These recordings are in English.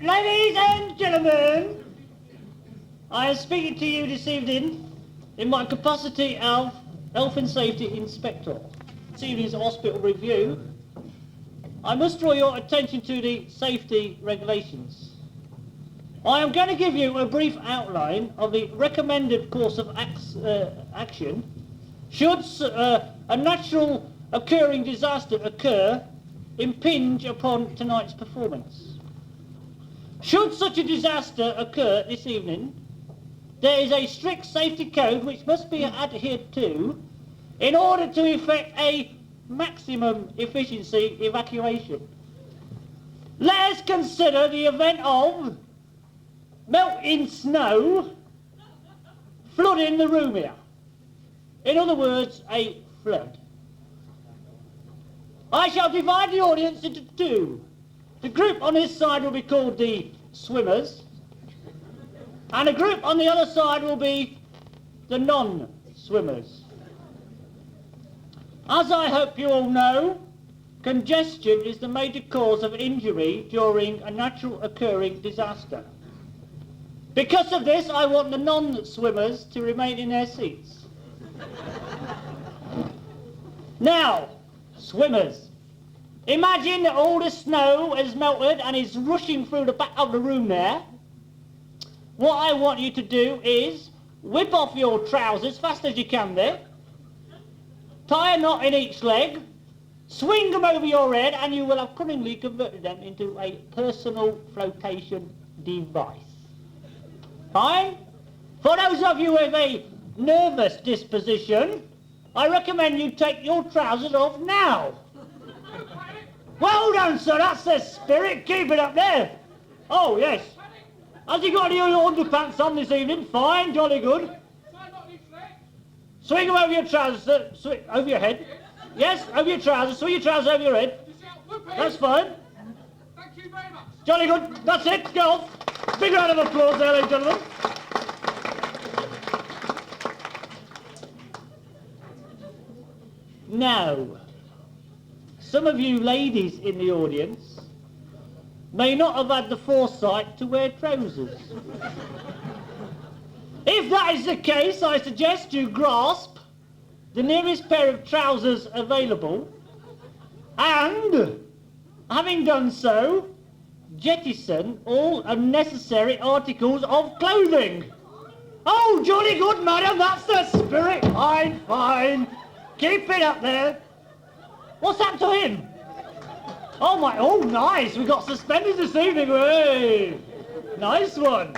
Ladies and gentlemen, I am speaking to you this evening in my capacity of Health and Safety Inspector. This evening's hospital review. I must draw your attention to the safety regulations. I am going to give you a brief outline of the recommended course of action should a natural occurring disaster occur, impinge upon tonight's performance. Should such a disaster occur this evening, there is a strict safety code which must be adhered to in order to effect a maximum efficiency evacuation. Let us consider the event of melting snow flooding the room here. In other words, a flood. I shall divide the audience into two. The group on this side will be called the swimmers, and a group on the other side will be the non-swimmers. As I hope you all know, congestion is the major cause of injury during a natural occurring disaster. Because of this, I want the non-swimmers to remain in their seats. Now, swimmers, imagine that all the snow has melted and is rushing through the back of the room there. What I want you to do is whip off your trousers fast as you can there, tie a knot in each leg, swing them over your head, and you will have cunningly converted them into a personal flotation device. Fine? For those of you with a nervous disposition, I recommend you take your trousers off now. Well done, sir, that's the spirit. Keep it up there. Oh, yes. Has he got your underpants on this evening? Fine, jolly good. Swing them over your trousers, sir. Over your head. Yes, over your trousers. Swing your trousers over your head. That's fine. Thank you very much. Jolly good. That's it. Go off. Big round of applause there, ladies and gentlemen. Now, some of you ladies in the audience may not have had the foresight to wear trousers. If that is the case, I suggest you grasp the nearest pair of trousers available and, having done so, jettison all unnecessary articles of clothing. Oh, jolly good, madam, that's the spirit. Fine, fine. Keep it up there. What's happened to him? Oh my, oh nice, we've got suspenders this evening, hey. Nice one.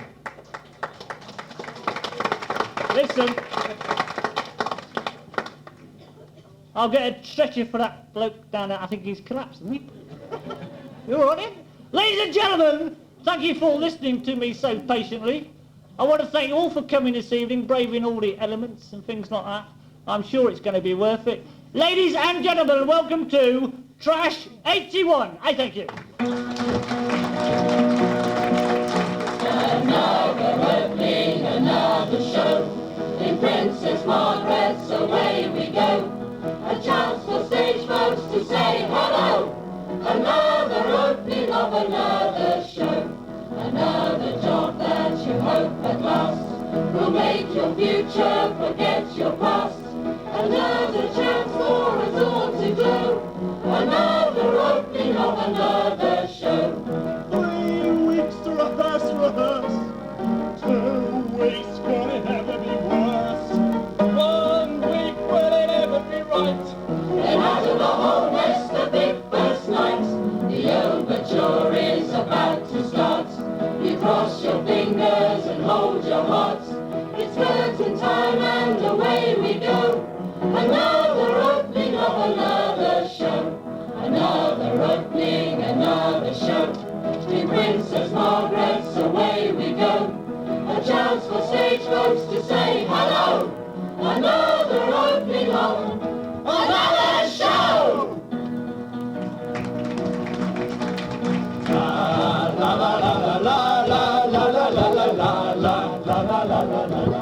Listen, I'll get a stretcher for that bloke down there. I think he's collapsed, isn't he? You all right? Ladies and gentlemen, thank you for listening to me so patiently. I want to thank you all for coming this evening, braving all the elements and things like that. I'm sure it's going to be worth it. Ladies and gentlemen, welcome to Trash 81. I thank you. Another opening, another show. In Princess Margaret's away we go. A chance for stage folks to say hello. Another opening of another show. Another job that you hope at last will make your future forget your past. Another chance for us all to glow. Another opening of another show. 3 weeks to rehearse. 2 weeks, will it ever be worse? 1 week, will it ever be right? Then out of the whole nest, the big first night. The overture is about to start. You cross your fingers and hold your heart. It's curtain time and away we go. Another opening of another show. Another opening, another show. In Princess Margaret's away we go. A chance for stage folks to say hello. Another opening of another show. La la la la la la la la la la la la la la la la la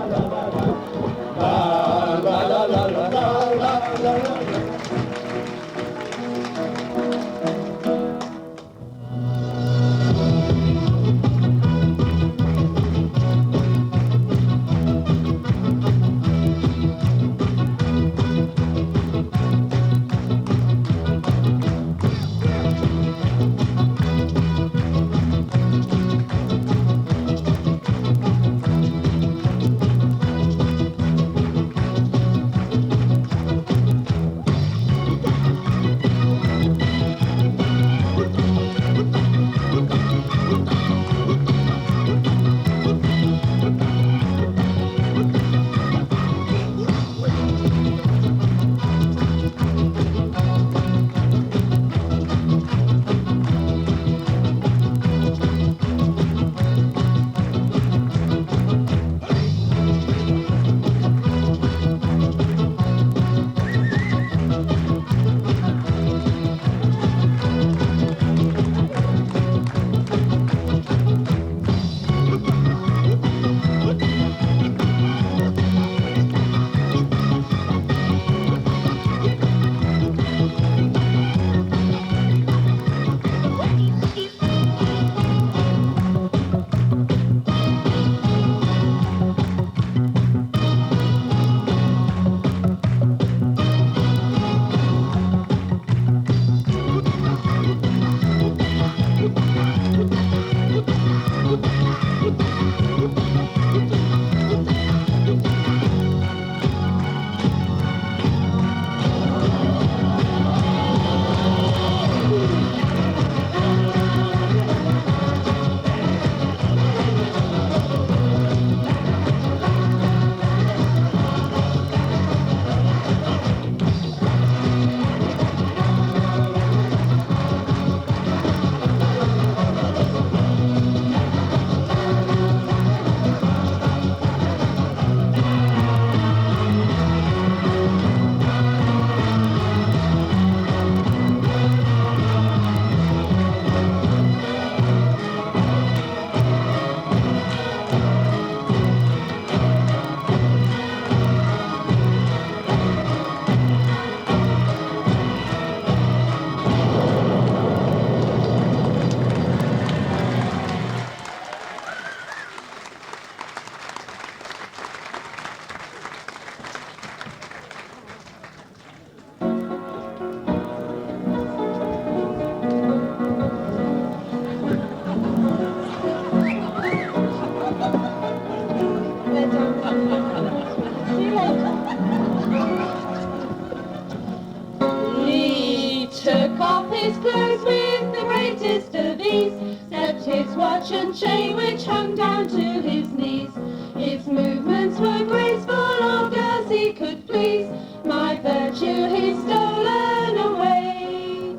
greatest of ease, except his watch and chain which hung down to his knees. His movements were graceful, all girls he could please, my virtue he's stolen away.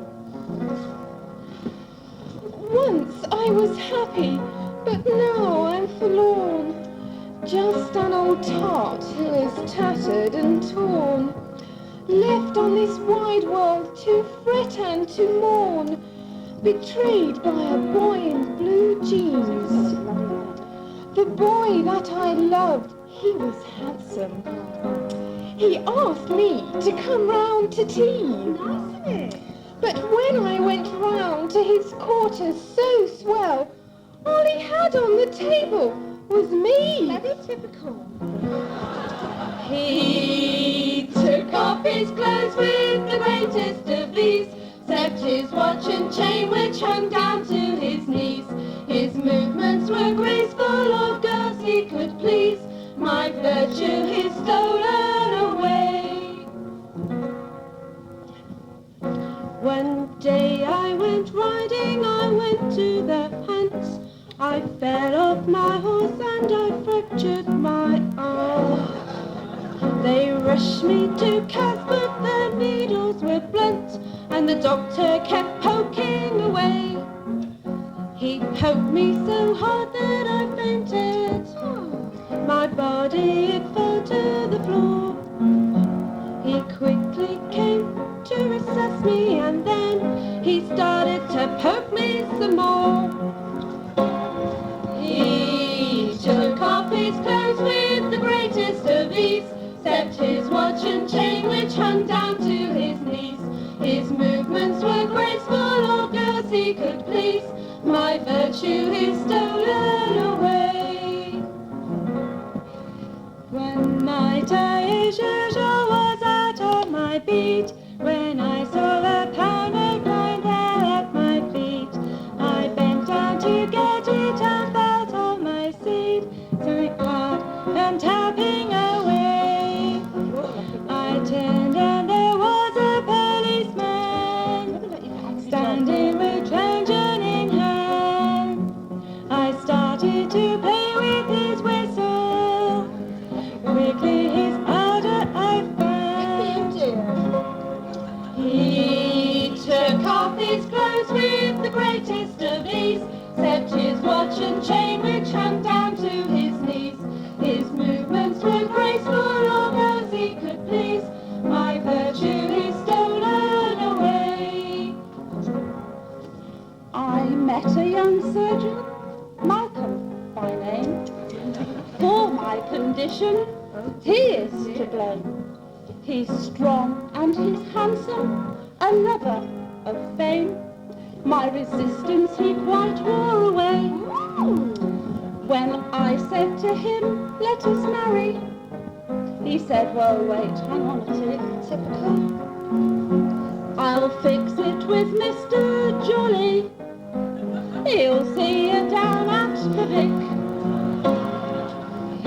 Once I was happy, but now I'm forlorn, just an old tart who is tattered and torn, left on this wide world to fret and to mourn, betrayed by a boy in blue jeans. The boy that I loved, he was handsome. He asked me to come round to tea. Nice, isn't it? But when I went round to his quarters so swell, all he had on the table was me. Very typical. He took off his clothes with the greatest of ease, except his watch and chain which hung down to his knees. His movements were graceful, all girls he could please, my virtue he's stolen away. One day I went riding, I went to the hunt, I fell off my horse and I fractured my arm. They rushed me to Cas, but the needles were blunt, and the doctor kept poking away. He poked me so hard that I fainted. My body, it fell to the floor. He quickly came to assess me, and then he started to poke me some more. He took off his clothes with the greatest of ease, except his watch and chain which hung down to his knees. His movements were graceful, all girls he could please, my virtue he's stolen away. One night I, as usual, was out on my beat, when I saw the pound lying there at my feet. I bent down to get it and felt on my seat, something hard and tapping away. I turned and there was a policeman, standing with truncheon in hand. I started to play with his whistle, quickly his powder I found. He took off his clothes with the greatest of ease, except his watch and chain which hung down to his knees. His movements were graceful, all girls he could please, my virtue he's stolen away. I met a young surgeon, Malcolm by name. For my condition, he is to blame. He's strong and he's handsome, a lover of fame. My resistance he quite wore away. When I said to him, let us marry, he said, well, wait, hang on a tick, typical. I'll fix it with Mr. Jolly. He'll see you down at the Vic.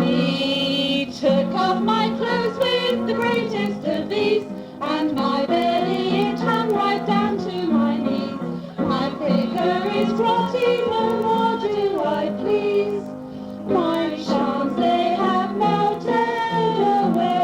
He took off my clothes with the greatest of ease, and my belly it hung right down to my knees. My figure is rotting, no more do I please. My charms they have melted away.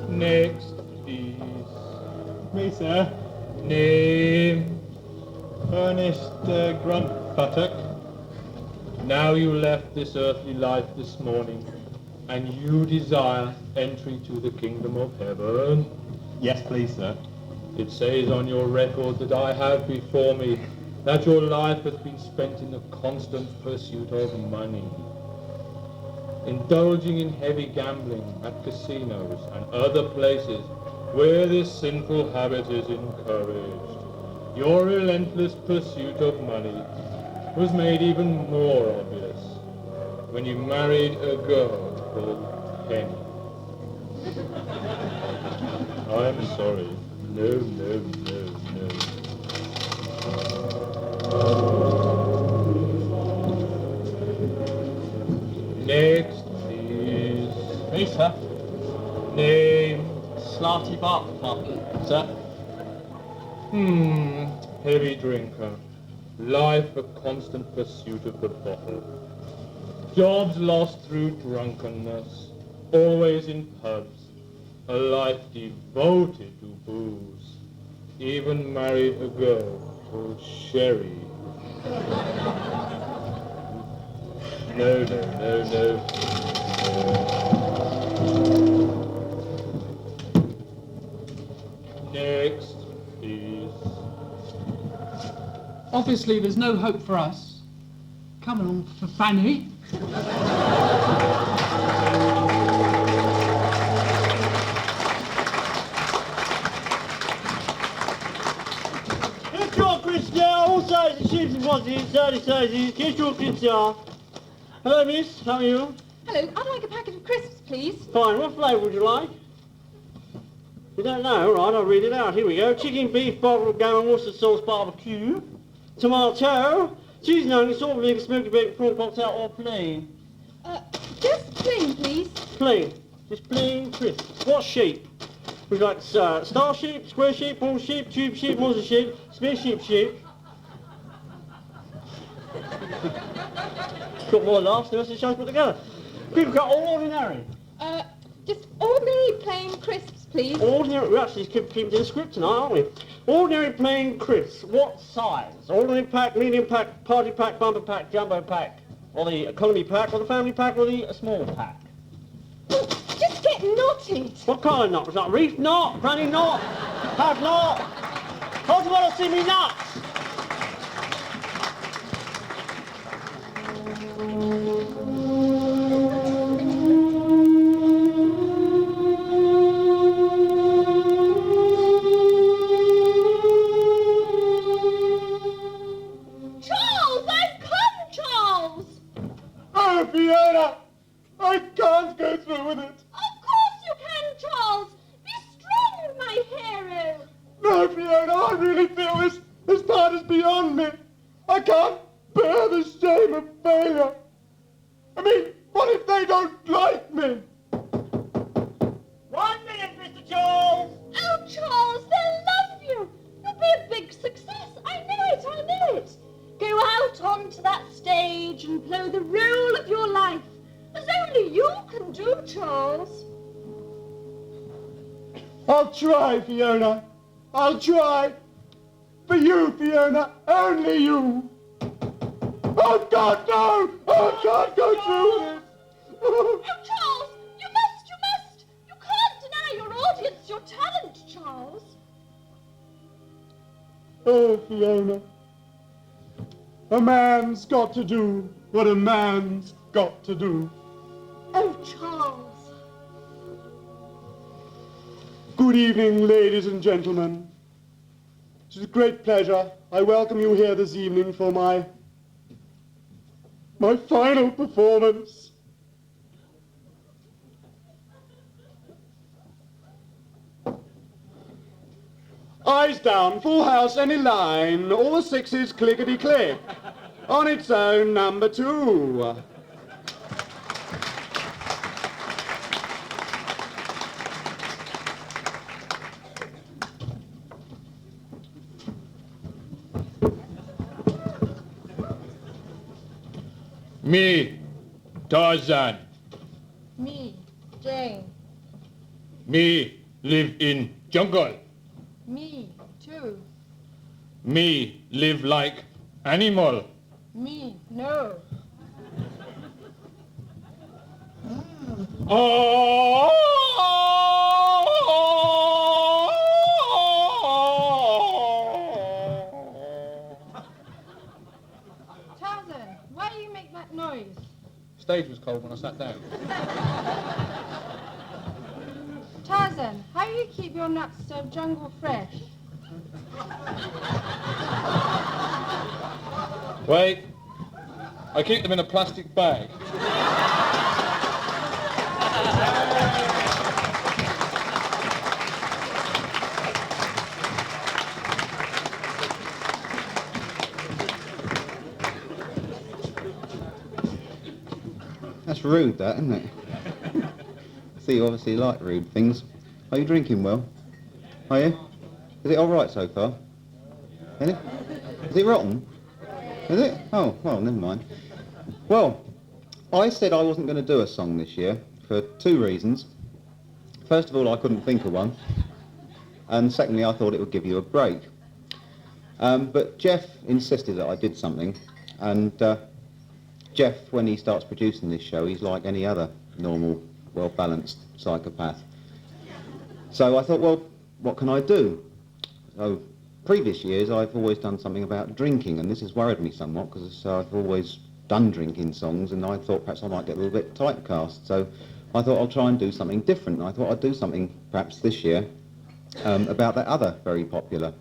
Next, please. Me, sir. Name. Ernest Gruntbuttock. Now you left this earthly life this morning, and you desire entry to the kingdom of heaven. Yes, please, sir. It says on your record that I have before me that your life has been spent in the constant pursuit of money, indulging in heavy gambling at casinos and other places where this sinful habit is encouraged. Your relentless pursuit of money was made even more obvious when you married a girl called Penny. I'm sorry. No. Next, please. Me, sir. Name. Slarty Bark, sir. Heavy drinker. Life a constant pursuit of the bottle. Jobs lost through drunkenness. Always in pubs. A life devoted to booze. Even married a girl called Sherry. No. Next, please. Obviously, there's no hope for us. Come along for Fanny. Bonjour, Christian. All sizes, shapes and quantities, 30 sizes. Bonjour, Christian. Hello, miss. How are you? Hello, I'd like a packet of crisps, please. Fine. What flavour would you like? You don't know? All right, I'll read it out. Here we go. Chicken, beef, bottled gammon, Worcester sauce, barbecue. Tomato. Cheese and onion, salt, vinegar, smoky bacon, prawn cocktail, or plain? Just plain, please. Plain. Just plain crisp. What shape? Would you like star shape, square shape, ball shape, tube shape, monster shape, spaceship shape? Got more laughs, the rest of the show's put together. People got all ordinary. Just ordinary plain crisps, please. Ordinary, we actually keep it in the script tonight, aren't we? Ordinary plain crisps. What size? Ordinary pack, medium pack, party pack, bumper pack, jumbo pack, or the economy pack, or the family pack, or the small pack? Oh, just get knotted. What kind of knot? Was that reef knot, granny knot, half knot? How do you want to see me nuts? Charles, I've come, Charles. Oh, Fiona! I can't go through with it. Of course you can, Charles. Be strong, my hero. No, Fiona, I really feel this part is beyond me. I can't bear the shame of failure. I mean, what if they don't like me? 1 minute, Mr. Charles! Oh, Charles, they'll love you. You'll be a big success. I know it. Go out onto that stage and play the role of your life, as only you can do, Charles. I'll try, Fiona. I'll try. For you, Fiona. Only you. Oh, God, no! I can't go through this. Oh, Charles, you must. You can't deny your audience your talent, Charles. Oh, Fiona. A man's got to do what a man's got to do. Oh, Charles. Good evening, ladies and gentlemen. It is a great pleasure. I welcome you here this evening for my final performance. Eyes down, full house, any line, all the sixes clickety-click. On its own, number 2. Me, Tarzan. Me, Jane. Me, live in jungle. Me, too. Me, live like animal. Me, no. Oh! Tarzan, why do you make that noise? Stage was cold when I sat down. Tarzan, how do you keep your nuts so jungle fresh? Wait. I keep them in a plastic bag. rude, that, isn't it? See, you obviously like rude things. Are you drinking well? Are you? Is it all right so far? Is it? Is it rotten? Is it? Oh, well, never mind. Well, I said I wasn't going to do a song this year for two reasons. First of all, I couldn't think of one. And secondly, I thought it would give you a break. But Geoff insisted that I did something. And Geoff, when he starts producing this show, he's like any other normal, well-balanced psychopath. So I thought, well, what can I do? So previous years, I've always done something about drinking, and this has worried me somewhat because I've always done drinking songs, and I thought perhaps I might get a little bit typecast. So I thought I'll try and do something different. I thought I'd do something perhaps this year about that other very popular,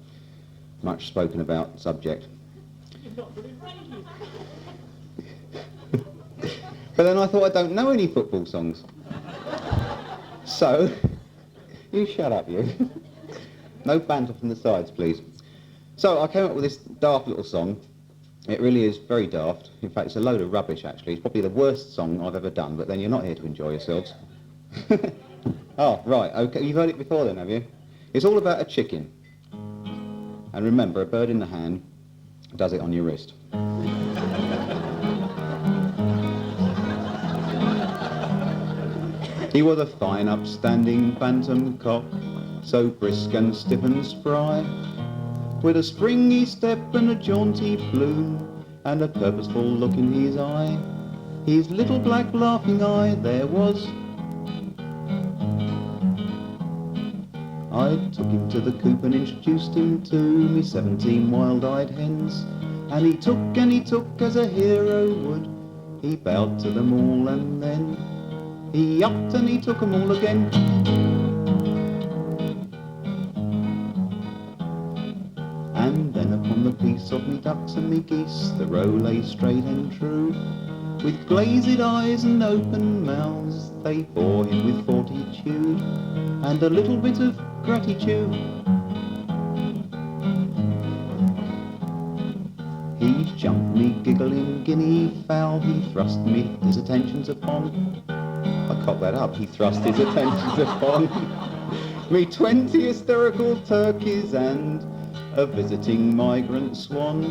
much spoken about subject. But then I thought I don't know any football songs. So, you shut up, you. No banter from the sides, please. So I came up with this daft little song. It really is very daft. In fact, it's a load of rubbish, actually. It's probably the worst song I've ever done, but then you're not here to enjoy yourselves. Oh, right, okay. You've heard it before then, have you? It's all about a chicken. And remember, a bird in the hand does it on your wrist. He was a fine, upstanding bantam cock, so brisk and stiff and spry, with a springy step and a jaunty plume, and a purposeful look in his eye. His little black laughing eye there was. I took him to the coop and introduced him to me 17 wild-eyed hens, and he took as a hero would. He bowed to them all and then he upped and he took 'em all again. And then upon the piece of me ducks and me geese, the row lay straight and true. With glazed eyes and open mouths, they bore him with fortitude and a little bit of gratitude. He jumped me giggling guinea fowl, he thrust me his attentions upon. I cocked that up, he thrust his attentions upon me 20 hysterical turkeys and a visiting migrant swan.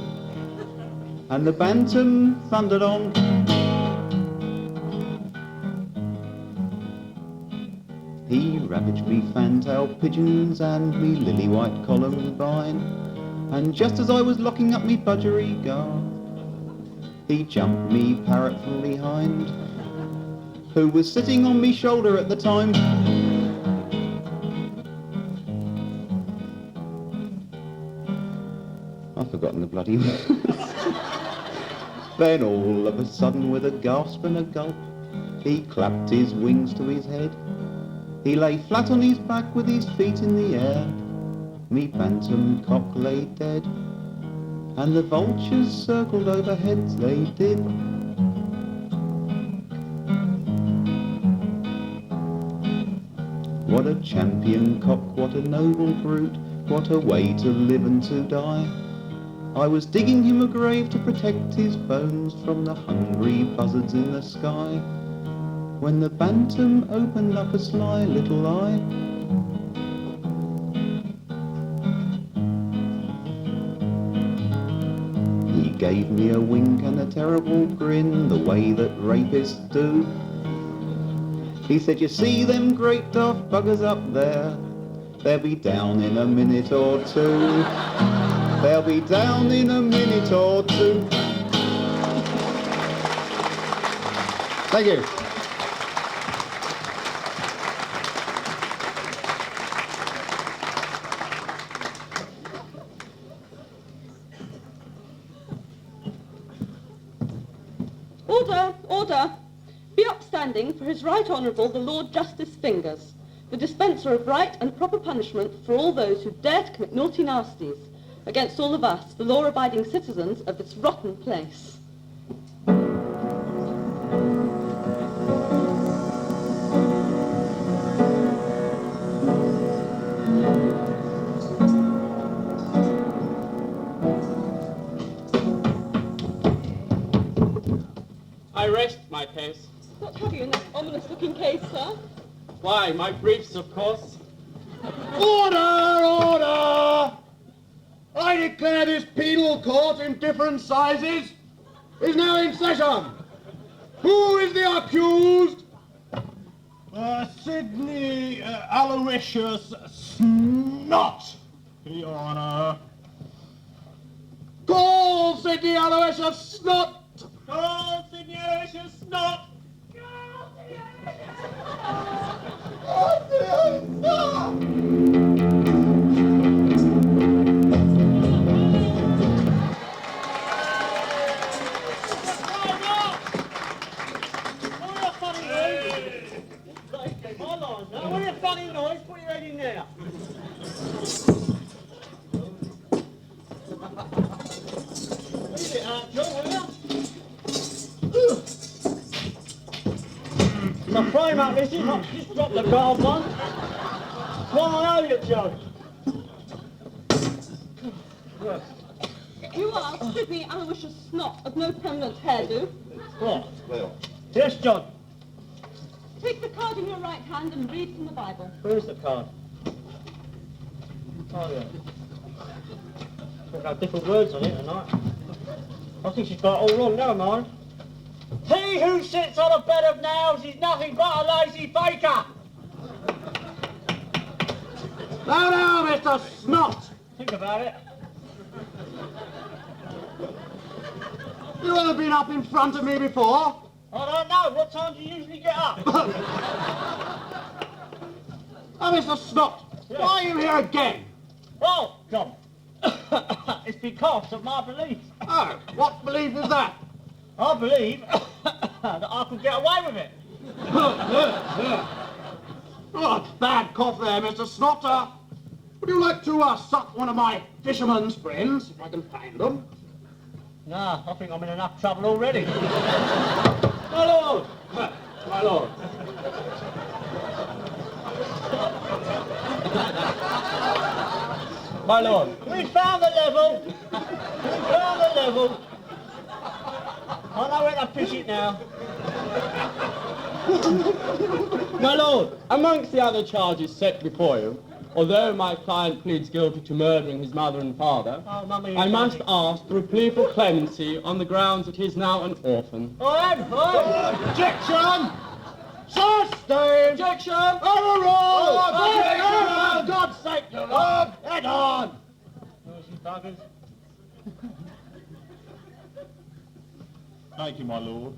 And the bantam thundered on. He ravaged me fantail pigeons and me lily-white columbine, and just as I was locking up me budgerigar, he jumped me parrot from behind, who was sitting on me shoulder at the time. I've forgotten the bloody words. Then all of a sudden, with a gasp and a gulp, he clapped his wings to his head. He lay flat on his back with his feet in the air. Me bantam cock lay dead, and the vultures circled overhead, they did. What a champion cock, what a noble brute, what a way to live and to die. I was digging him a grave to protect his bones from the hungry buzzards in the sky, when the bantam opened up a sly little eye. He gave me a wink and a terrible grin, the way that rapists do. He said, you see them great daft buggers up there? They'll be down in a minute or two. They'll be down in a minute or two. Thank you. Order, order. Be upstanding for His Right Honourable the Lord Justice Fingers, the dispenser of right and proper punishment for all those who dare to commit naughty nasties against all of us, the law-abiding citizens of this rotten place. I rest my case. What have you in that ominous-looking case, sir? Why, my briefs, of course. Order! Order! I declare this penal court in different sizes is now in session. Who is the accused? Sidney Aloysius Snot, Your Honour. Call Sidney Aloysius Snot! Call Sidney Aloysius Snot! What a funny noise, put your head in there. Leave it out, John, will you? My frame up, this is not just drop the gold one. Come on, Elliot, John. You are Sidney Aloysius Snot of no permanent hairdo. What? Yes, John. Take the card in your right hand and read from the Bible. Where's the card? Oh, yeah. We've got different words on it tonight. I think she's got it all wrong, never mind. He who sits on a bed of nails is nothing but a lazy faker. Now, Mr. Snot! Think about it. You ever been up in front of me before? I don't know. What time do you usually get up? Oh, Mr. Snot, Yes. why are you here again? Well, John, it's because of my belief. Oh, what belief is that? I believe that I could get away with it. Oh, bad cough there, Mr. Snot. Would you like to suck one of my fisherman's friends, if I can find them? Nah, I think I'm in enough trouble already. My lord! My lord. My lord. We found the level. We found the level. I know where to fish it now. My lord, amongst the other charges set before you, although my client pleads guilty to murdering his mother and father, Oh, Mummy. I must ask for a plea for clemency on the grounds that he is now an orphan. I am. Objection! Sustained! Objection! Overruled! Objection! For God's sake, you lord! Head on! Noisy buggers. Thank you, my lord.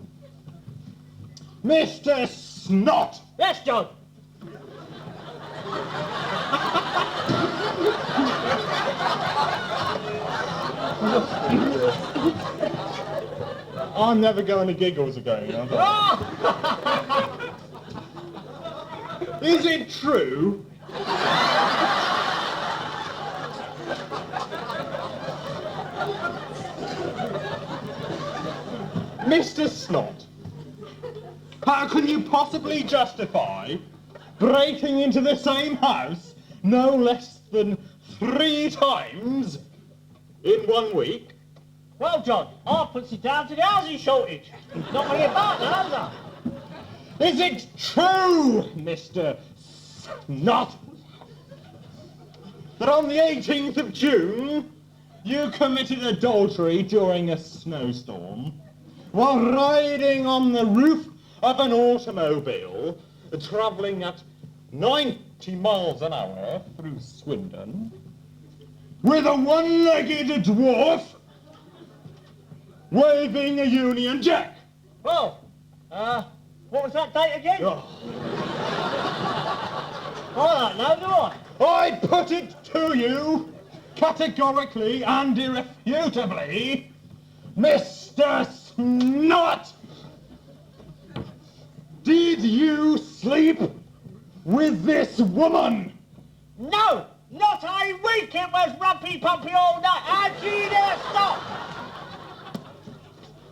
Mr. Snot! Yes, John. I'm never going to giggles again, am I? Is it true? Mr. Snot, how can you possibly justify breaking into the same house no less than 3 times in 1 week? Well, John, I puts it down to the housing shortage. Not really about that, is there? Is it true, Mr. Snot, that on the 18th of June you committed adultery during a snowstorm while riding on the roof of an automobile travelling at 90 miles an hour through Swindon with a one-legged dwarf waving a Union Jack? Well, what was that date again? Oh. I don't know, do I? I put it to you, categorically and irrefutably, Mr. Snot, did you sleep with this woman? No, not a week. It was rumpy-pumpy all night. How'd you dare stop?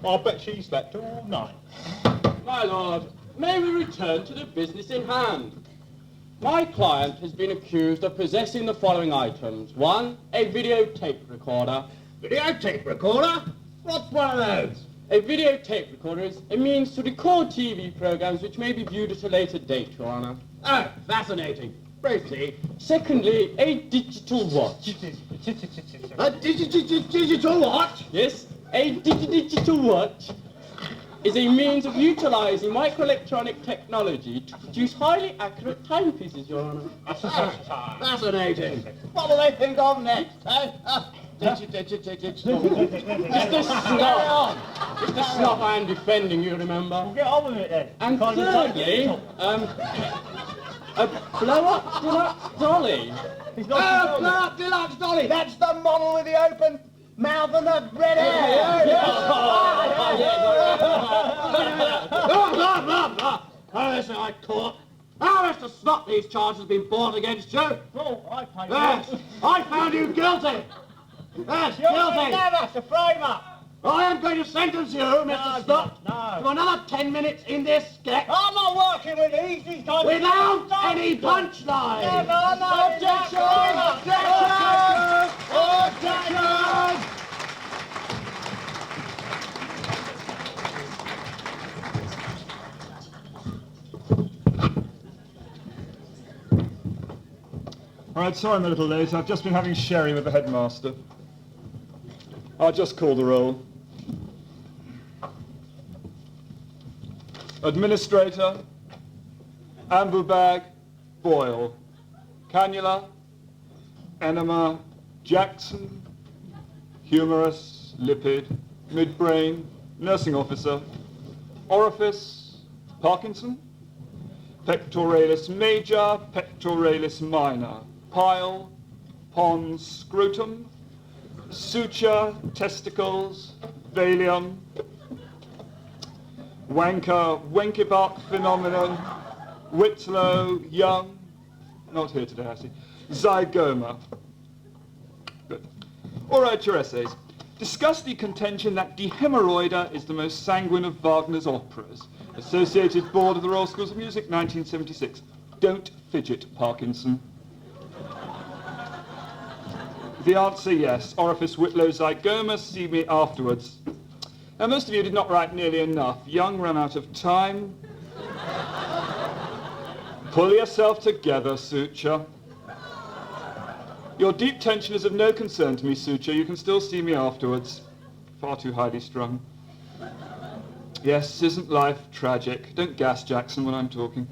I bet she slept all night. My lord, may we return to the business in hand? My client has been accused of possessing the following items. 1, a videotape recorder. Videotape recorder? What's one of those? A videotape recorder is a means to record TV programs which may be viewed at a later date, Your Honour. Oh, fascinating. Proceed. Secondly, a digital watch. A digital watch? Yes, a digital watch is a means of utilising microelectronic technology to produce highly accurate timepieces, Your Honour. Fascinating. What will they think of next, eh? Mr. Snob. Mr. Snob, I am defending you, remember? Get on with it then. And thirdly, a blow-up dolly. Oh, blow-up deluxe dolly. That's the model with the open mouth and the red hair. Oh, listen, I caught. How, Mr. Snot, these charges have been brought against you? Oh, I paid Yes, I found you guilty. Yes, guilty. Never to frame up. I am going to sentence you, Mr. Snot, to another 10 minutes in this sketch. I'm not working with these guys. Without any punchline. Never, no. Objection! Objection! All right, sorry I'm a little late. I've just been having sherry with the headmaster. I'll just call the roll. Administrator, ambu bag, Boyle, cannula, enema, Jackson, humerus, lipid, midbrain, nursing officer, orifice, Parkinson, pectoralis major, pectoralis minor, pile, pons, scrotum, suture, testicles, valium, wanker, Wenckebach phenomenon, Whitlow, Young, not here today, I see, zygoma. Good. All right, your essays. Discuss the contention that Die Hemorrhoider is the most sanguine of Wagner's operas. Associated Board of the Royal Schools of Music, 1976. Don't fidget, Parkinson. The answer, yes. Orifice Whitlow zygoma, see me afterwards. Now, most of you did not write nearly enough. Young ran out of time. Pull yourself together, Suture. Your deep tension is of no concern to me, Suture. You can still see me afterwards. Far too highly strung. Yes, isn't life tragic? Don't gas Jackson when I'm talking.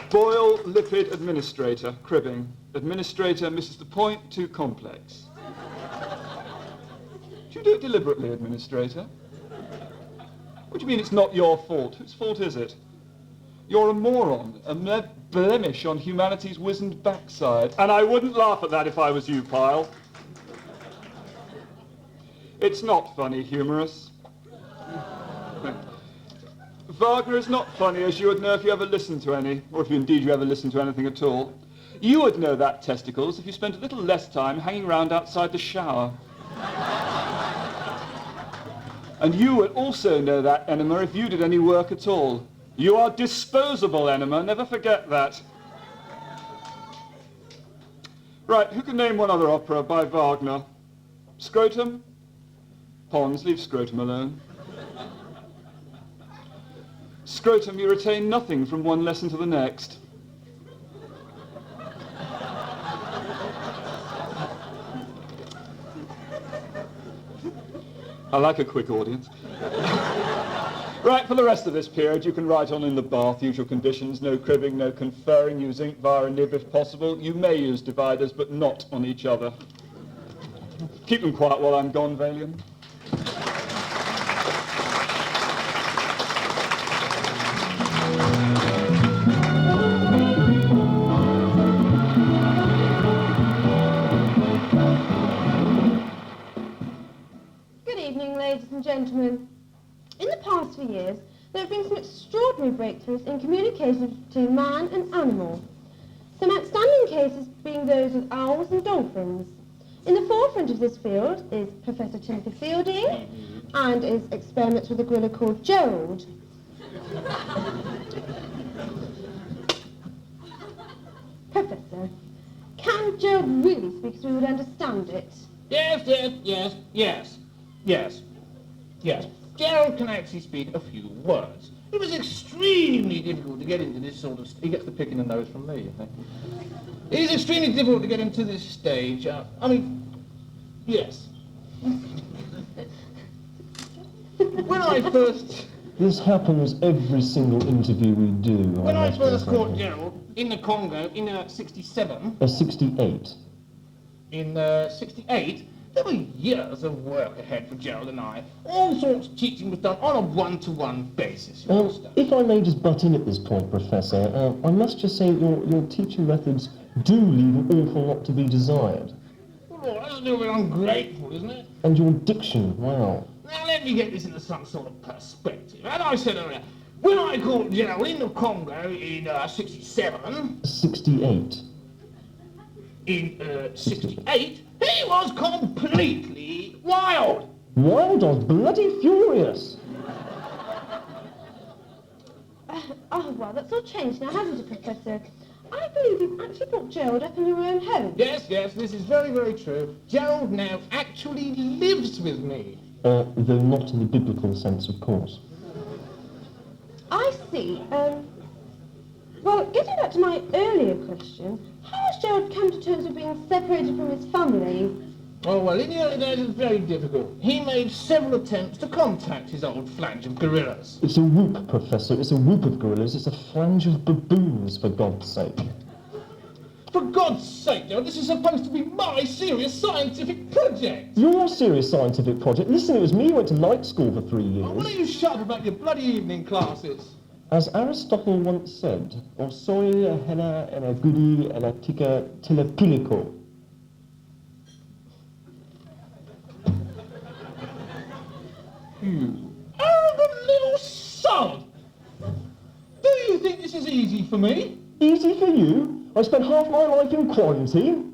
Boyle, lipid, administrator, cribbing. Administrator misses the point, too complex. Do you do it deliberately, administrator? What do you mean it's not your fault? Whose fault is it? You're a moron, a blemish on humanity's wizened backside. And I wouldn't laugh at that if I was you, Pyle. It's not funny, humorous. Wagner is not funny, as you would know if you ever listened to any, or if indeed you ever listened to anything at all. You would know that, testicles, if you spent a little less time hanging around outside the shower. And you would also know that, enema, if you did any work at all. You are disposable, enema, never forget that. Right, who can name one other opera by Wagner? Scrotum? Pons, leave scrotum alone. Scrotum, you retain nothing from one lesson to the next. I like a quick audience. Right, for the rest of this period, you can write on in the bath, usual conditions, no cribbing, no conferring, use ink via a nib if possible. You may use dividers, but not on each other. Keep them quiet while I'm gone, Valium. Good evening, ladies and gentlemen. In the past few years, there have been some extraordinary breakthroughs in communication between man and animal. Some outstanding cases being those with owls and dolphins. In the forefront of this field is Professor Timothy Fielding and his experiments with a gorilla called Gerald. Professor, can Gerald really speak so we would understand it? Yes. Gerald can actually speak a few words. It was extremely difficult to get into this sort of... He gets the pick in the nose from me, I think. It is extremely difficult to get into this stage. Yes. When I first... This happens every single interview we do. When I first caught Gerald in the Congo in 67... 68. In 68, there were years of work ahead for Gerald and I. All sorts of teaching was done on a one-to-one basis, you understand? If I may just butt in at this point, Professor, I must just say your teaching methods do leave an awful lot to be desired. Well, that's a little bit ungrateful, isn't it? And your diction, wow. Now, let me get this into some sort of perspective. As I said earlier, when I caught Gerald in the Congo in 67... 68. In 68, he was completely wild. Wild or bloody furious? Well, that's all changed now, hasn't it, Professor? I believe you've actually brought Gerald up in your own home. Yes, this is very, very true. Gerald now actually lives with me. Though not in the biblical sense, of course. I see. Well, getting back to my earlier question, how has Gerald come to terms with being separated from his family? Oh, well, in the early days it was very difficult. He made several attempts to contact his old flange of guerrillas. It's a whoop, Professor. It's a whoop of gorillas. It's a flange of baboons, for God's sake. For God's sake, Gerald, this is supposed to be my serious scientific project. Your serious scientific project? Listen, it was me who went to night school for 3 years. Oh, why don't you shut up about your bloody evening classes? As Aristotle once said, Osoi, a henna, and a goody, and a tika, telepilico. You arrogant little sod! Do you think this is easy for me? Easy for you? I spent half my life in quarantine.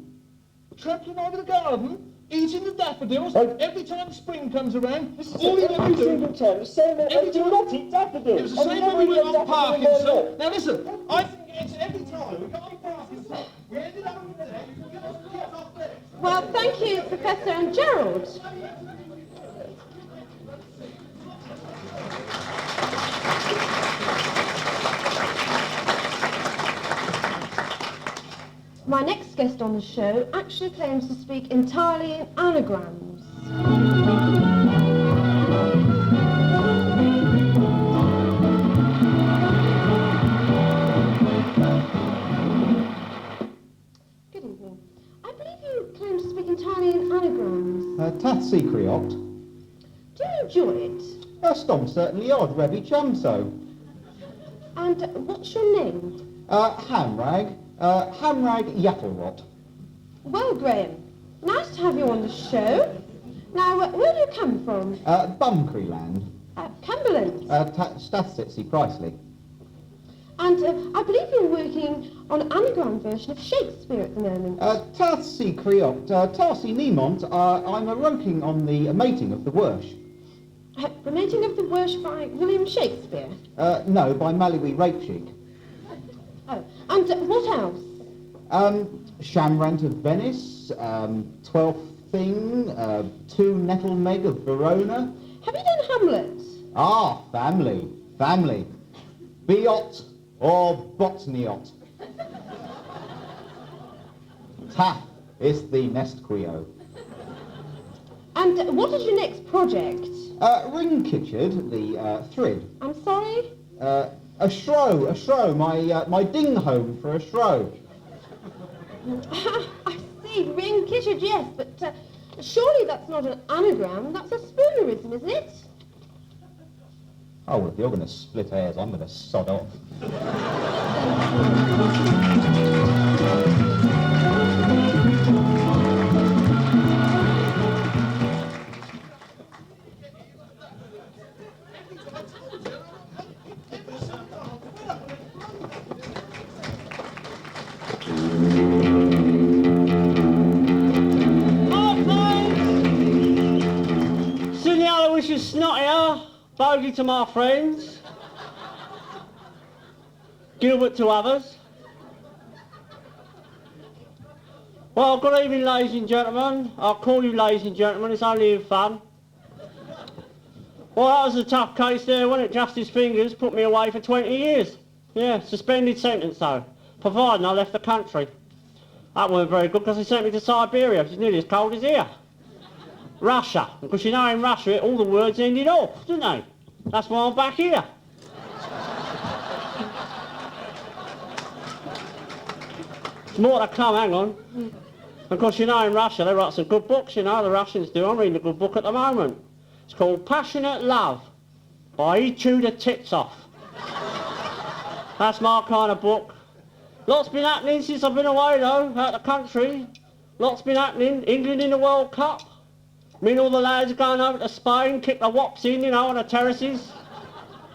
Trampling over the garden, eating the daffodils, every time spring comes around, This is all you ever every do... single time, the same Every I do time- not eat daffodils. It was the I've same never when we eaten went on daffodil in my Parkinson. life. Now listen, I think it's every time we got on Parkinson, we ended up over there, we got off there. Well, thank you, Professor and Gerald. My next guest on the show actually claims to speak entirely in anagrams. Good evening. I believe you claim to speak entirely in anagrams. Tatsi Creoct. Do you enjoy it? Stomp certainly odd, Revy Chumso. And what's your name? Hamrag. Hamrag Yattlerot. Well, Graham, nice to have you on the show. Now, where do you come from? Bumcree Land. Cumberland. Stathsitsi Priceley. And I believe you're working on an anagram version of Shakespeare at the moment. Tatsi Creoct. Tarsi Niemont. I'm working on the mating of the Wersh. The Mating of the Wersh by William Shakespeare. No, by Malawi Rapecheek. Oh, and what else? Shamrant of Venice, 12th Thing, 2 Nettle Meg of Verona. Have you done Hamlet? Ah, family. Biot or Botniot. Ta is the nest quio. And what is your next project? Ring Kitchard, the thrid. I'm sorry? A shrow, my ding home for a shrow. I see, Ring Kitchard, yes, but surely that's not an anagram, that's a spoonerism, isn't it? Oh, well, if you're going to split hairs, I'm going to sod off. Signala wishes snottier, Bogey to my friends, Gilbert to others. Well, good evening, ladies and gentlemen. I'll call you ladies and gentlemen, it's only in fun. Well, that was a tough case there, wasn't it? Justice Fingers put me away for 20 years. Yeah, suspended sentence though, providing I left the country. That weren't very good because they sent me to Siberia, which is nearly as cold as here. Russia, because you know in Russia all the words ended off, didn't they? That's why I'm back here. There's more to come, hang on. Of course, you know in Russia they write some good books, you know, the Russians do. I'm reading a good book at the moment. It's called Passionate Love by He Chewed Her Tits Off. That's my kind of book. Lots been happening since I've been away though, out the country. Lots been happening. England in the World Cup. Me and all the lads are going over to Spain, kick the wops in, you know, on the terraces.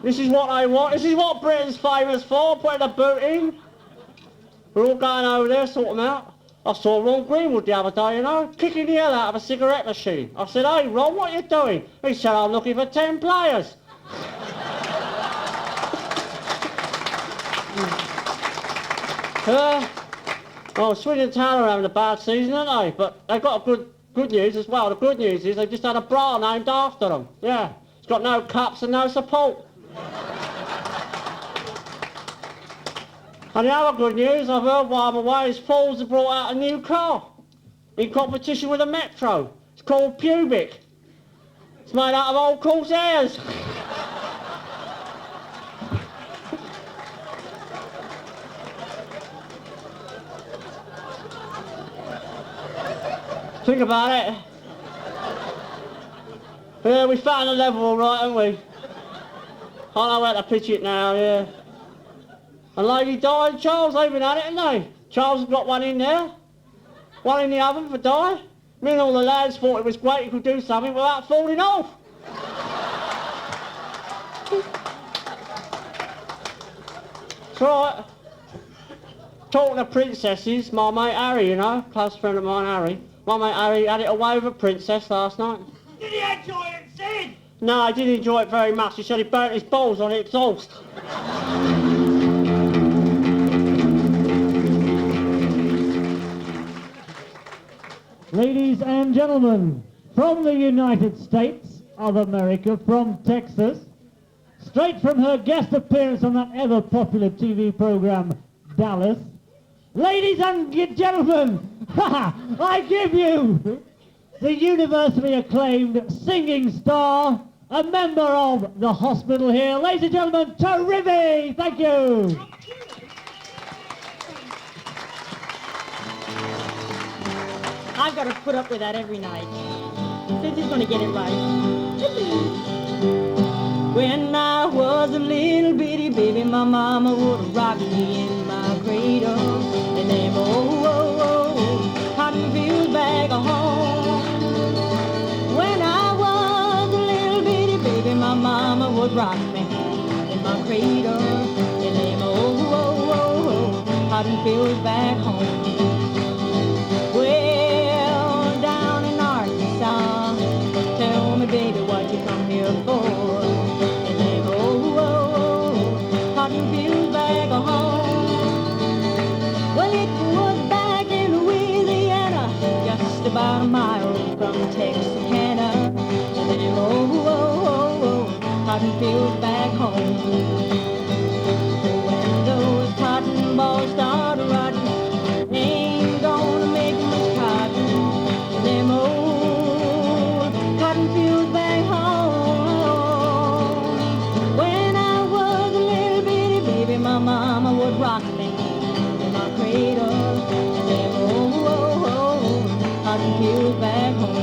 This is what they want. This is what Britain's famous for, putting the boot in. We're all going over there, sort them out. I saw Ron Greenwood the other day, you know, kicking the hell out of a cigarette machine. I said, hey Ron, what are you doing? He said, I'm looking for 10 players. Oh, Swindon Town are having a bad season, aren't they? But they've got a good news as well. The good news is they've just had a bra named after them. Yeah, it's got no cups and no support. And the other good news I've heard while I'm away is Falls have brought out a new car in competition with a Metro. It's called Pubic. It's made out of old Corsairs. Think about it. Yeah, we found a level all right, haven't we? I know where to pitch it now, yeah. And Lady Di and Charles, they've been at it, haven't they? Charles has got one in there. One in the oven for Di. Me and all the lads thought it was great he could do something without falling off. It's all right. Talking of princesses, my mate Harry, you know, close friend of mine, Harry. My mate Harry had it away with a princess last night. Did he enjoy it, Sid? No, he didn't enjoy it very much. He said he burnt his balls on the exhaust. Ladies and gentlemen, from the United States of America, from Texas, straight from her guest appearance on that ever-popular TV program, Dallas, ladies and gentlemen, I give you the universally acclaimed singing star, a member of the hospital here, ladies and gentlemen, Terrific! Thank you! I've got to put up with that every night. Since he's going to get it right. When I was a little bitty baby, my mama would rock me in my cradle. And then, cotton fields back home. When I was a little bitty baby, my mama would rock me in my cradle. And then, cotton fields back home. Baby, what you come here for? And then, cotton fields back home. Well, it was back in Louisiana, just about a mile from Texarkana. And then, cotton fields back home. When those cotton balls start rotting, ain't gonna make much cotton. And them cotton fields back home. When I was a little bitty baby, my mama would rock me in my cradle. And then, cotton fields back home.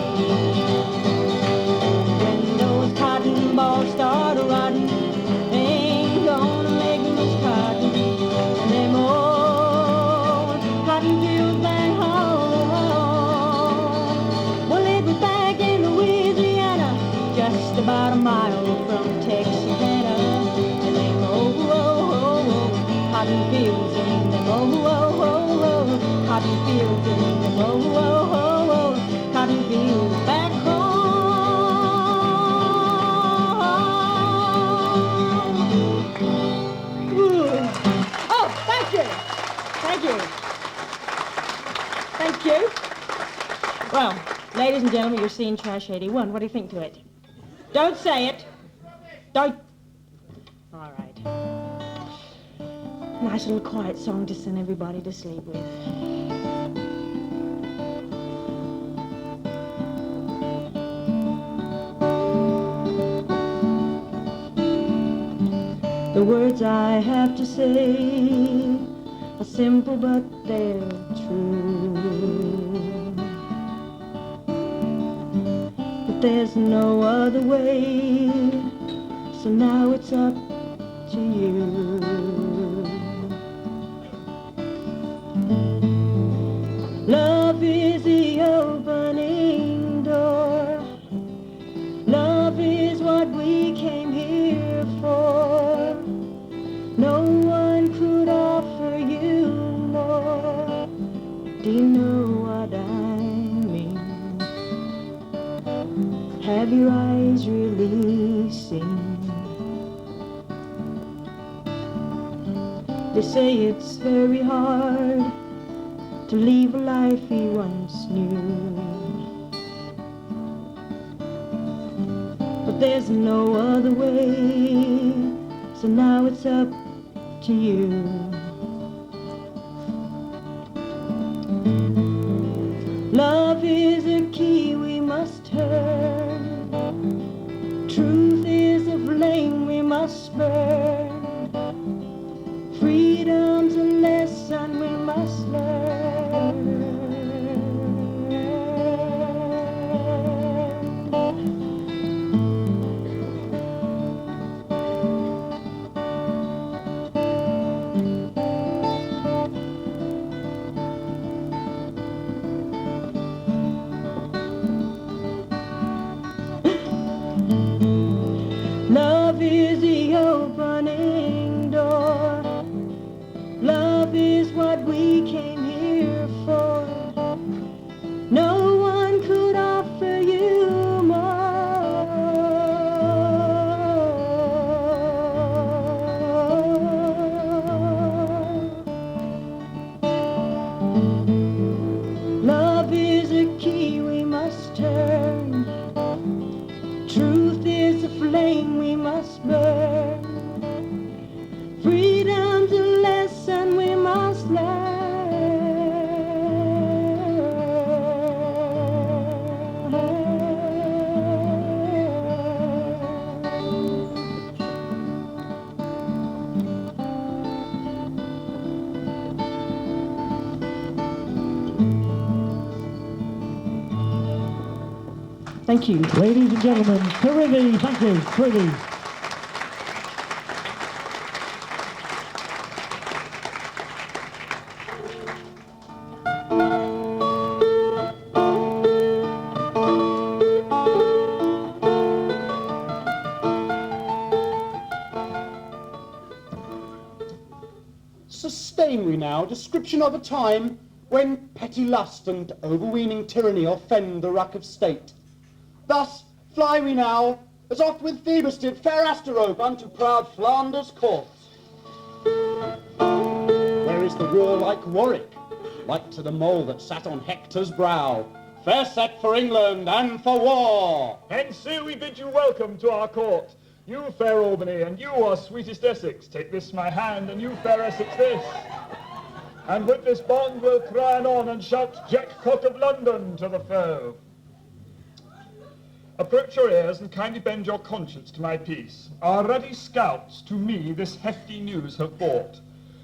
When those cotton balls start rotting, ain't gonna make much cotton. And them old cotton fields back home. Well, it was back in Louisiana, just about a mile from Texarkana. And them cotton fields in them cotton fields in them cotton fields back home. Ooh. Oh, thank you. Thank you. Thank you. Well, ladies and gentlemen, you're seeing Trash 81. What do you think to it? Don't say it. Don't. All right. Nice little quiet song to send everybody to sleep with. The words I have to say are simple, but they're true. But there's no other way, so now it's up to you. Love is the opening door. Love is what we came here for. No one could offer you more. Do you know what I mean? Have your eyes really seen? They say it's very hard to leave a life he once knew. But there's no other way, so now it's up to you. Love is a key we must turn. Truth is a flame we must burn. Freedom's a lesson we must learn. Love is the opening door. Love is what we came here for. No one could offer you more. Love is a key we must turn. Truth is a flame we must burn. Freedom's a lesson we must Thank you. Ladies and gentlemen, Prithee, thank you, Prithee. Sustain we now description of a time when petty lust and overweening tyranny offend the ruck of state. Thus fly we now, as oft with Phoebus did fair Asterope unto proud Flanders' court. Where is the warlike Warwick, like to the mole that sat on Hector's brow, fair set for England and for war? Hence here we bid you welcome to our court. You fair Albany, and you our sweetest Essex, take this my hand, and you fair Essex this. And with this bond we'll cry on and shout Jack Cock of London to the foe. Approach your ears and kindly bend your conscience to my peace. Our ruddy scouts to me this hefty news have brought.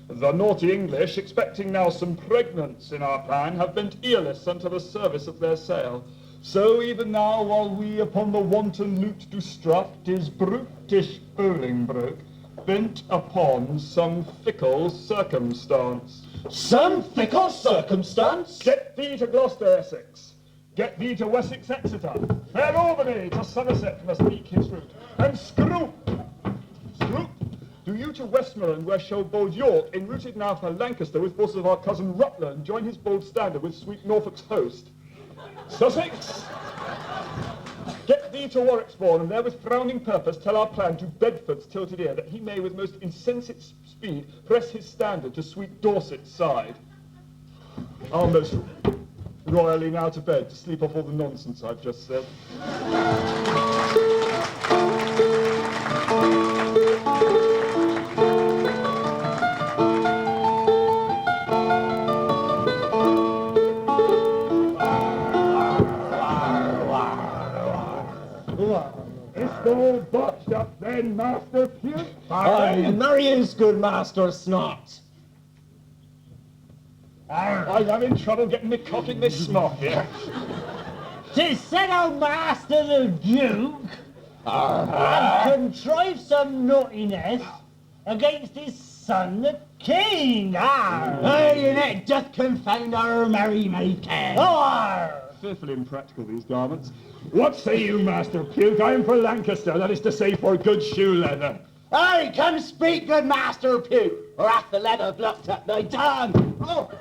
The naughty English, expecting now some pregnants in our plan, have bent earless unto the service of their sail. So even now, while we upon the wanton loot do strut, 'tis brutish Bolingbroke, bent upon some fickle circumstance. Some fickle circumstance? Get thee to Gloucester, Essex. Get thee to Wessex, Exeter. Fair Albany to Somerset must meet his route. And Scroop, do you to Westmoreland, where shall bold York, enrouted now for Lancaster with forces of our cousin Rutland, join his bold standard with sweet Norfolk's host. Sussex, get thee to Warwicksbourne, and there with frowning purpose tell our plan to Bedford's tilted ear, that he may with most insensate speed press his standard to sweet Dorset's side. Our most Royally now to bed to sleep off all the nonsense I've just said. It's all botched up then, Master Puke. Aye, marry is good, Master Snot. I'm having trouble getting me cock in this smock here. Tis said old Master the Duke had contrived some naughtiness against his son the King. Hey, and it doth confound our merrymaking. Fearfully impractical, these garments. What say you, Master Puke? I'm for Lancaster, that is to say for good shoe leather. Hey, come speak, good Master Puke, or hath the leather blocked up thy tongue? Oh,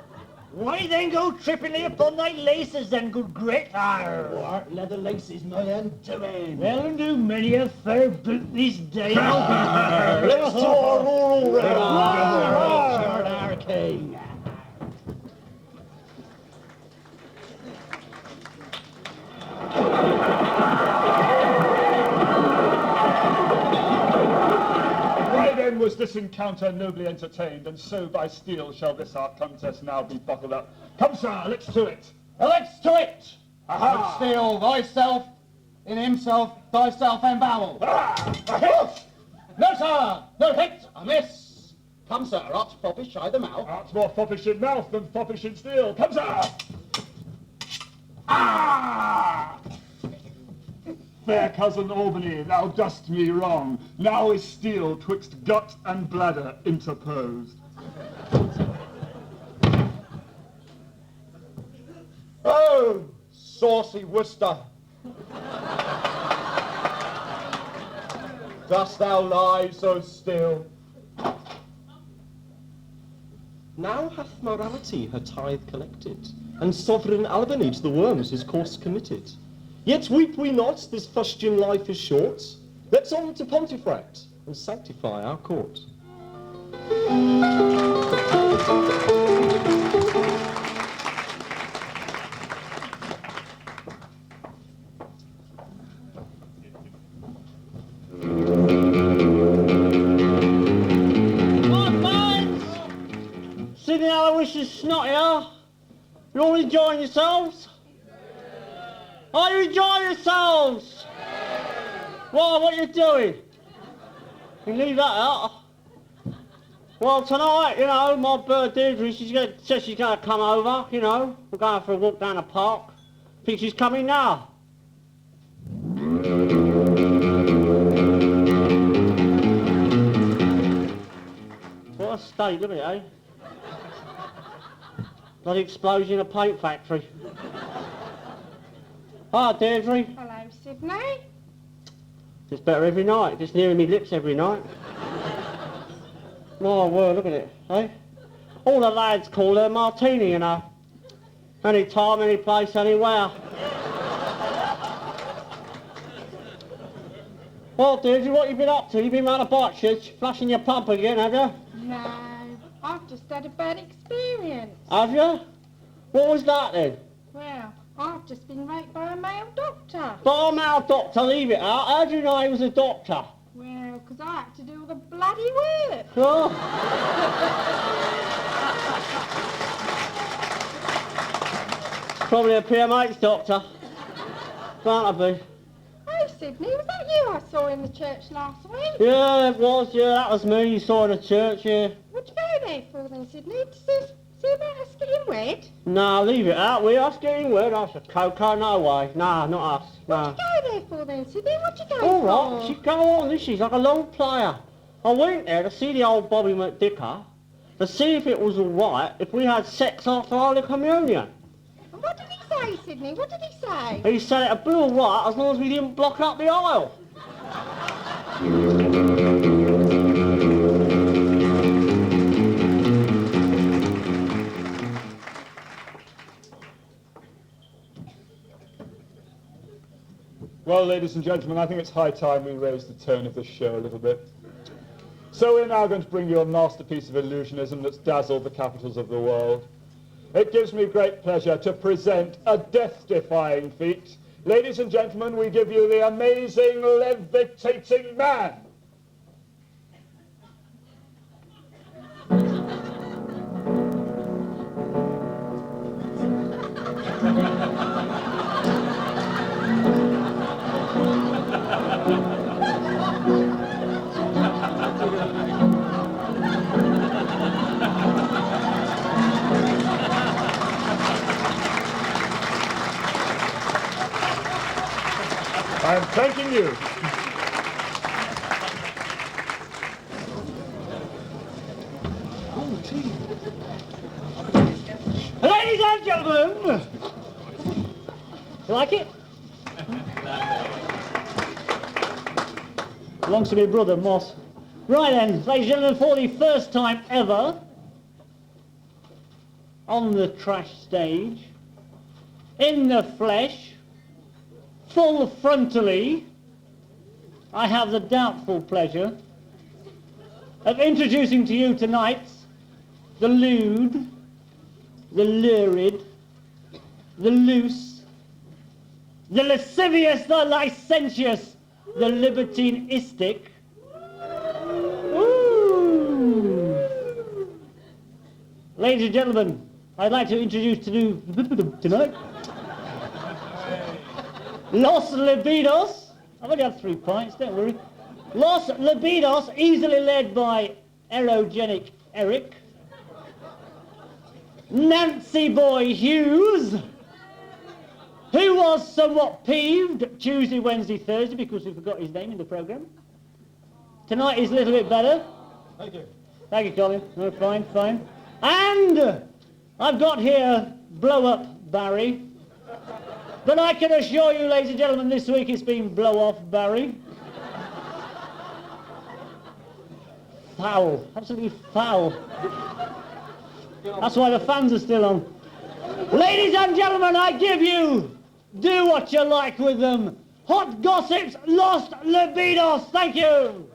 why then go trippingly upon thy laces then, good grit? What leather laces my undoing? Well, do many a fair boot this day. Let's to our rural Richard our King. Why then was this encounter nobly entertained, and so by steel shall this our contest now be buckled up? Come, sir, let's to it. Let's to it. Aha. Steel thyself, in himself, thyself and bowel. A hit! No, sir, no hit, a miss. Come, sir, art foppish either mouth. Art more foppish in mouth than foppish in steel. Come, sir! Fair cousin Albany, thou dost me wrong. Now is steel twixt gut and bladder interposed. Oh, saucy Worcester. Dost thou lie so still? Now hath morality her tithe collected, and sovereign Albany to the worms his course committed. Yet weep we not, this fustian life is short. Let's on to Pontefract, and sanctify our court. Sydney, I wish you snot here. You all enjoying yourselves? Are you enjoying yourselves? Well, what are you doing? You leave that out. Well, tonight, you know, my bird Deirdre, says she's going to come over, you know. We're going for a walk down the park. Think she's coming now? What a state, look at it, eh? Bloody explosion in a paint factory. Hi, Deirdre. Hello, Sydney. It's better every night, just nearing me lips every night. My word, look at it, eh? All the lads call her Martini, you know. Any time, any place, anywhere. Well, Deirdre, what you been up to? You been round a bike shed, flashing your pump again, have you? No, I've just had a bad experience. Have you? What was that then? Well, I've just been raped by a male doctor. By a male doctor, leave it out. How do you know he was a doctor? Well, 'cause I had to do all the bloody work. Oh. Probably a PMH doctor. Can't it be? Oh, Sydney, was that you I saw in the church last week? Yeah, it was, yeah, that was me you saw in the church, yeah. What'd you go there for then, Sydney? To see about us getting wed? No, leave it out. We us getting wed. Us a cocoa, no way. Nah, not us. No. What'd you go there for then, Sydney? What'd you go All for? right, she go on, this she's like a long player. I went there to see the old Bobby McDicker to see if it was all right if we had sex after Holy Communion. And what did he say, Sydney? What did he say? He said it'd be all right as long as we didn't block up the aisle. Well, ladies and gentlemen, I think it's high time we raise the tone of this show a little bit. So we're now going to bring you a masterpiece of illusionism that's dazzled the capitals of the world. It gives me great pleasure to present a death-defying feat. Ladies and gentlemen, we give you the amazing levitating man. I'm thanking you. Ladies and gentlemen, you like it? Belongs to my brother, Moss. Right then, ladies and gentlemen, for the first time ever on the trash stage, in the flesh, full frontally, I have the doubtful pleasure of introducing to you tonight the lewd, the lurid, the loose, the lascivious, the licentious, the libertinistic. Ooh. Ladies and gentlemen, I'd like to introduce to you tonight Los Libidos. I've only had 3 pints, don't worry. Los Libidos, easily led by aerogenic Eric. Nancy Boy Hughes, who was somewhat peeved Tuesday, Wednesday, Thursday because we forgot his name in the programme. Tonight is a little bit better. Thank you. Thank you, Colin. No, fine, fine. And I've got here Blow Up Barry. But I can assure you, ladies and gentlemen, this week it's been Blow Off Barry. Foul. Absolutely foul. That's why the fans are still on. Ladies and gentlemen, I give you, do what you like with them, Hot Gossips, Lost Libidos. Thank you.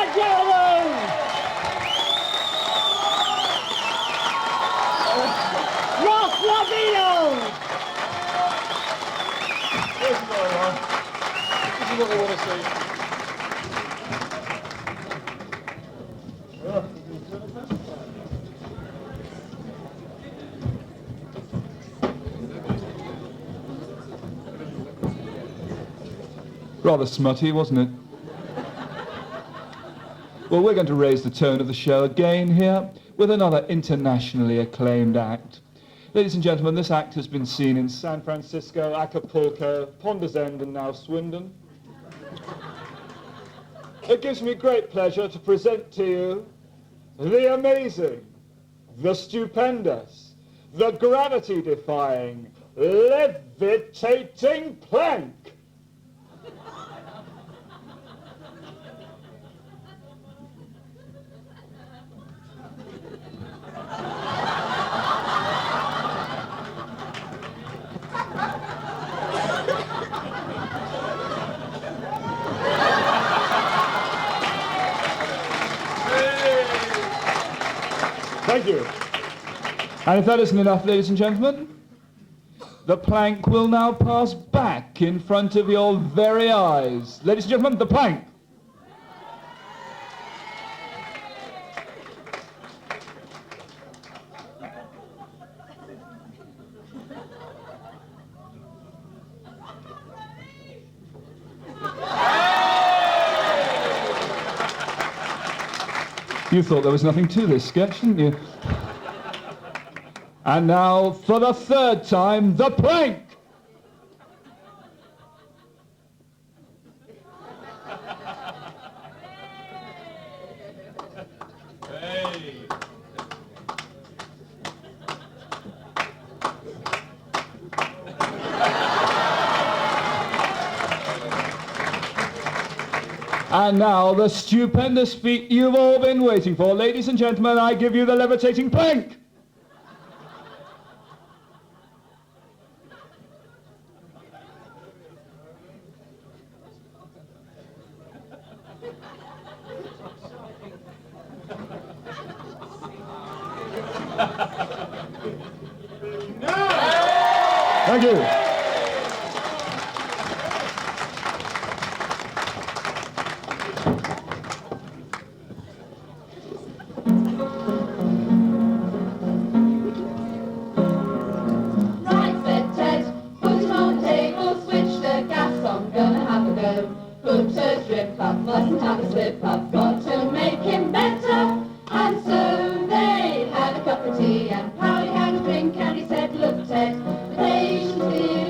that, gentlemen! Ross Lavino! This is all right. This is what they want to see. Rather smutty, wasn't it? Well, we're going to raise the tone of the show again here with another internationally acclaimed act. Ladies and gentlemen, this act has been seen in San Francisco, Acapulco, Ponders End, and now Swindon. It gives me great pleasure to present to you the amazing, the stupendous, the gravity-defying, levitating plank. Thank you. And if that isn't enough, ladies and gentlemen, the plank will now pass back in front of your very eyes. Ladies and gentlemen, the plank. You thought there was nothing to this sketch, didn't you? And now, for the third time, the plank! Hey! And now, the stupendous feat you've all been waiting for. Ladies and gentlemen, I give you the levitating plank! Thank you. Right, said Ted, put it on the table, switch the gas on, gonna have a go. Put a drip up, mustn't have a slip up, got to make him better. And so they had a cup of tea, and Powley had a drink, and he said, look Ted, the patient's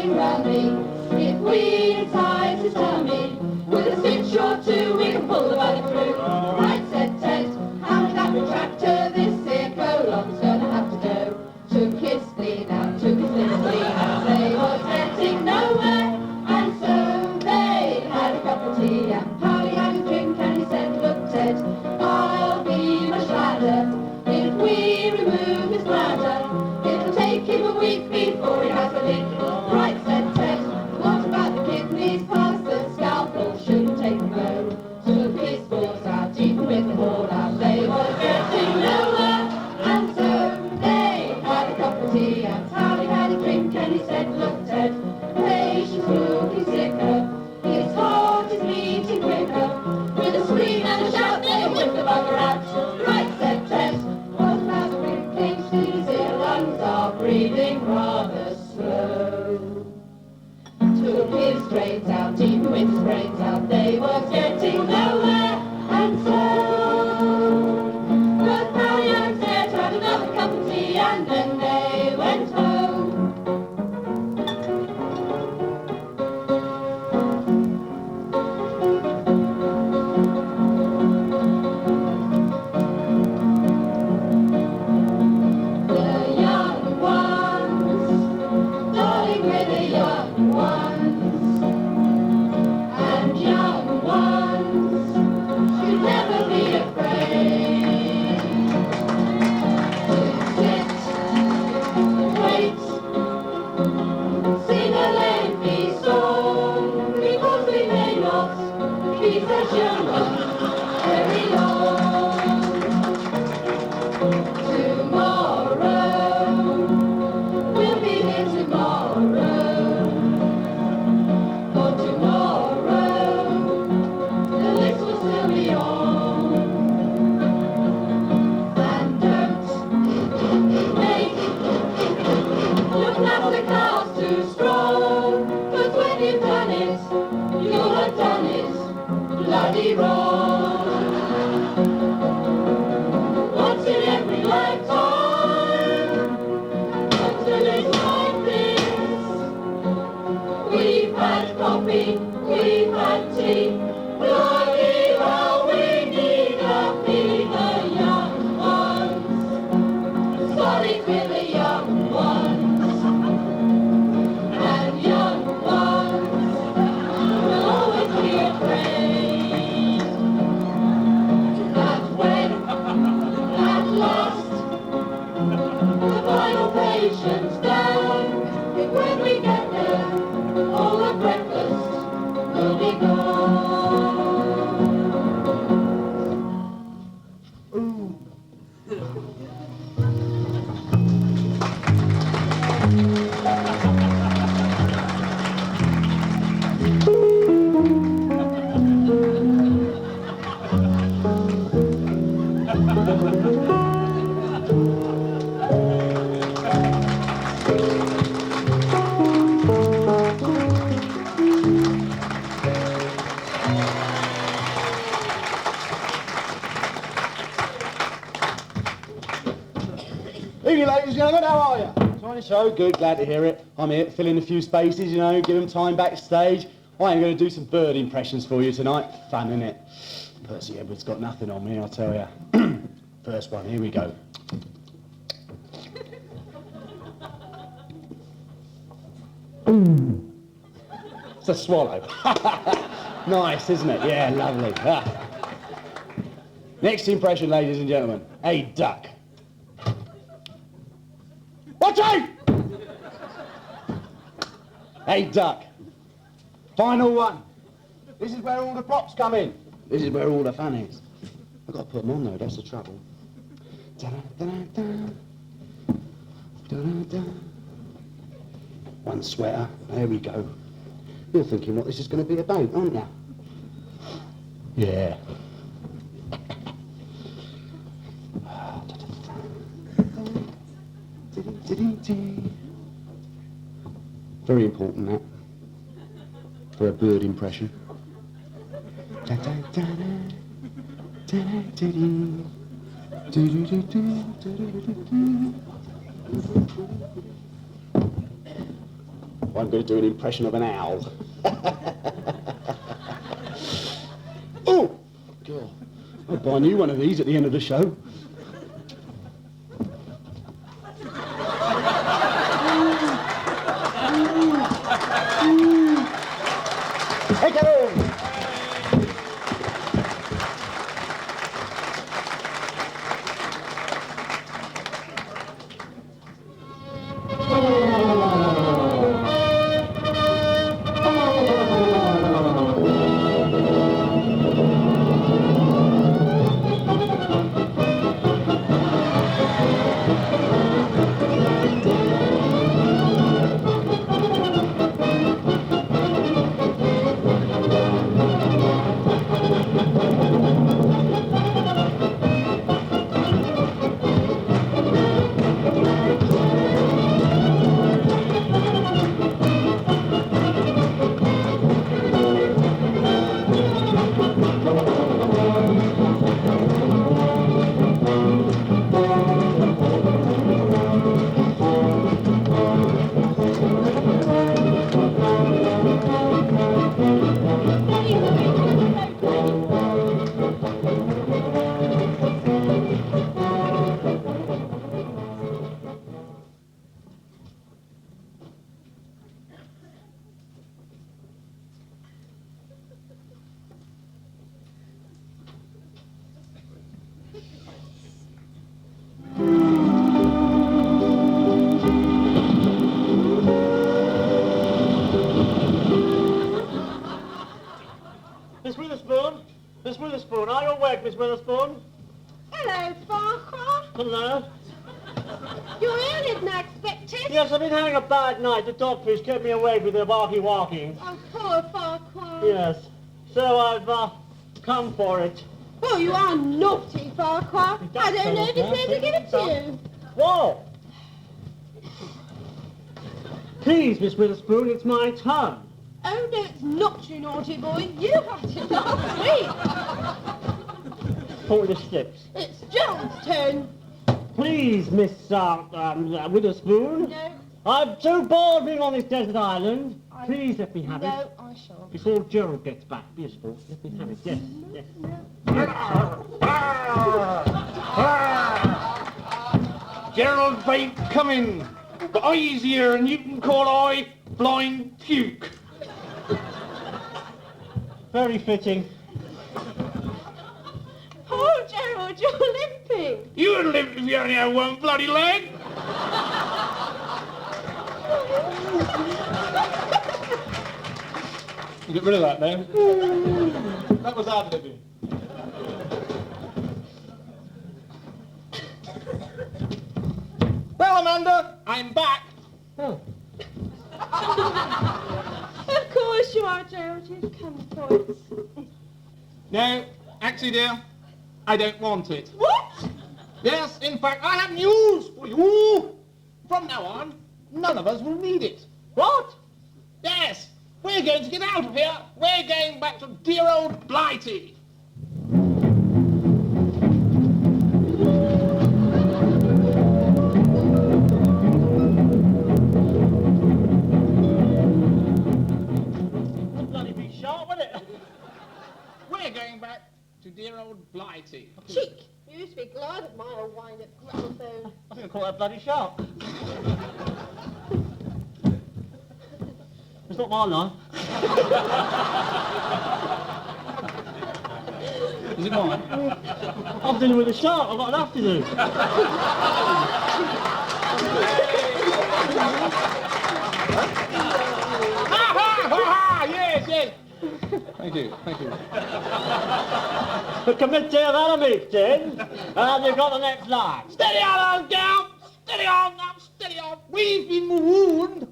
Evening, ladies and gentlemen, how are you? Enjoying the show? Good, glad to hear it. I'm here to fill in a few spaces, you know, give them time backstage. I am going to do some bird impressions for you tonight. Fun, innit? Percy Edwards got nothing on me, I'll tell you. First one, here we go. It's a swallow. Nice, isn't it? Yeah, lovely. Ah. Next impression, ladies and gentlemen. A duck. Watch out! A duck. Final one. This is where all the props come in. This is where all the fun is. I've got to put them on though, that's the trouble. Da-da-da-da. Da-da-da. One sweater, there we go. You're thinking what this is going to be about, aren't you? Yeah. Very important, that, for a bird impression. I'm going to do an impression of an owl. Oh, God. I'll buy a new one of these at the end of the show. Hey, get on! Miss Witherspoon, are you awake, Miss Witherspoon? Hello, Farquhar. Hello? You're ill, isn't I expected? Yes, I've been having a bad night. The dogfish kept me awake with their walkie-walkie. Oh, poor Farquhar. Yes. So I've come for it. Oh, you are naughty, Farquhar. I don't know if it's fair to give it to you. Whoa! Please, Miss Witherspoon, it's my turn. Oh, no, it's not, you naughty boy. You had it last week. Pull the slips. It's John's turn. Please, Miss Witherspoon. No. I'm so bored being on this desert island. Please let me have it. No, I shan't. Before Gerald gets back. Be a sport. Let me have it. Yes. Yes. Gerald ain't coming, but I's here and you can call I blind puke. Very fitting. Poor Gerald, you're limping. You would limp if you only had one bloody leg. You get rid of that now. That was ad-libbing. Well, Amanda, I'm back. Oh. Of course you are, Gerald. You've come for it. No, actually, dear, I don't want it. What? Yes, in fact, I have news for you. From now on, none of us will need it. What? Yes, we're going to get out of here. We're going back to dear old Blighty. Bloody big shark, wasn't it? We're going back to dear old Blighty. Cheek! You used to be glad of my old wind-up gramophone. I think I call that bloody shark. It's not my line. Is it mine? I'm dealing with a shark. I've got enough to do. Yes, yes. Thank you, thank you. The committee have had a meeting, and they've got the next line. Steady on, gal! Steady on now, steady on. We've been marooned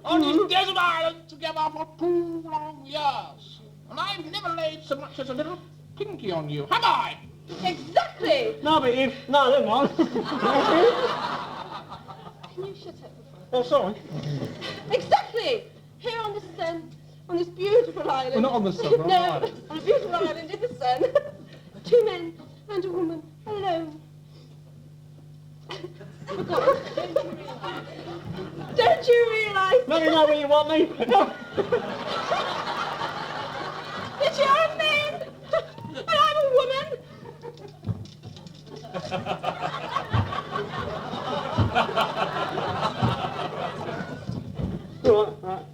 on this desert island together for 2 long years. And I've never laid so much as a little pinky on you, have I? Exactly! No, but if... No, never mind. Can you shut up? Oh, sorry. Exactly! Here on this beautiful island. We're not on the sun, we're on the No, island. on a beautiful island in the sun. 2 men and a woman alone. Oh, God. Don't you realise? Let me know where you want me. That you're a man and I'm a woman. Right.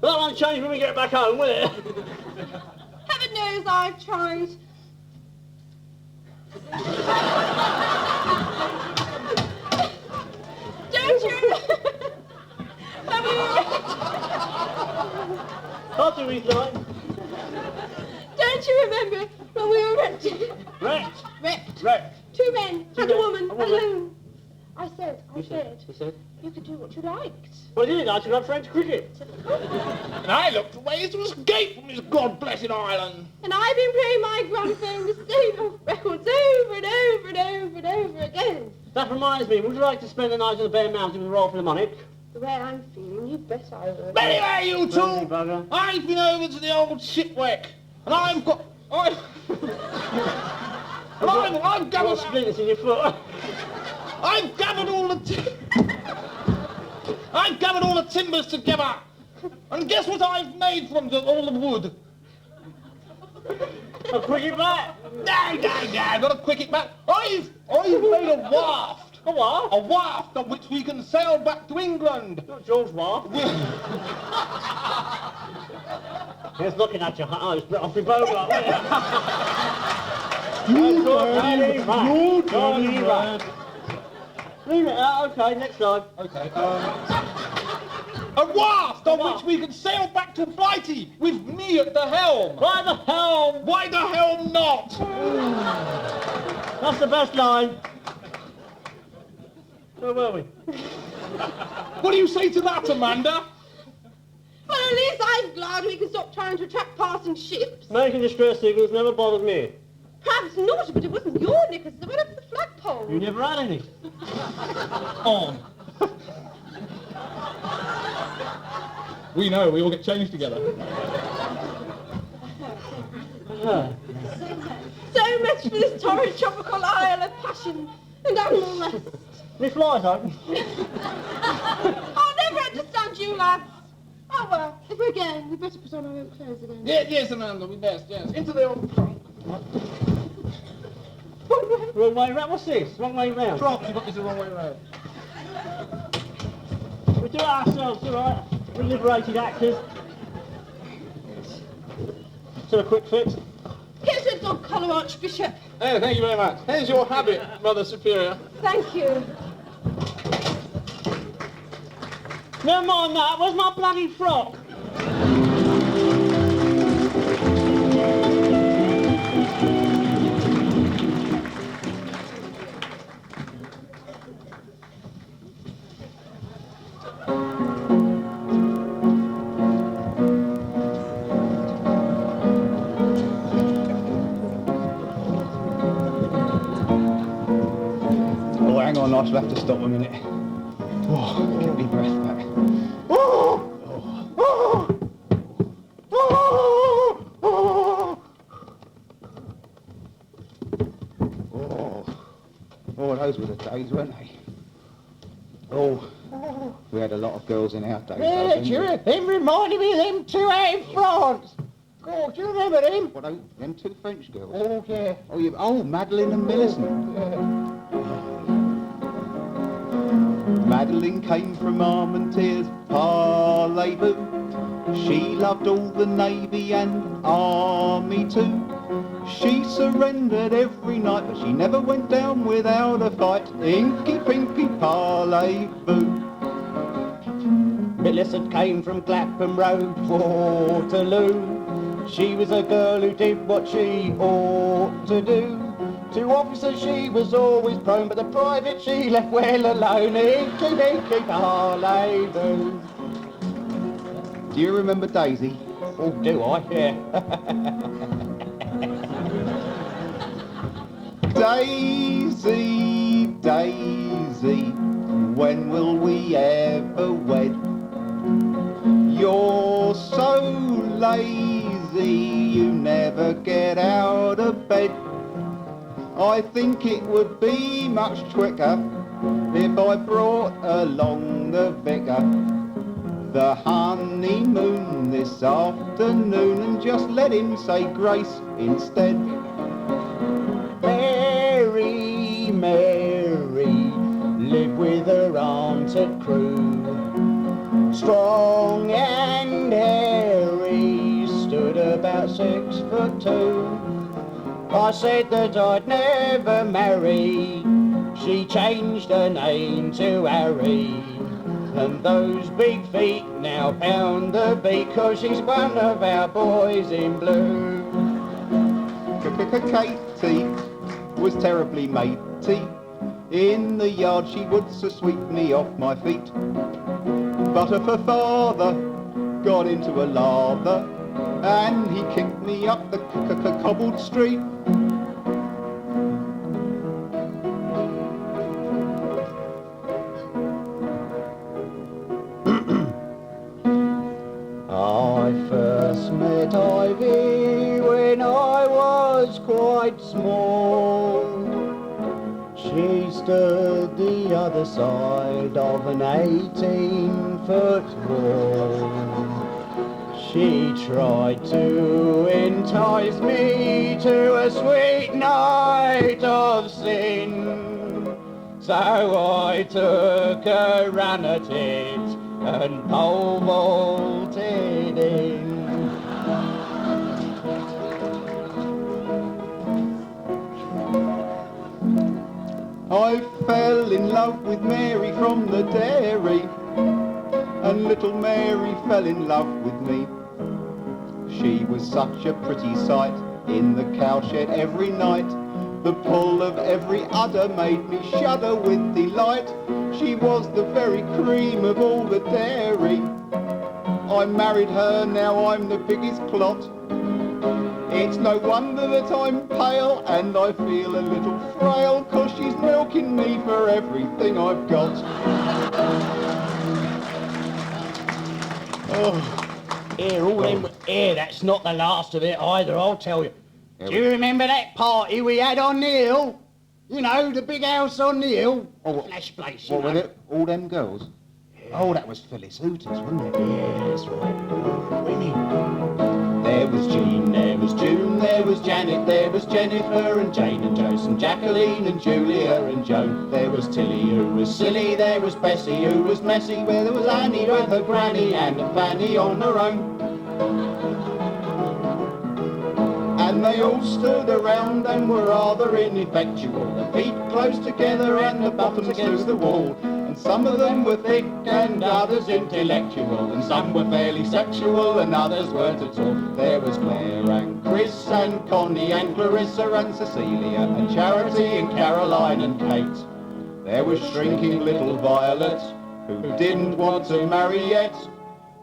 That won't change when we get back home, will it? Heaven knows I've tried. Don't you? When we were... What do we like? Don't you remember when we were wrecked? Wrecked. Wrecked. 2 men and a woman alone. I said, You said? you could do what you liked. Well, you did. I took up French cricket. And I looked for ways to escape from this god-blessed island. And I've been playing my gramophone the same old records over and over and over and over again. That reminds me, would you like to spend the night on the Bear Mountain with Royal Philharmonic? The way I'm feeling, you bet I would. Anyway, you Friendly two, bugger. I've been over to the old shipwreck, and I've Got gathered... splinters in your foot. I've gathered all the timbers together, and guess what I've made from all the wood? A cricket bat? No, not a cricket bat. I've made a waft. A what? A waft on which we can sail back to England. Not George Waft. He's looking at your eyes, but off your boat like that. Leave it out, okay, next time. Okay, a waft on which we can sail back to Blighty with me at the helm. Why the helm? Why the helm not? That's the best line. Where were we? What do you say to that, Amanda? Well, at least I'm glad we can stop trying to attract passing ships. Making distress signals never bothered me. Perhaps not, but it wasn't your knickers that went up the flagpole. You never had any. On. We know, we all get changed together. So much for this torrid tropical isle of passion and animal lust. Me flies on. I'll never understand you lads. Oh well, if we're going, we better put on our own clothes again. Yes, Amanda, we best, yes. Into the old trunk. Wrong way round. What's this? Wrong way round. Trunk, you've got this the wrong way round. We do it ourselves, all right? We're liberated actors. So a quick fix. Here's your dog collar, Archbishop. Oh, thank you very much. Here's your habit, Mother Superior. Thank you. Never mind that. Where's my bloody frock? hang on, I shall have to stop a minute. Oh, get me breath back. Oh! Oh! Oh! Oh! Oh, those were the days, weren't they? Oh, we had a lot of girls in our days. Yeah, those, sure. didn't we? Them reminded me of them two out in France. God, do you remember them? What, them two French girls? Oh, yeah. Oh, Madeline and Millicent. Madeline came from Armentières, parlez-vous. She loved all the navy and army too. She surrendered every night, but she never went down without a fight. Inky pinky parlez-vous. Millicent came from Clapham Road, Waterloo. She was a girl who did what she ought to do. To officers she was always prone, but the private she left well alone. Inky pinky parlez-vous. Do you remember Daisy? Oh, do I? Yeah. Daisy, Daisy, when will we ever wed? You're so lazy, you never get out of bed. I think it would be much quicker if I brought along the vicar. The honeymoon this afternoon, and just let him say grace instead. Mary, Mary, lived with her aunt at Crewe. Strong and hairy, stood about 6'2". I said that I'd never marry. She changed her name to Harry. And those big feet now pound the beat, 'cause she's one of our boys in blue. Katie was terribly matey. In the yard she would sweep me off my feet. But if her father got into a lather, and he kicked me up the cobbled street. I first met Ivy when I was quite small. She stood the other side of an 18-foot wall. She tried to entice me to a sweet night of sin. So I took a run at it and pole vaulted in. I fell in love with Mary from the dairy, and little Mary fell in love with me. She was such a pretty sight in the cowshed every night. The pull of every udder made me shudder with delight. She was the very cream of all the dairy. I married her, now I'm the biggest clot. It's no wonder that I'm pale and I feel a little frail, 'cause she's milking me for everything I've got. Oh, here, that's not the last of it either, I'll tell you. Do you remember that party we had on the hill? You know, the big house on the hill? Oh, Flash place, what, with it? All them girls? Yeah. Oh, that was Phyllis Hooters, wasn't it? Yeah, that's right. Women. There was Jean, there was June, there was Janet, there was Jennifer and Jane and Joyce and Jacqueline and Julia and Joan. There was Tilly who was silly, there was Bessie who was messy, where there was Annie with her granny and Fanny on her own. And they all stood around and were rather ineffectual, the feet close together and the bottoms against the wall. And some of them were thick and others intellectual, and some were fairly sexual and others weren't at all. There was Claire and Chris and Connie and Clarissa and Cecilia and Charity and Caroline and Kate. There was shrinking little Violet, who didn't want to marry yet,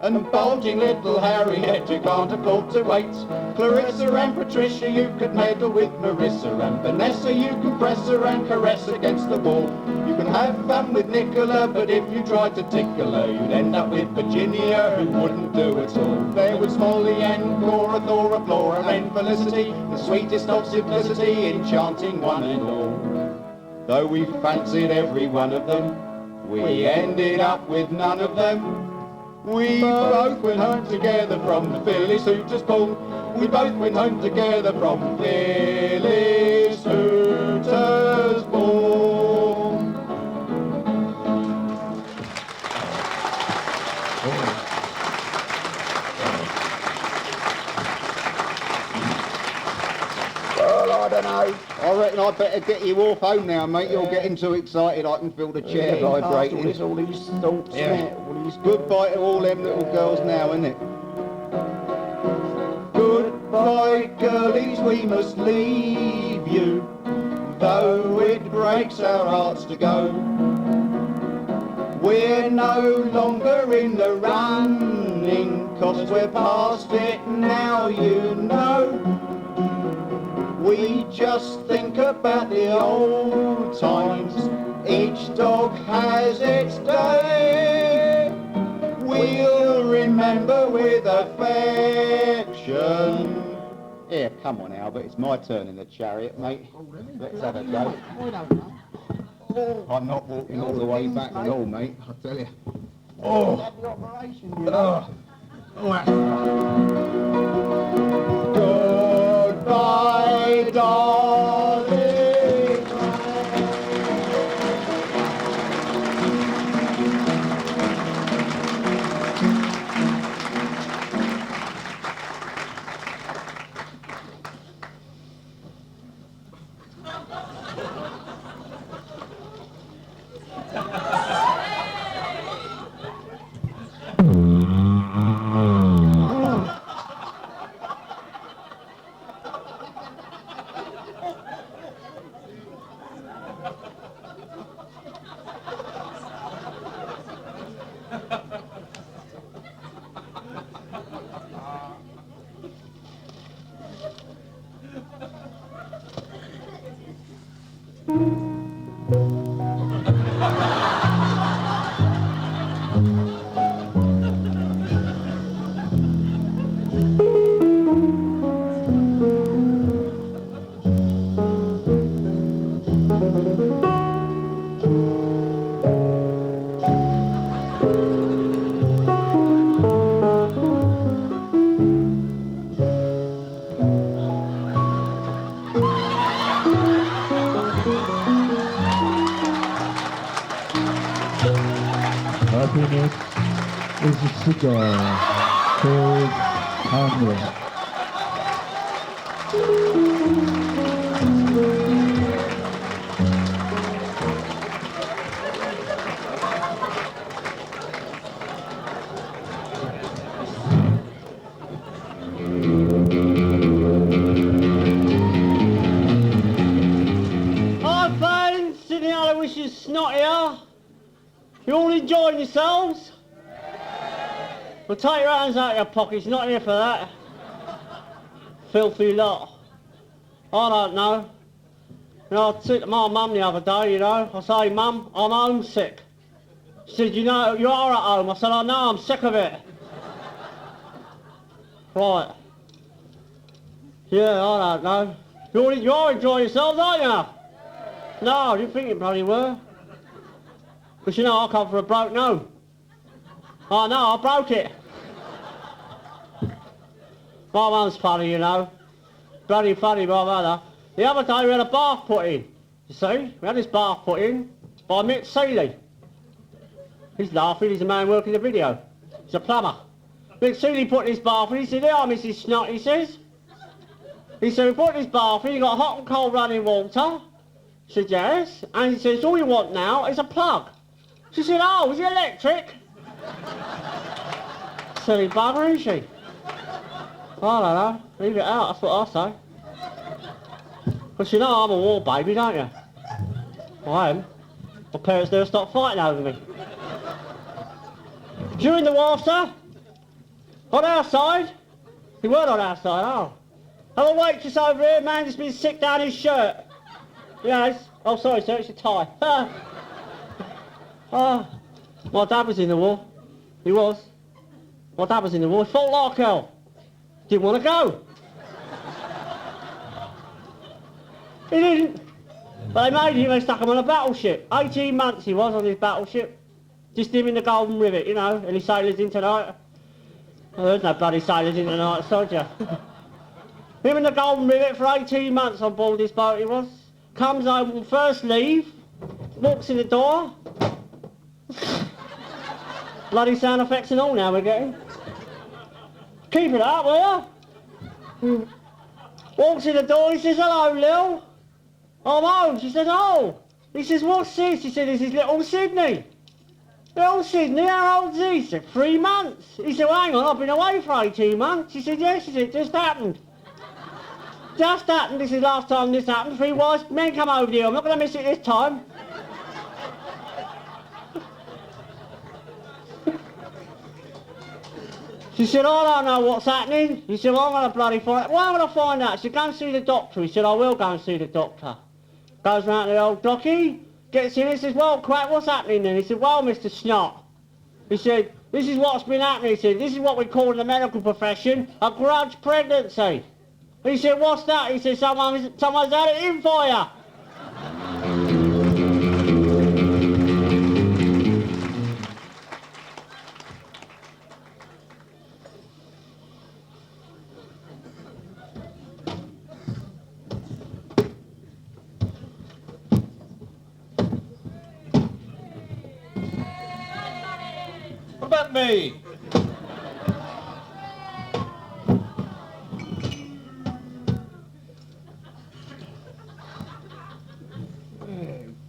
And bulging little Harriet, you can't afford to wait. Clarissa and Patricia, you could meddle with Marissa. And Vanessa, you can press her and caress against the wall. You can have fun with Nicola, but if you tried to tickle her, you'd end up with Virginia, who wouldn't do at all. There was Molly and Cora, Thora, Flora and Felicity, the sweetest of simplicity, enchanting one and all. Though we fancied every one of them, we ended up with none of them. We both went home together from the Phyllis Hooters ball. We both went home together from Phyllis Hooters ball. Well, I don't know. I reckon I'd better get you off home now, mate. You're getting too excited. I can feel the chair vibrating. All these thoughts, Goodbye to all them little girls now, innit? Goodbye, girlies, we must leave you, though it breaks our hearts to go. We're no longer in the running, 'cause we're past it now, you know. We just think about the old times, each dog has its day. We'll remember with affection. Here, come on, Albert, it's my turn in the chariot, mate. Oh, really? Let's have a go. I don't know. I'm not walking all the way back at all, mate, I tell you. Oh. The operation, Goodbye, darling. Happiness is a cigar called Hamlet. Hi, fans! Sitting out there wishing snottier. You all enjoying yourselves? Well, take your hands out of your pockets, you're not here for that. Filthy lot. I don't know. You know, I said to my mum the other day, you know, I say, Mum, I'm homesick. She said, you know, you are at home. I said, I know, I'm sick of it. Right. Yeah, I don't know. You are enjoying yourselves, aren't you? No, I didn't think you bloody were. Because you know, I come from a broke home. I know, I broke it. My mum's funny, you know. Bloody funny, my mother. The other day we had a bath put in. You see, we had this bath put in by Mick Seeley. He's laughing, he's a man working the video. He's a plumber. Mick Seeley put in his bath in, he said, "Here, Mrs. Snot," he says. He said, "We put in this bath in, you got hot and cold running water." She said, "Yes." And he says, "All you want now is a plug." She said, "Oh, is it electric?" Silly bugger, isn't she? I don't know. Leave it out, that's what I say. But you know I'm a war baby, don't you? I am. My parents never stopped fighting over me. During the war, sir, On our side? He weren't on our side, oh. Have a waitress over here, man, just been sick down his shirt. Yes. Oh, sorry, sir, it's your tie. My dad was in the war. He was. My dad was in the war. He fought like hell. Didn't want to go. He didn't. But they made him, they stuck him on a battleship. 18 months he was on his battleship. Just him in the Golden Rivet, you know, any sailors in tonight? Oh, there's no bloody sailors in tonight, soldier. Him in the Golden Rivet for 18 months on board this boat he was. Comes home on first leave, walks in the door. Bloody sound effects and all now we're getting. Keep it up, will you? Walks in the door, he says, hello, Lil. I'm home. She says, oh. He says, what's this? He said, this is little Sydney. Little Sydney, how old's he? He said, 3 months. He said, well, hang on, I've been away for 18 months. She said, yes. She said, it just happened. Just happened. This is the last time this happened. 3 wise men come over here. I'm not going to miss it this time. She said, I don't know what's happening. He said, well, I'm going to bloody find out. Why would I find out? She said, go and see the doctor. He said, I will go and see the doctor. Goes round to the old docky, gets in and says, well, Crack, what's happening then? He said, well, Mr. Snot. He said, this is what's been happening. He said, this is what we call in the medical profession a grudge pregnancy. He said, what's that? He said, someone's had it in for you. What about me?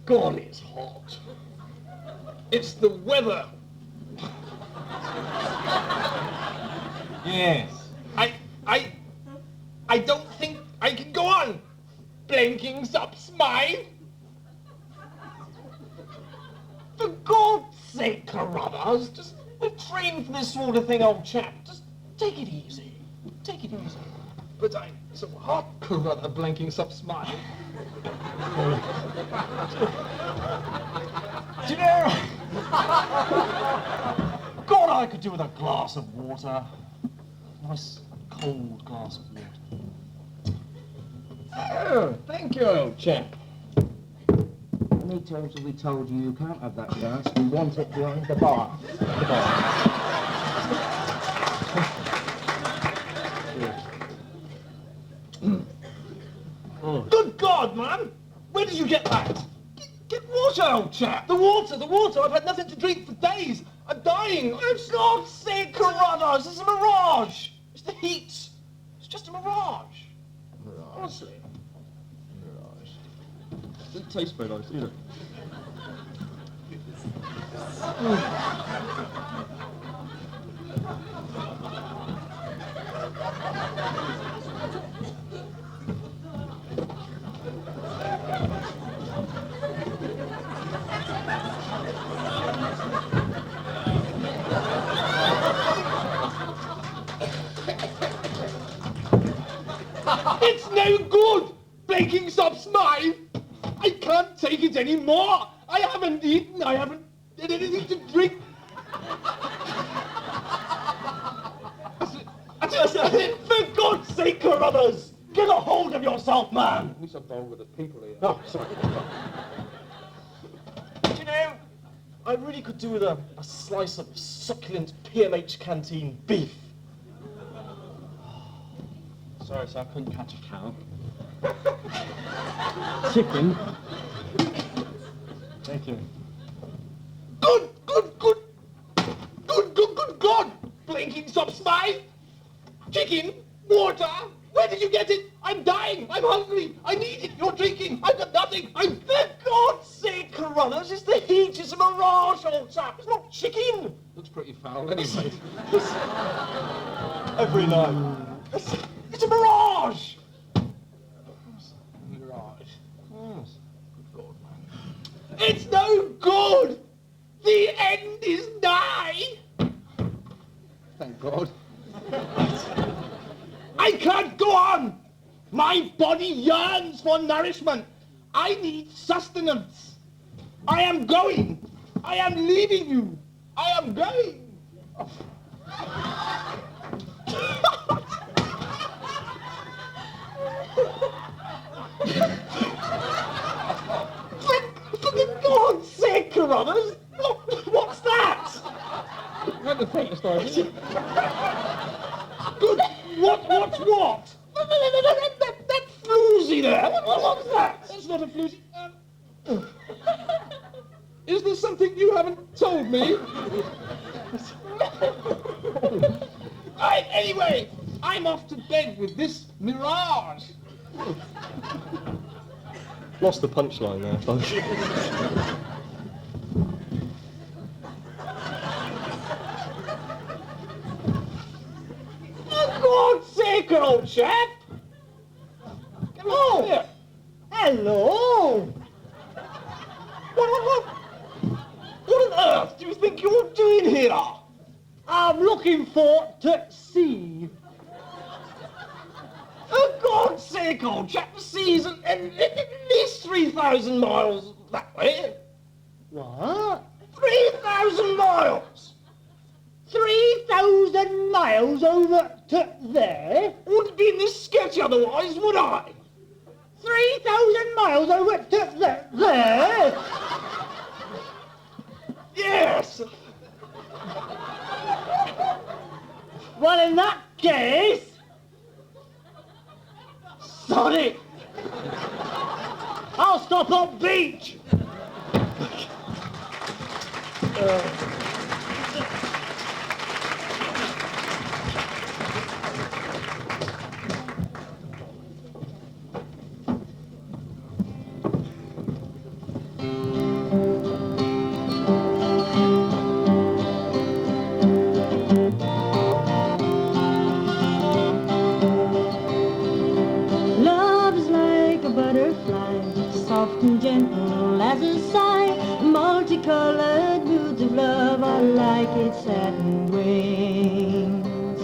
God, it's hot. It's the weather. Yes. I don't think I can go on blinking subsmile. For God's sake, Carruthers, just we've trained for this sort of thing, old chap. Just take it easy. Take it easy. But I'm so hot, Carruthers, blinking subsmile. Do you know? God, I could do with a glass of water. Nice, cold glass of water. Oh, thank you, old chap. Many times have we told you you can't have that glass? We want it behind the bar. Good God, man! Where did you get that? Get water, old chap! The water! I've had nothing to drink for days! I'm dying! For God's sake, Carruthers! It's a mirage! It's the heat! It's just a mirage! Honestly. Mirage. Doesn't taste very nice either. It's no good! Blinking subsmile! I can't take it anymore! I haven't eaten, I haven't had anything to drink. That's it, for God's sake, Carruthers! Get a hold of yourself, man! At least I'm down with the people here. Oh, sorry. Do you know, I really could do with a slice of succulent PMH canteen beef. Sorry, sir, I couldn't catch a cow. Chicken. Thank you. Good God! Blinking subsmile! Chicken? Water? Where did you get it? I'm dying! I'm hungry! I need it! You're drinking! I've got nothing! For God's sake, Carruthers, it's the heat! It's a mirage, old chap! It's not chicken! Looks pretty foul anyway. Every night. It's a mirage! Mirage. Yes. Good God, man. It's no good! The end is nigh! Thank God. My body yearns for nourishment. I need sustenance. I am going. I am leaving you. I am going. For God's sake, Carruthers! What's that? What the faintest idea. Good. What's what? That floozy there. What's that? That's not a floozy. Is there something you haven't told me? Anyway, I'm off to bed with this mirage. Lost the punchline there, folks. For God's sake, old chap! Come on here. Hello! What on earth do you think you're doing here? I'm looking for to see. For God's sake, old chap, the sea's at least 3,000 miles that way. What? 3,000 miles! 3,000 miles over to there? Wouldn't be in this sketch otherwise, would I? 3,000 miles over to there? Yes! Well, in that case, sorry, I'll stop on beach. Soft and gentle as a sigh, multicolored moods of love are like its satin wings.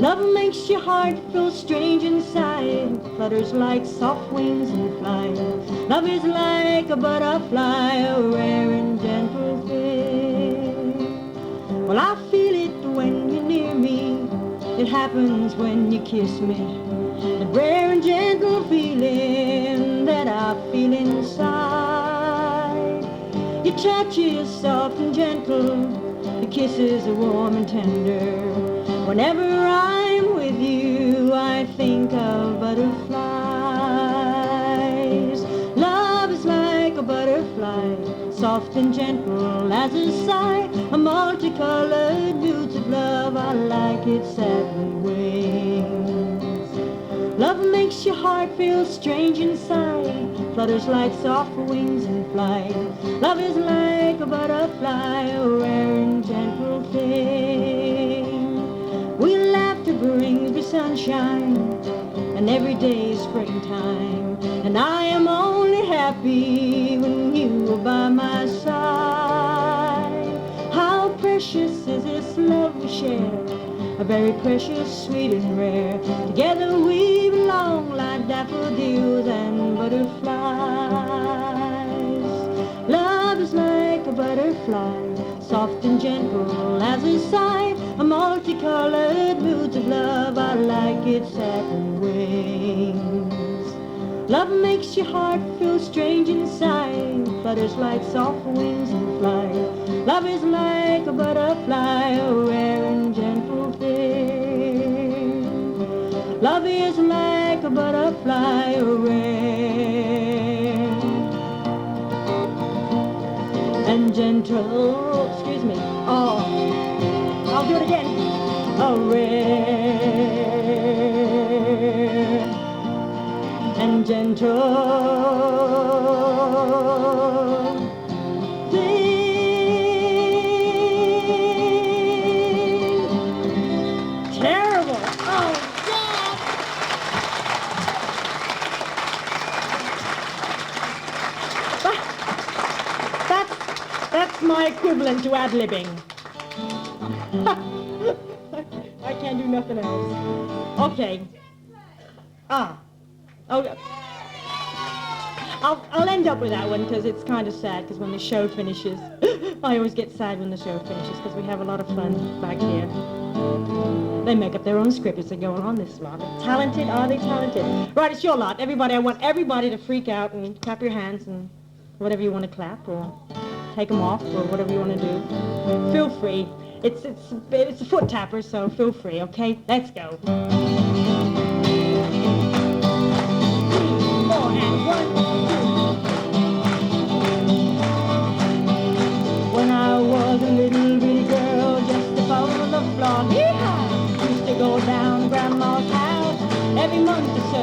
Love makes your heart feel strange inside, flutters like soft wings and flies. Love is like a butterfly, a rare and gentle thing. Well, I feel it when you're near me, it happens when you kiss me. The rare and gentle feeling that I feel inside. Your touch is soft and gentle, your kisses are warm and tender. Whenever I'm with you, I think of butterflies. Love is like a butterfly, soft and gentle as a sigh. A multicolored moods of love are like its satin wings. Love makes your heart feel strange inside, flutters like soft wings and flies. Love is like a butterfly, a rare and gentle thing. We laughter brings me sunshine, and every day is springtime. And I am only happy when you are by my side. How precious is this love we share, a very precious, sweet and rare. Together we belong like daffodils and butterflies. Love is like a butterfly, soft and gentle as a sigh. A multicolored moods of love are like its satin wings. Love makes your heart feel strange inside, flutters like soft wings and flies. Love is like a butterfly, a rare and gentle thing. Love is like a butterfly, a rare and gentle, excuse me, I'll do it again. A rare and gentle thing. Terrible. Oh, God. That's my equivalent to ad-libbing. I can't do nothing else. Okay. Oh, I'll end up with that one because it's kind of sad because when the show finishes, I always get sad when the show finishes because we have a lot of fun back here. They make up their own script as they go on this lot. Talented, are they talented? Right, it's your lot. Everybody, I want everybody to freak out and clap your hands and whatever you want to clap or take them off or whatever you want to do. Feel free. It's a foot tapper, so feel free, okay? Let's go. 3, 4, and 1, 2. When I was a little bitty girl, just above the floor, yeehaw! Used to go down to Grandma's house every month or so.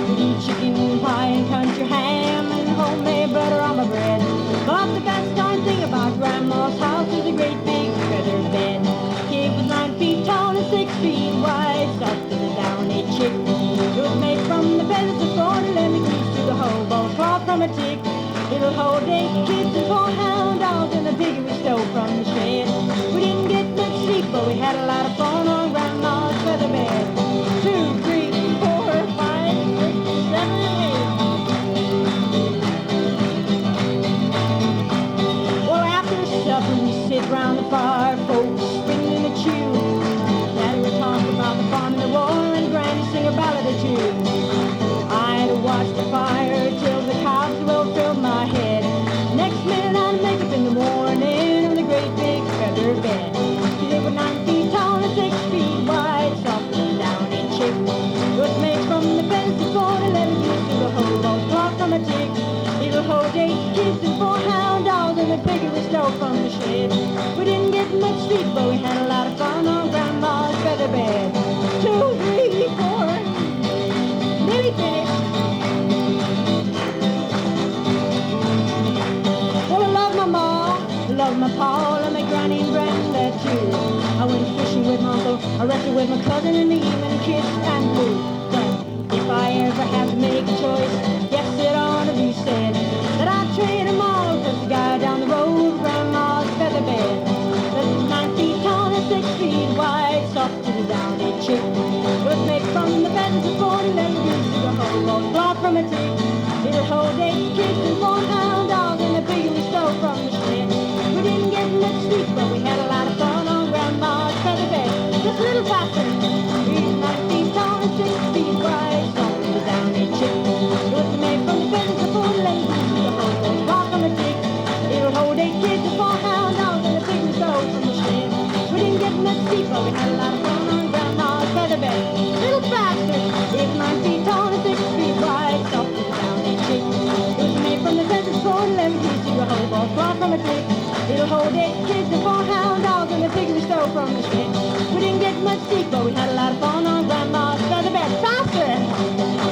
We'd eat chicken pie and country ham and homemade butter on my bread. But the best darn thing about Grandma's house is a great big feather bed. It was 9 feet tall and 6 feet wide, soft as a downy chick. It was made from the feathers of 4 lemon grease to the hobo cloth from a tick. It'll hold 8 kids and 4 hound dogs and a piggy we stole from the shed. We didn't get much sleep, but we had a lot of fun on Grandma's feather bed. 2, 3, 4, 5, 6, 7, 8. Well, after supper we sit round the fire, folks spinning a chew. Daddy would talk about the farm and the war, and Granny sing a ballad or two. I'd watch the fire till the cows will fill my head. Next minute I'd make up in the morning on the great big feather bed. It was 9 feet tall and 6 feet wide, soft and downy chick. It was made from the feathers of 4 11 years to the hobo cloth from a tick. It'll hold 8 kids and 4 hound dogs and a piggy we stole from the shed. We didn't get much sleep, but we had a lot of fun on Grandma's feather bed. 2, 3, 4, nearly finished. Well, I love my ma, I love my pa, I love my granny and granddad too. I went fishing with my uncle, I wrestled with my cousin in the evening, kissed and blew. But if I ever have to make a choice, yes, it ought to be said that I'd trade them all for the guy down the road, Grandma's feather bed. That's 9 feet tall and 6 feet wide, soft as a downy chick. It was made from the feathers of 4 11 years to the hobo cloth from a tick. It'll hold 8 kids and 4 hound dogs and a piggy we stole from the shed. We didn't get much sleep, but we had a lot of fun on Grandma's feather bed. Just a little faster. It's 9 feet tall and 6 feet wide, soft as a downy chick. It was made from the feathers of 4 11 years to the hobo cloth from a tick. It'll hold 8 kids and 4 hound dogs and a piggy we stole from the shed. We didn't get much sleep, but we had a lot of fun on Grandma's feather bed. A little faster. It's 9 feet tall and 6 feet wide, soft as a downy chick. It was made from the feathers of 4 11 years to the hobo cloth from a tick. It'll hold 8 kids and 4 hound dogs and a piggy we stole from the shed. We didn't get much sleep, but we had a lot of fun on Grandma's feather bed. Faster!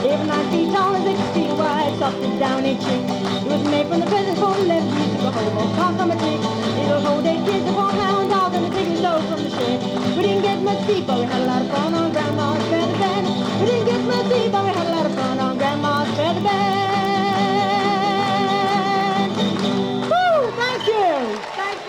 It was 9 feet tall and 6 feet wide, soft as a downy chick. It was made from the feathers of 4 11 years to the hobo cloth from a tick. It'll hold 8 kids and 4 hound dogs and a piggy we stole from the shed. We didn't get much sleep, but we had a lot of fun on Grandma's feather bed. We didn't get much sleep, but we had a lot of fun on Grandma's feather bed. Woo! Thank you! Thank you!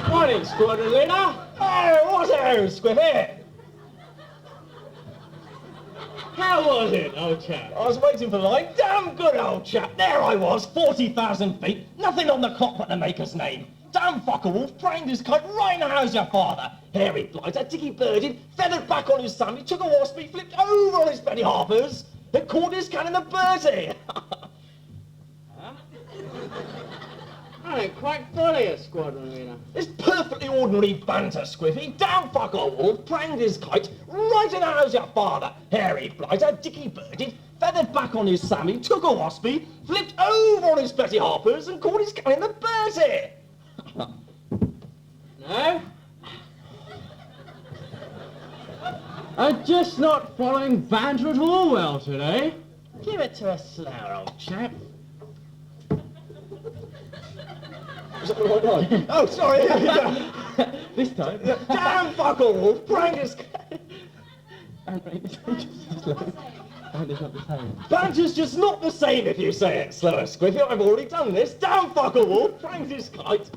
Morning, squadron leader. Hey, what's it, Squiffy? How was it, old chap? I was waiting for the line. Damn good, old chap. There I was, 40,000 feet, nothing on the clock but the maker's name. Damn fucker wolf, trained his kite right in the house your father. Hairy blighter, dicky birded, feathered back on his thumb, he took a wasp, he flipped over on his Betty Harpers, and caught his cannon the birdie. I ain't quite fully a squadron leader. It's perfectly ordinary banter, Squiffy. Damn fucker wolf, trained his kite right in the house your father. Hairy blighter, dicky birded, feathered back on his Sammy, took a waspy, flipped over on his Betty Harpers, and caught his cannon the birdie. No? I'm just not following banter at all well today. Give it to a slower, old chap. Is that the right line? Oh, sorry. This time. Damn fucker wolf, trained his... Banter's just not the same if you say it slower, Squiffy. I've already done this. Damn fucker wolf, trained his kite.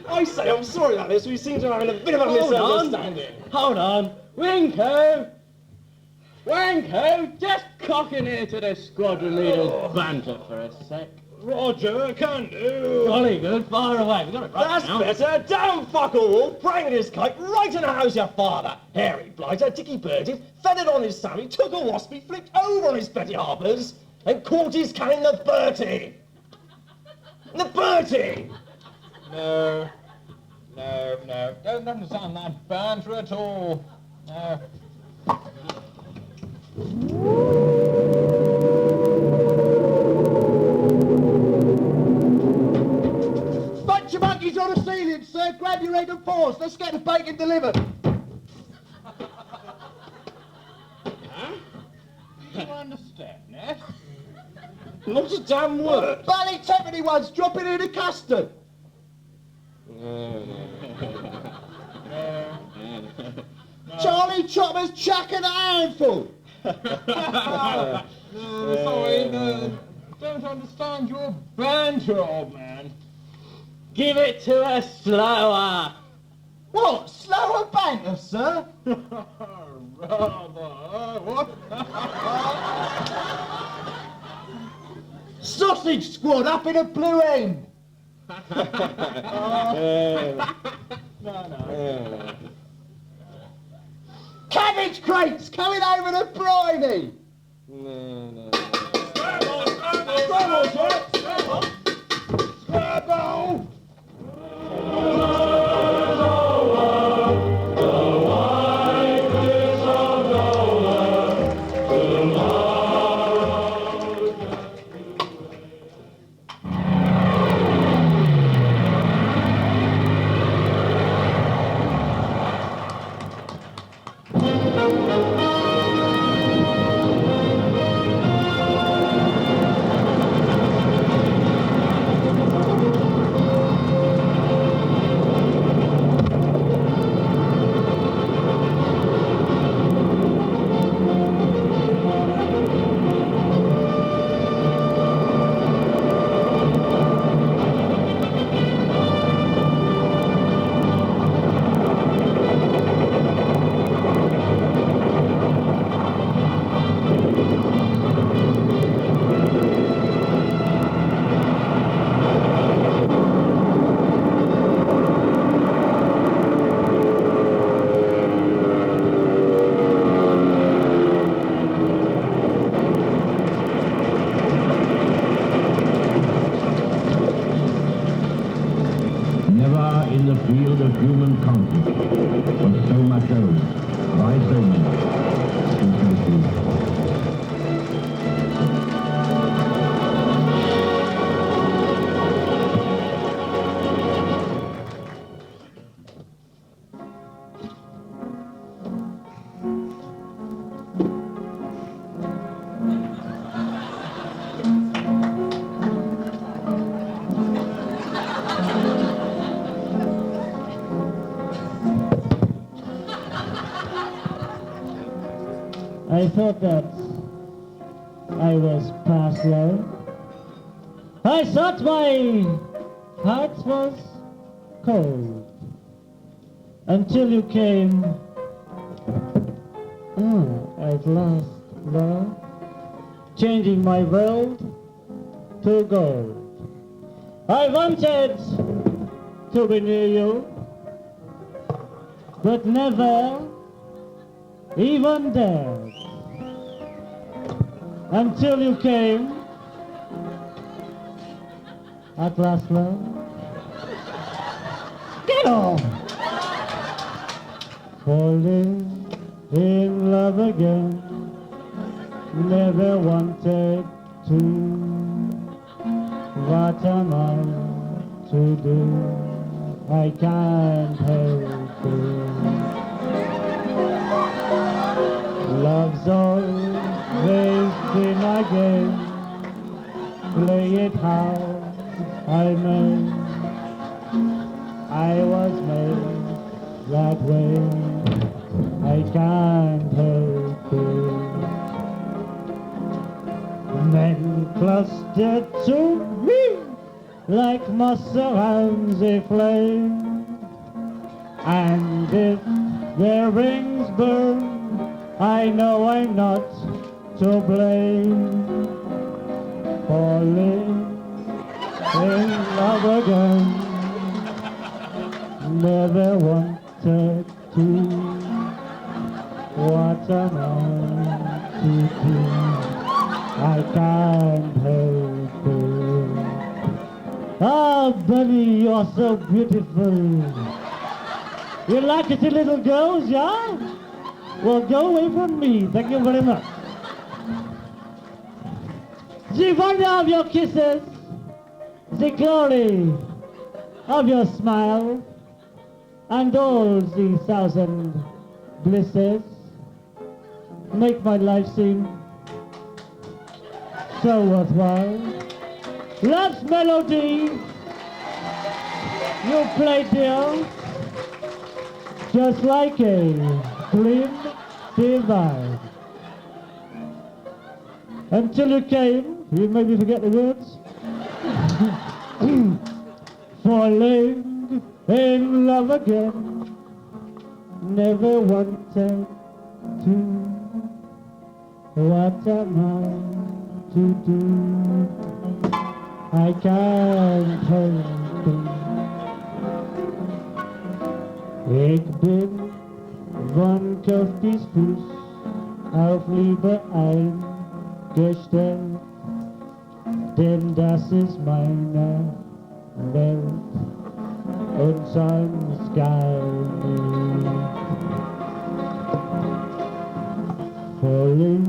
I say, I'm sorry about this. We seem to have a bit of a misunderstanding. Hold on. Winko! Winko, just cocking here to the squadron leader's banter for a sec. Roger, can do. Jolly good, far away. We got it right That's now. better. Damn fucker wolf, pranging his kite right in the house your father. Hairy blighter, dicky birded, feathered on his Sammy, took a waspy, flipped over on his Betty Harpers, and caught his cannon the Bertie. The Bertie! No. Don't understand that banter at all. No. Bunch of monkeys on the ceiling, sir. Grab your egg and paws. Let's get the bacon delivered. You understand, Ness? Not a damn word. Bally Tiffany ones dropping in the custard. Charlie Chopper's chucking a handful. Sorry, no. Don't understand your banter, old man. Give it to us slower. What? Slower banter, sir? Rather. What? Sausage squad up in a blue end. No. Cabbage crates coming over the briny. Scrabble! I thought that I was past love. I thought my heart was cold until you came. At last, love, changing my world to gold. I wanted to be near you, but never even dared until you came. At last, love. Get on! Falling in love again. Never wanted to. What am I to do? I can't help it. Love's always been my game. Play it how I may. I was made that way. I can't help it. Men clustered to me like moss around the flame, and if their rings burn, I know I'm not to blame. Falling in love again, never wanted to. What am I to do? I can't help it. Ah, baby, you are so beautiful. You like it, little girls, yeah? Well, go away from me. Thank you very much. The wonder of your kisses, the glory of your smile, and all the thousand blisses make my life seem so worthwhile. Love's melody you play, dear, just like a dream divine. Until you came, you made me forget the words. Falling in love again, never wanted to. What am I to do? I can't help it. Ik bin wankelt die Fuß auf Liebe eingestellt, denn das ist meine Welt und sonst gar nicht. Falling,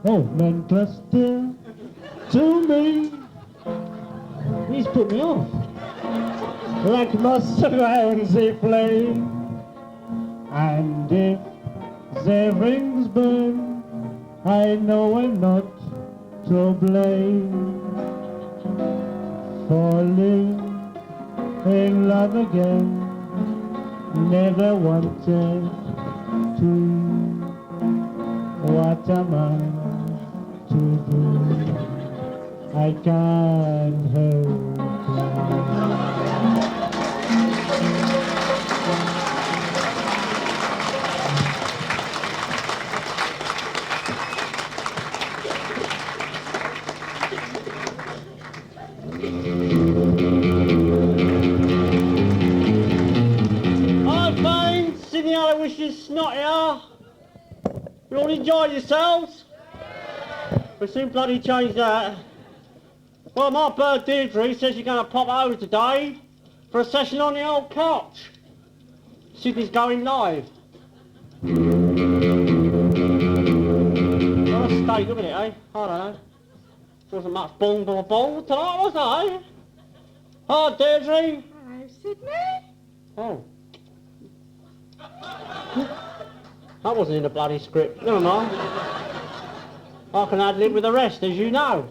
oh man, cluster to me. He's put me off. Like moss around the flame, and if their rings burn, I know I'm not to blame. Falling in love again, never wanted to. What am I to do? I can't help it. I wish you snottier. You all enjoyed yourselves? We soon bloody change that. Well, my bird Deirdre says you're going to pop over today for a session on the old couch. Sydney's going live. Not a steak, isn't it, eh? I don't know. Wasn't much bong tonight, was it, eh? Hi, Deirdre. Hello, Sydney. Oh. That wasn't in the bloody script. Never mind. I can ad-lib with the rest, as you know.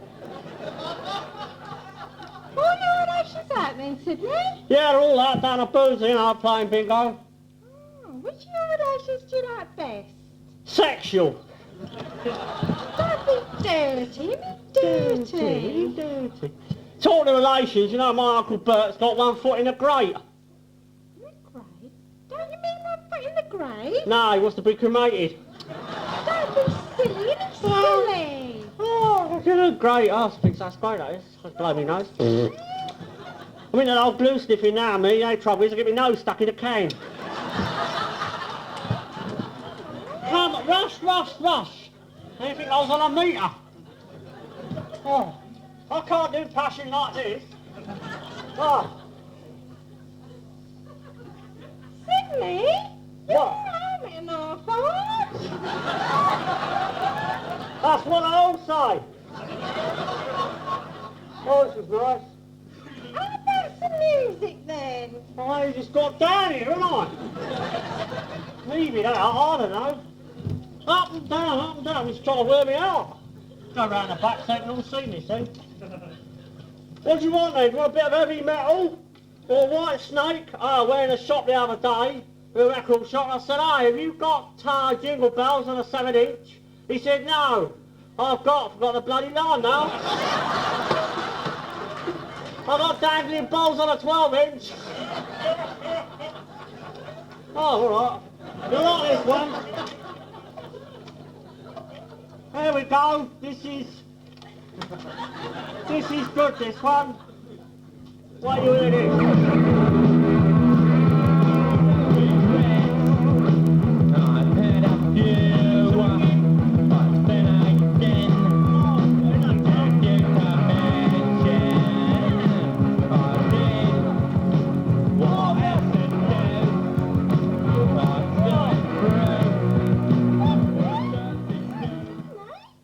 All your relations out then, Sydney? Yeah, they're all out down a boozy, playing bingo. Oh, which of your relations do you like best? Sexual. Don't be dirty, Dirty. Talk to relations, you know my Uncle Bert's got one foot in the grate. Grave? Don't you mean one foot in the grave? No, he wants to be cremated. Don't be silly, it's silly. Oh, you know, great. Oh, I think that's great, that is. That's blow me nose. I'm in an old glue sniffing now, me. The only trouble is I get my nose stuck in a can. Come, rush. Anything goes on a meter. Oh, I can't do passion like this. Oh. Silly? What? I'm in our heart. That's what I all say. Oh, this is nice. How about some music then? Oh, you just got down here, haven't I? Maybe that, I don't know. Up and down, he's trying to wear me out. Go round the back so you can all see me, see? What do you want then? Do you want a bit of heavy metal? Or White Snake? I went in a shop the other day, a record shop, and I said, hey, have you got Jingle Bells on a 7-inch? He said, no. I've forgot the bloody line now. I've got dangling balls on a 12-inch. Oh, all right. You like this one? There we go. This is good, this one. What are you going to do?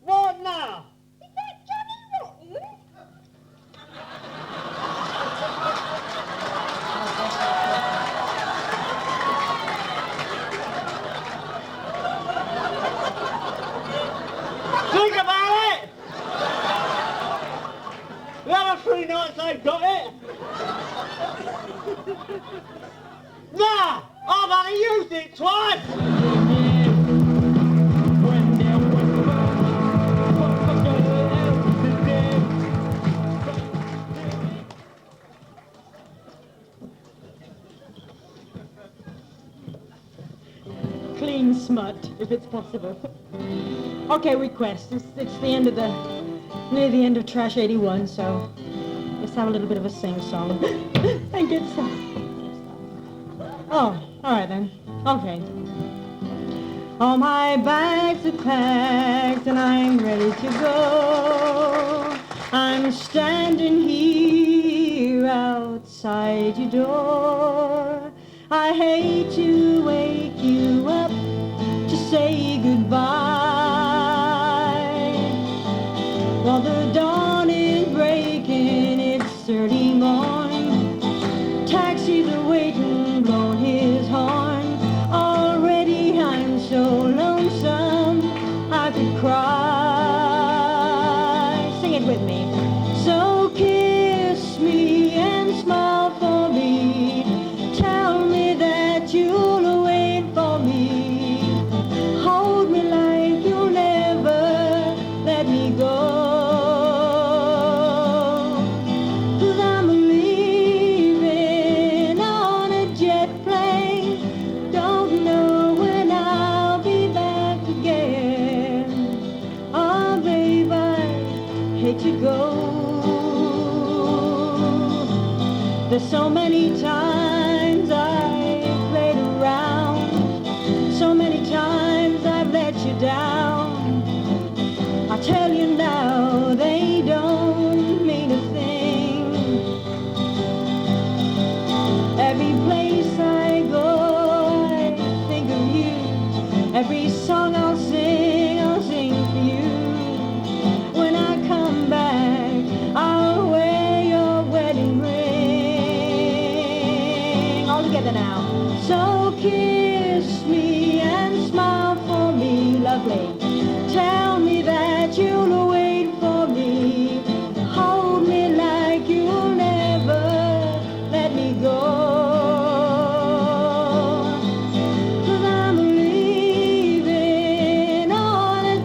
What now? Is that Johnny Rotten? Think about it! The other 3 nights they've got it. Nah! I've only used it twice! Clean smut, if it's possible. Okay, request. It's the end of near the end of Trash 81, so let's have a little bit of a sing-song and get some. Oh, all right then. Okay. All my bags are packed and I'm ready to go. I'm standing here outside your door. I hate to wake you up to say goodbye. While the dawn is breaking, it's early morning. Taxis are waiting, blowing his horn. Already I'm so lonesome, I could cry. Sing it with me. So kiss me and smile for me. Tell me that you'll wait for me. Hold me like you'll never let me go. 'Cause I'm leaving on a jet plane. Don't know when I'll be back again. Oh, babe, I hate to go. There's so many times I've played around, so many times I've let you down. I tell you now, they don't mean a thing. Every place I go, I think of you. Every song I'll sing for you. When I come back, I'll wear your wedding ring. All together now. So kiss me and smile for me, lovely. Tell me that you'll wait for me. Hold me like you'll never let me go. 'Cause I'm leaving on a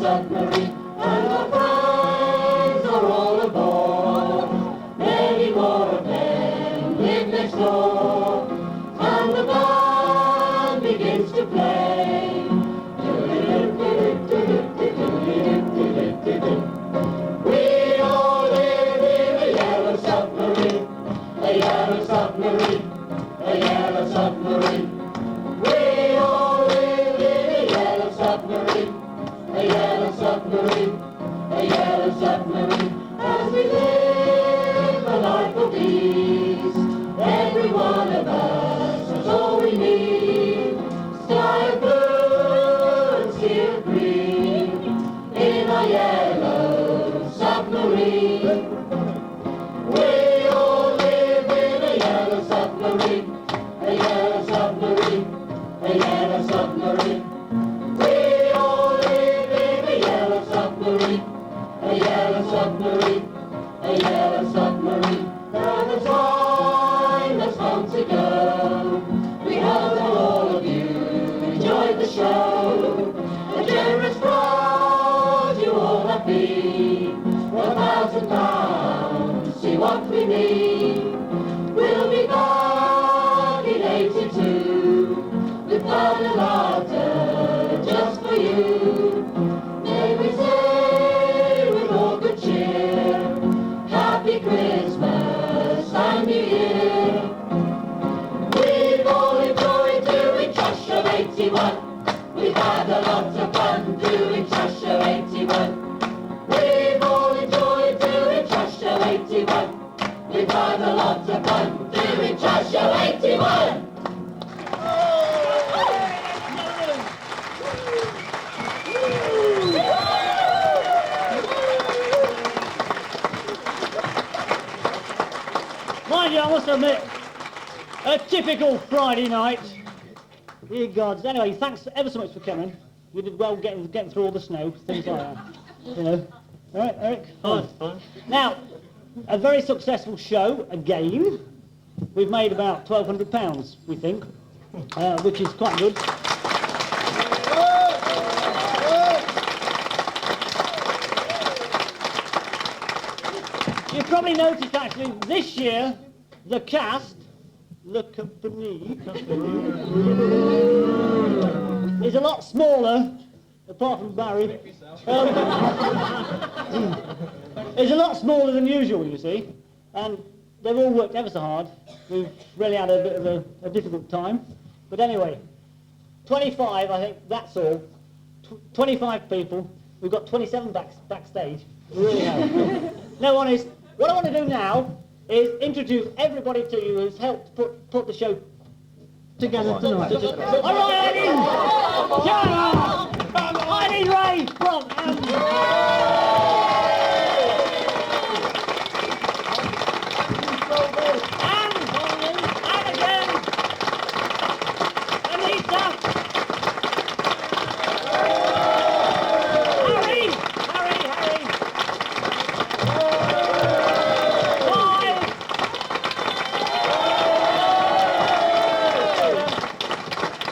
submarine, and our friends are all aboard. Many more of them live next door, and the band begins to play. We all live in a yellow submarine, a yellow submarine, a yellow submarine. We all live in a yellow submarine, a yellow submarine, a yellow submarine. As we live a life of ease, every one of us has all we need. Sky of blue and sea of green, in a yellow submarine. We all live in a yellow submarine, a yellow submarine, a yellow submarine. We all live in a yellow submarine, a yellow submarine, a yellow submarine. Now the time has come to go. We hope that all of you enjoyed the show. A generous crowd you all have been. £1,000, see what we mean. We'll be back in '82 with fun and laughter just for you. May we say with all good cheer, Happy Christmas and New Year. We've all enjoyed doing Trash Show 81. We've had a lot of fun doing Trash Show 81. We've all enjoyed doing Trash Show 81. We've had a lot of fun doing Trash Show 81. Mind you, I must admit, a typical Friday night. Dear gods. Anyway, thanks ever so much for coming. You did well getting through all the snow, things like that. You know. All right, Eric? Fine. Now, a very successful show, again. We've made about £1,200, we think, which is quite good. You've probably noticed, actually, this year, the cast, the company, is a lot smaller, apart from Barry. Is a lot smaller than usual, you see, and they've all worked ever so hard. We've really had a bit of a difficult time, but anyway, 25, I think that's all. 25 people. We've got 27 backstage. We really have. No, honest. What I want to do now is introduce everybody to you who's helped put the show together tonight. All right, Eileen! Eileen Ray from... and again, Anita! Harry!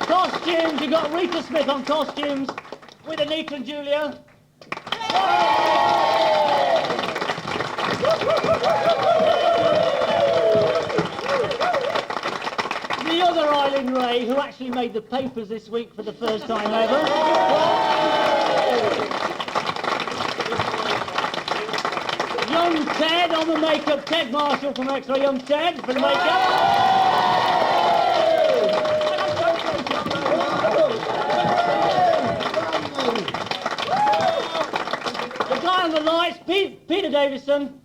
Costumes, you've got Rita Smith on costumes with Anita and Julia. The other Eileen Ray, who actually made the papers this week for the first time ever. Young Ted on the makeup, Ted Marshall from Extra. Young Ted for the makeup. The guy on the lights, Peter Davison,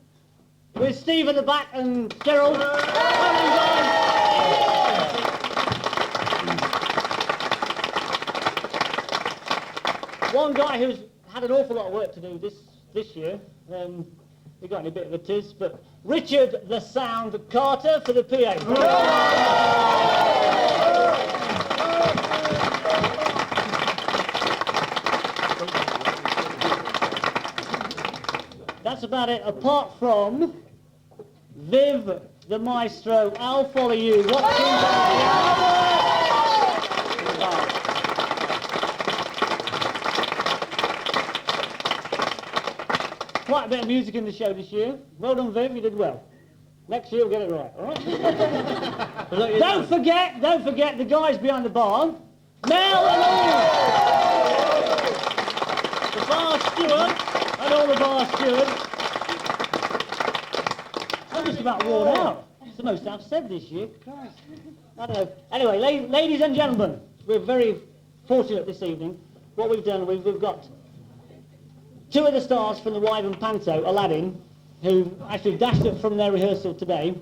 with Steve at the back and Gerald. One guy who's had an awful lot of work to do this year. We got in a bit of a tiz, but Richard the Sound Carter for the PA. That's about it, apart from Viv the Maestro. I'll follow you. quite a bit of music in the show this year. Well done, Viv, you did well. Next year we'll get it right, all right? Don't forget the guys behind the bar. Mel and all! The bar steward and all the bar stewards. I'm just about worn out. It's the most I've said this year. Christ. I don't know. Anyway, ladies and gentlemen, we're very fortunate this evening. What we've done, we've got two of the stars from the Wyvern Panto, Aladdin, who actually dashed up from their rehearsal today.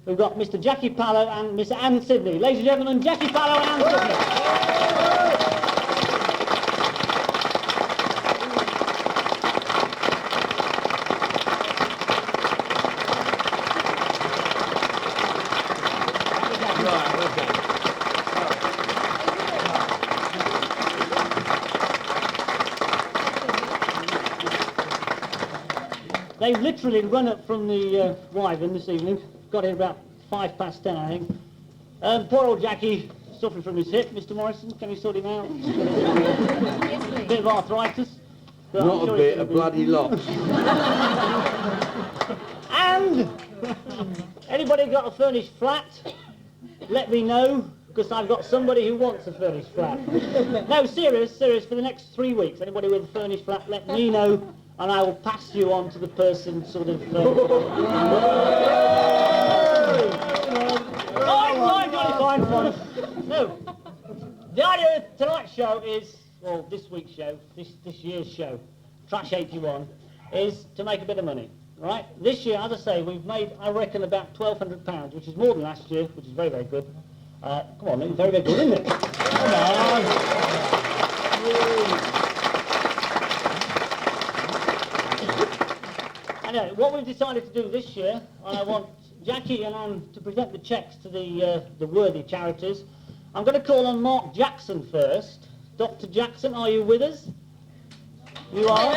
We've got Mr. Jackie Pallow and Miss Anne Sidney. Ladies and gentlemen, Jackie Pallow and Anne Sidney. They've literally run up from the Wyvern this evening. Got here about 10:05, I think. Poor old Jackie, suffering from his hip. Mr. Morrison, can you sort him out? Bit of arthritis. Not a bit, a bloody lot. And anybody got a furnished flat? Let me know, because I've got somebody who wants a furnished flat. No, serious, for the next 3 weeks. Anybody with a furnished flat, let me know, and I will pass you on to the person sort of... Fine. No. The idea of tonight's show is, well, this week's show, this year's show, Trash 81, is to make a bit of money, right? This year, as I say, we've made, I reckon, about £1,200, which is more than last year, which is very, very good. Come on, very, very good, isn't it? Come on. Anyway, what we've decided to do this year, I want Jackie and Anne to present the cheques to the worthy charities. I'm going to call on Mark Jackson first. Dr. Jackson, are you with us? You are?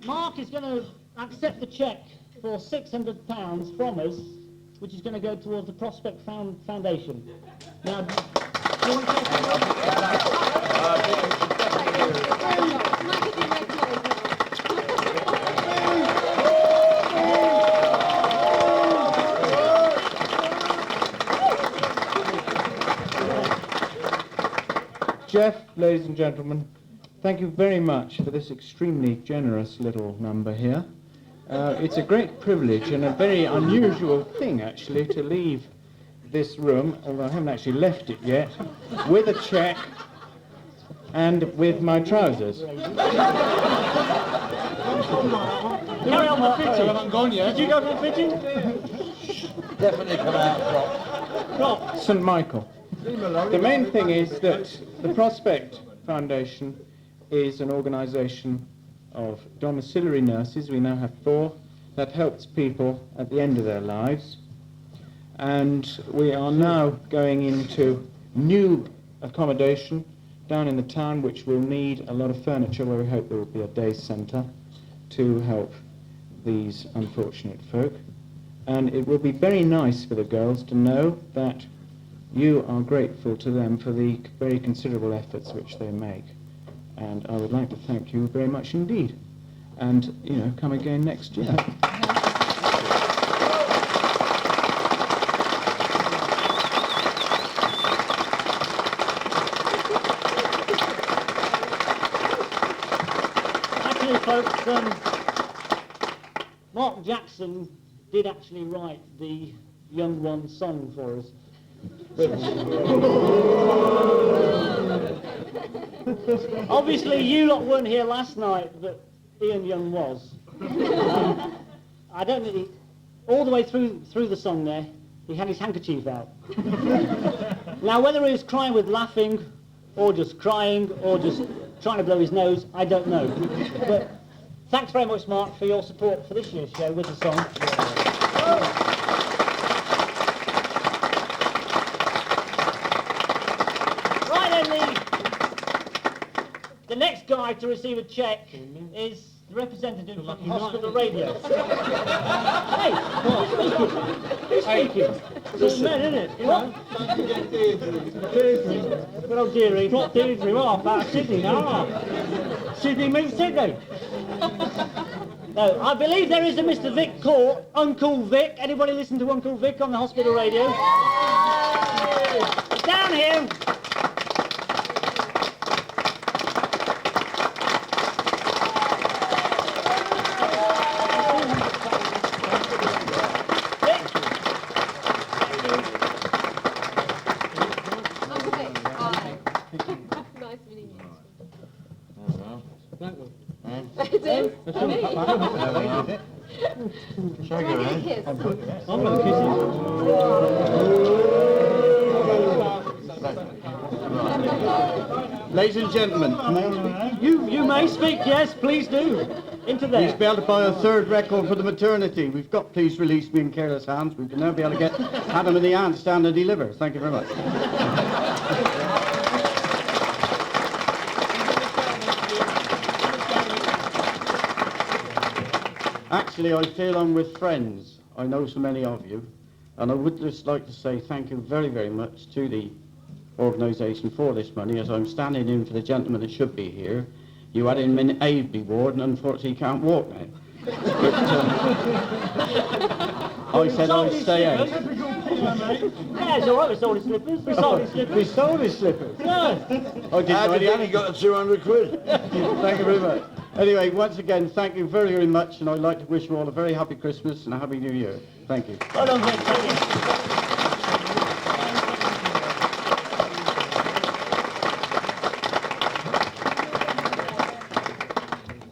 Mark is going to accept the cheque for £600 from us, which is going to go towards the Prospect Foundation. Now, do you want to take Geoff, ladies and gentlemen, thank you very much for this extremely generous little number here. It's a great privilege and a very unusual thing, actually, to leave this room, although I haven't actually left it yet, with a cheque and with my trousers. Carry on, Mark. I haven't gone yet. Did you go for the fitting? Definitely come out Prop. St. Michael. The main thing is that the Prospect Foundation is an organisation of domiciliary nurses. We now have 4 that helps people at the end of their lives. And we are now going into new accommodation down in the town, which will need a lot of furniture, where we hope there will be a day centre to help these unfortunate folk. And it will be very nice for the girls to know that you are grateful to them for the very considerable efforts which they make. And I would like to thank you very much indeed. And, you know, come again next year. Actually, folks, Mark Jackson did actually write the Young One song for us. Obviously, you lot weren't here last night, but Ian Young was. I don't think all the way through the song there, he had his handkerchief out. Now, whether he was crying with laughing, or just crying, or just trying to blow his nose, I don't know. But thanks very much, Mark, for your support for this year's show with the song. The next guy to receive a cheque is the representative from Hospital Radio. Hey, who's speaking? Who's speaking? It's all men, isn't it? You know? Good old Deirdre. Not Deirdre. We're off out of Sydney now. Sydney meets Sydney. No, I believe there is a Mr. Vic Court, Uncle Vic. Anybody listen to Uncle Vic on the hospital radio? Down here. Shake her hand. I'm going to kiss Ladies and gentlemen, You may speak, yes, please do. Into there. we've been able to buy a third record for the maternity. We've got Please Release Me in Careless Hands. We can now be able to get Adam and the Ant stand and deliver. Thank you very much. Actually, I feel I'm with friends. I know so many of you. And I would just like to say thank you very, very much to the organisation for this money, as I'm standing in for the gentleman that should be here. You had him in Aveby ward and unfortunately he can't walk now. But, I said I'd stay out. Yeah, it's all right, we sold his slippers. We sold his slippers. We sold his slippers. Yeah. I didn't How know did you any- only got 200 quid? Thank you very much. Anyway, once again, thank you very, very much, and I'd like to wish you all a very happy Christmas and a happy New Year. Thank you. Well done, Vic. Thank you.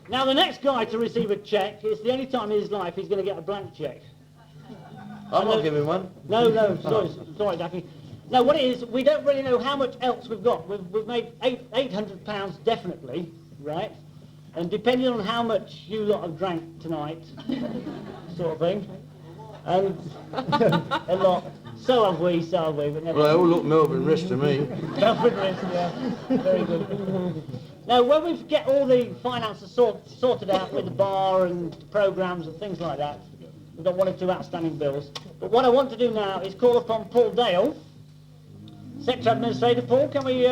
Now, the next guy to receive a cheque, it's the only time in his life he's going to get a blank cheque. I'm not giving one. No, sorry, Daffy. No, what it is, we don't really know how much else we've got. We've made £800 definitely, right? And depending on how much you lot have drank tonight, sort of thing, and a lot. So have we, But never Well, they all look Melbourne wrist to me. Melbourne wrist, yeah. Very good. Now, when we get all the finances sorted out with the bar and programmes and things like that, we've got 1 or 2 outstanding bills. But what I want to do now is call upon Paul Dale, Secretary Administrator. Paul, can we...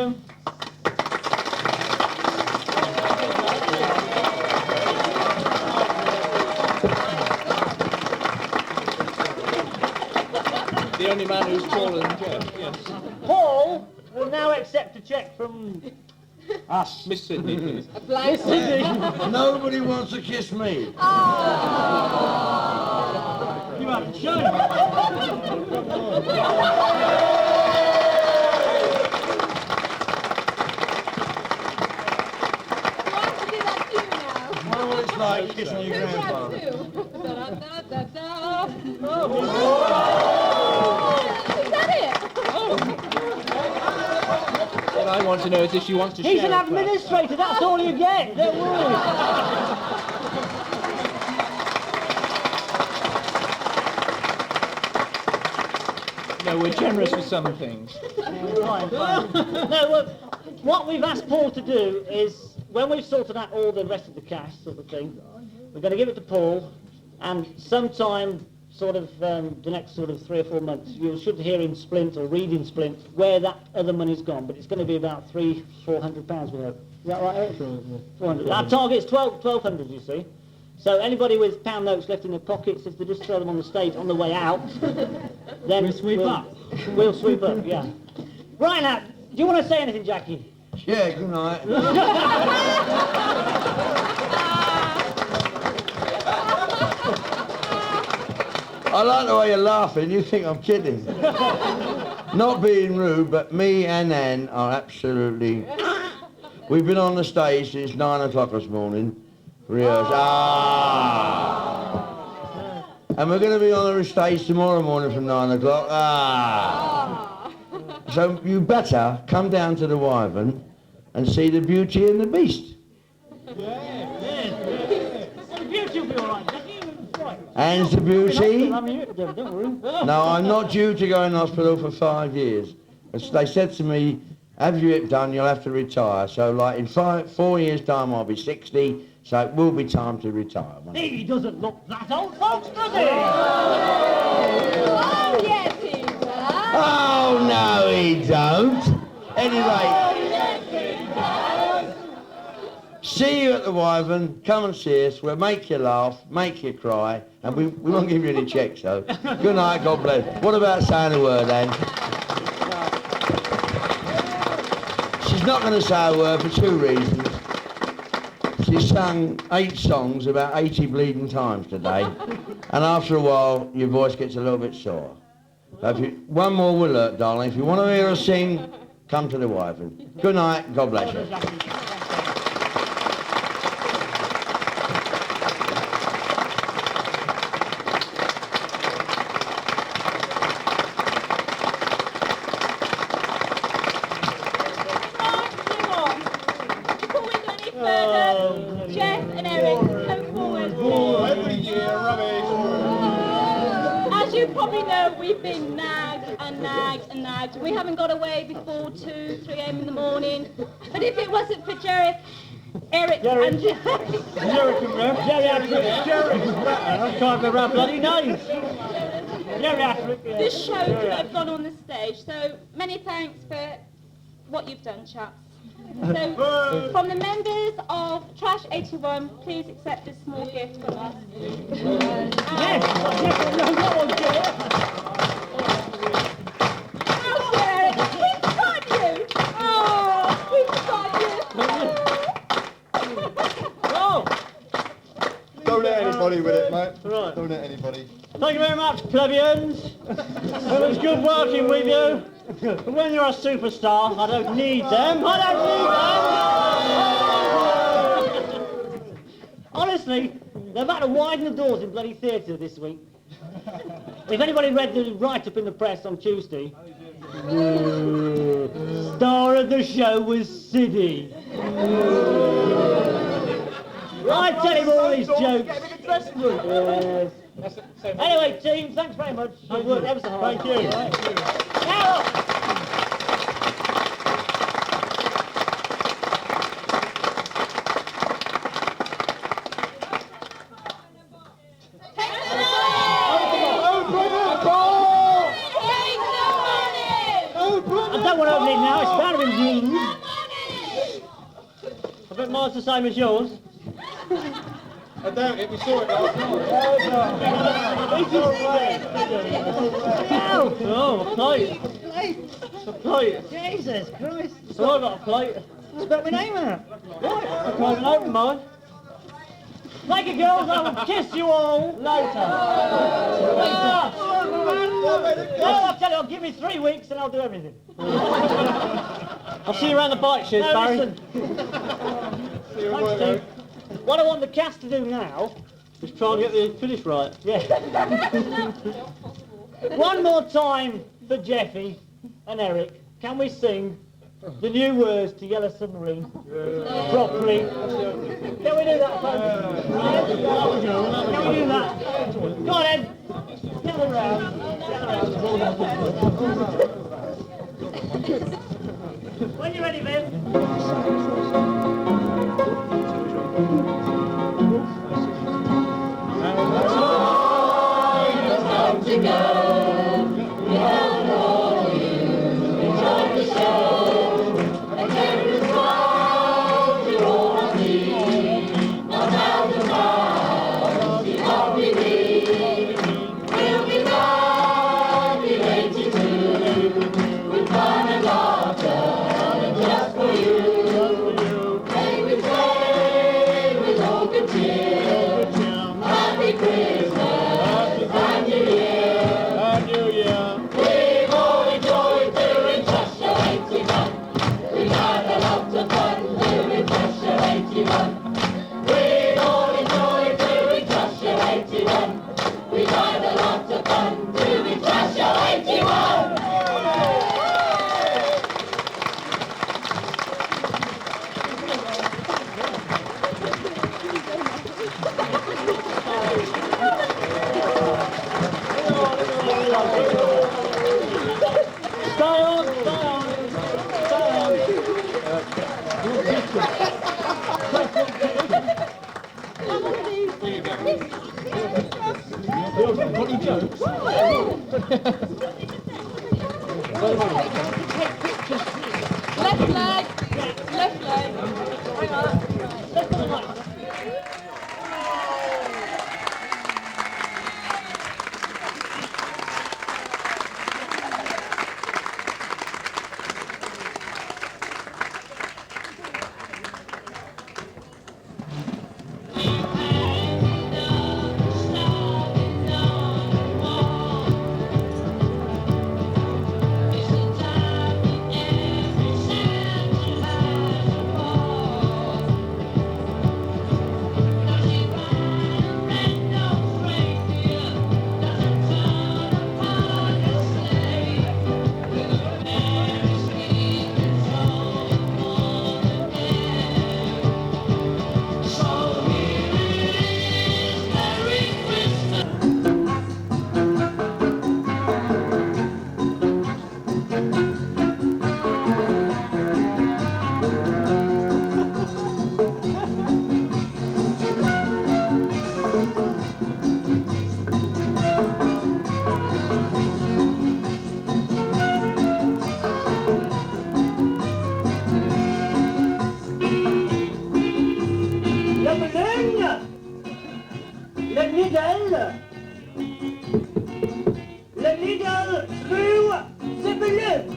The only man who's taller than Geoff, yes. Paul will now accept a cheque from us. Miss Sydney, please. Miss Sydney. Nobody wants to kiss me. You haven't shown. Well, it's like kissing your grandfather. Is that it? What I want to know is if she wants to He's share an a glass. administrator, that's all you get. Don't worry. No, we're generous with some things. Fine. No, well, what we've asked Paul to do is, when we've sorted out all the rest of the cash sort of thing, we're going to give it to Paul, and sometime sort of the next sort of 3 or 4 months, you should hear in Splint or read in Splint where that other money's gone, but it's going to be about £300-400 we hope. Is that right, Eric? 400. Our target's 1,200, you see. So anybody with pound notes left in their pockets, if they just throw them on the stage on the way out, then we'll sweep up. We'll sweep up, yeah. Right now, do you want to say anything, Jackie? Yeah, good night. I like the way you're laughing. You think I'm kidding. Not being rude, but me and Anne are absolutely... We've been on the stage since 9 o'clock this morning. And we're going to be on the stage tomorrow morning from 9 o'clock. So you better come down to the Wyvern and see the Beauty and the Beast. The beauty will be all right, Jackie. Right. And the Beauty. Don't worry. No, I'm not due to go in hospital for 5 years. They said to me, have your hip done, you'll have to retire. So like in 4 years' time I'll be 60, so it will be time to retire. He doesn't look that old, folks, does he? Oh, yes, he does. don't. Anyway, see you at the Wyvern. Come and see us. We'll make you laugh, make you cry, and we won't give you any checks, though. Good night, God bless. What about saying a word, Anne? She's not going to say a word for 2 reasons. She's sung 8 songs about 80 bleeding times today, and after a while, your voice gets a little bit sore. So one more will hurt, darling. If you want to hear her sing, come to the Wyvern. Good night. God bless you. Geoff and Eric, come forward. Every year, rubbish. As you probably know, we've been nagged and nagged and nagged. We haven't got away before 2, 3 a.m. in the morning. But if it wasn't for Eric and Geoff... Geriatric. I'm trying to remember bloody names. Geriatric. This show could have gone on the stage. So many thanks for what you've done, chaps. So, from the members of Trash 81, please accept this small gift from us. Oh, Eric, we've got you! Oh, we've got you! Oh! Don't let anybody with it, mate. Right. Don't let anybody. Thank you very much, plebeians. It was good working with you. But when you're a superstar, I don't need them. Honestly, they're about to widen the doors in bloody theatre this week. If anybody read the write-up in the press on Tuesday, star of the show was Siddy. I tell him all his jokes. Yes. Anyway, team, thanks very much. You've worked ever so hard. Thank you. Now, I don't want to open it now, it's bound to be rude. I bet mine's the same as yours. I doubt it, we saw it last night. Oh, a plate. A plate. Jesus Christ. So I got a plate. Spell my name out. Right, I can't open mine. Thank you, girls. I will kiss you all later. No, I'll tell you, I'll give me 3 weeks and I'll do everything. I'll see you around the bike sheds, Barry. See you Thanks, Steve. What I want the cast to do now is try and get the finish right. Yeah. One more time for Geoffy and Eric. Can we sing the new words to Yellow Submarine properly? Can we do that, folks? Can we do that? Go on, Ed. Gather round. When you're ready, Ben. To go, we have all you enjoy the show, and there is one you all see, not out of mind, the only thing will be 1982, with fun and laughter, and just for you, may we play with all good cheer, happy Christmas. Got any jokes? leg. Left leg. Hang on. Let's put the light. Le needle through the balloon.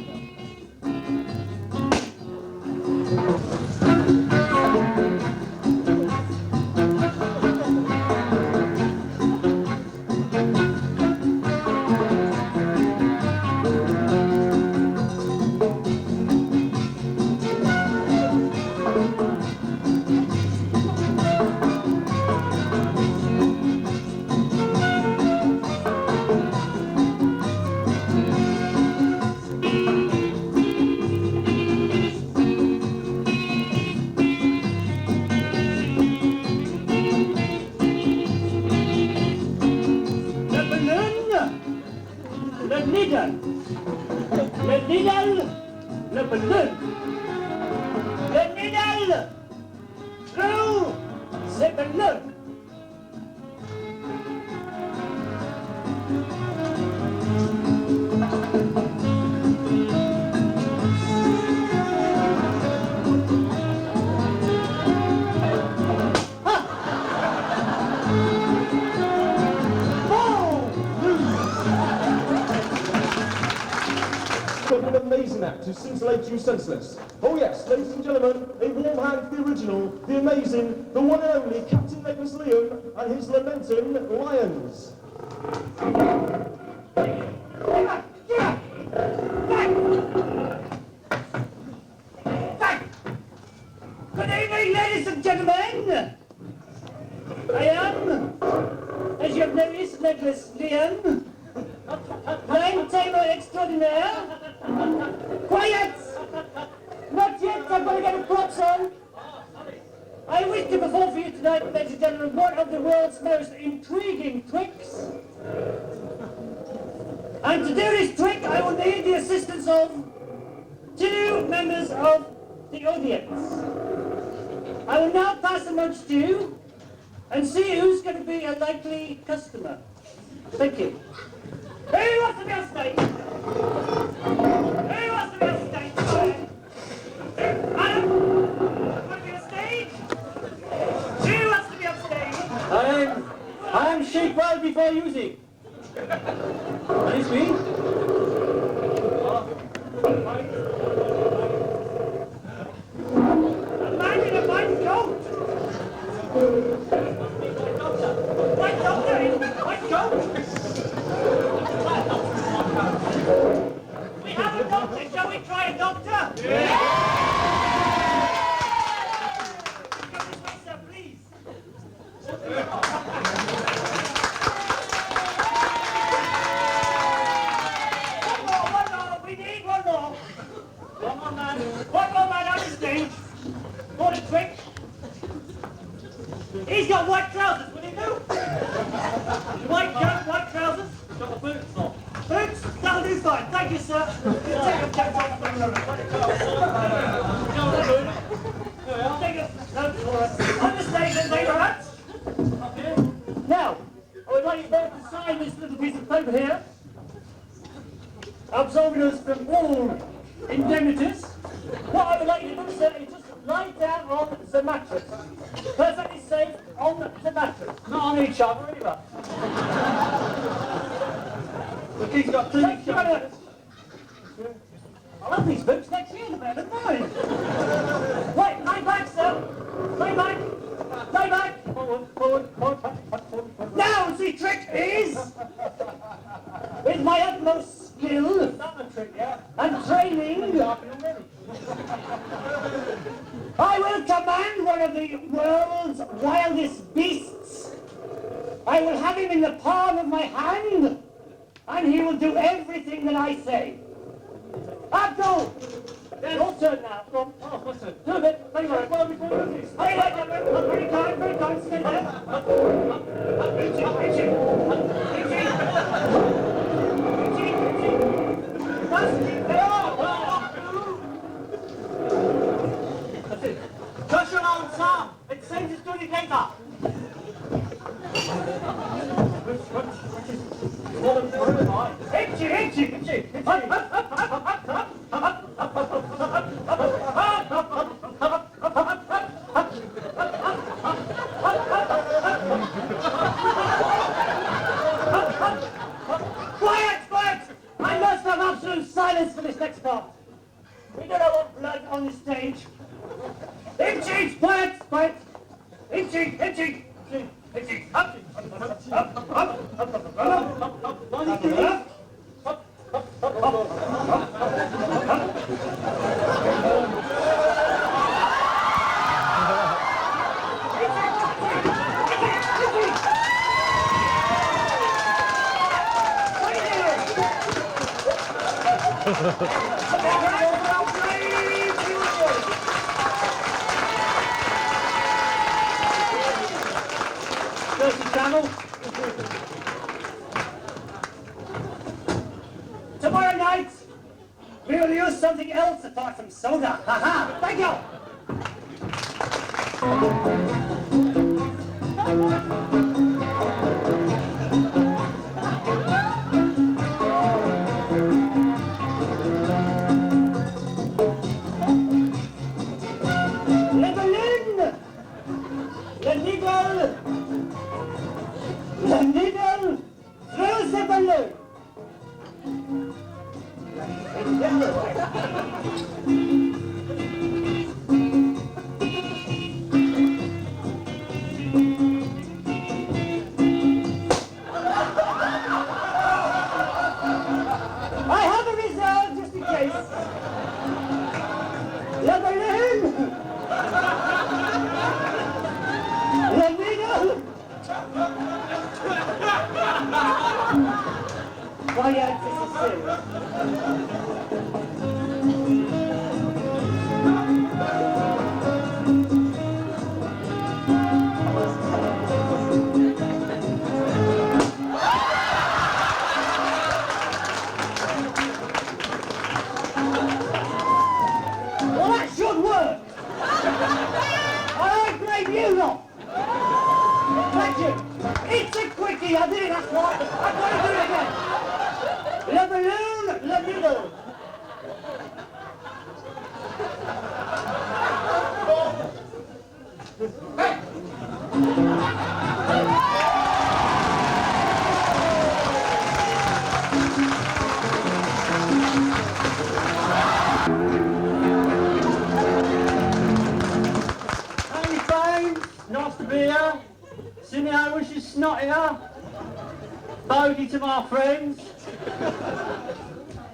An amazing act to scintillate you senseless. Oh yes, ladies and gentlemen, a warm hand for the original, the amazing, the one and only Captain Nicholas Liam and his lamenting lions. Good evening, ladies and gentlemen. I am, as you have noticed, Nicholas Liam, Nine Tamer Extraordinaire. Quiet! Not yet, I'm going to get a props on. I wish to perform for you tonight, ladies and gentlemen, one of the world's most intriguing tricks. And to do this trick, I will need the assistance of two members of the audience. I will now pass amongst you and see who's going to be a likely customer. Thank you. Who wants to be on stage? Who wants to be on stage? Adam, want to be on stage? Who wants to be on stage? I'm shake well before using. Nice me. A man in a white coat. White doctor in white coat. We have a doctor. Shall we try a doctor? Yeah! Come this way, sir, please. One more. We need one more. One more man. One more man on the stage. For the trick. He's got white trousers. Will he do? White coat, white trousers. Got the boots on. Boots? That'll do fine. Thank you, sir. Take your coat off for a moment. Take your coat for us. On the stage, then, take your hats. Up here. Now, I would like you both to sign this little piece of paper here, absolving us from all indemnities. What I would like you to do, sir, is just lie down on the mattress. Perfectly safe on the mattress. Not on each other either. Look, he's got two each other. I love these boots next year, they're better than mine. Wait, lay back, sir. Lay back. Lay back. Forward, forward, forward. Now the trick is, with my utmost skill and training, I will command one of the world's wildest beasts. I will have him in the palm of my hand, and he will do everything that I say. Abdul! Your turn now. Come on. Oh, what's it? Do a bit. Very well. Well, before we do this. Very kind, very kind. Stay there. Itchy, itchy. Itchy. Itchy, itchy. That's it. That's it. Touch your own arm. It seems it's doing it later. Itchy, itchy, itchy. Quiet! I must have absolute silence for this next part. We don't want blood on the stage. Itchy! Quiet! Itchy! Up! Tomorrow night, we will use something else apart from soda. Ha! Thank you! Le balloon! The needle throws the balloon! I have a reserve just in case. The balloon! The needle! Why, yes, this is serious. Well, that should work. I grade you lot. Thank you. It's a quickie. I did it. That's right. I've got to do it again. Le balloon, le needle. Hey friends, nice to be here. Sydney, I wish you snottier. Bogey to my friends.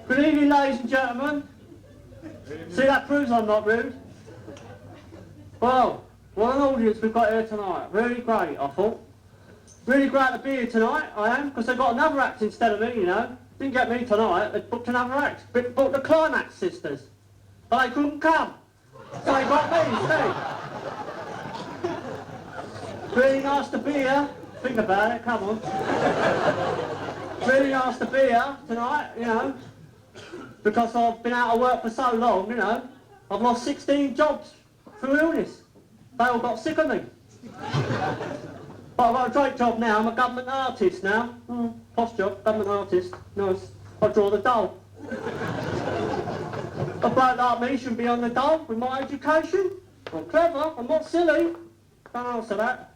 Good evening, ladies and gentlemen. See, that proves I'm not rude. Well, what an audience we've got here tonight. Really great, I thought. Really great to be here tonight, I am, because they've got another act instead of me, you know. Didn't get me tonight, they booked another act. Booked the Climax Sisters. But they couldn't come. So they got me instead. Really nice to be here. Think about it, come on. Really nice to be here tonight, you know. Because I've been out of work for so long, you know. I've lost 16 jobs through illness. They all got sick of me. But I've got a great job now. I'm a government artist now. Posh job, government artist. Nice. I draw the doll. A bloke like me shouldn't be on the dole with my education. I'm clever, I'm not silly. Don't answer that.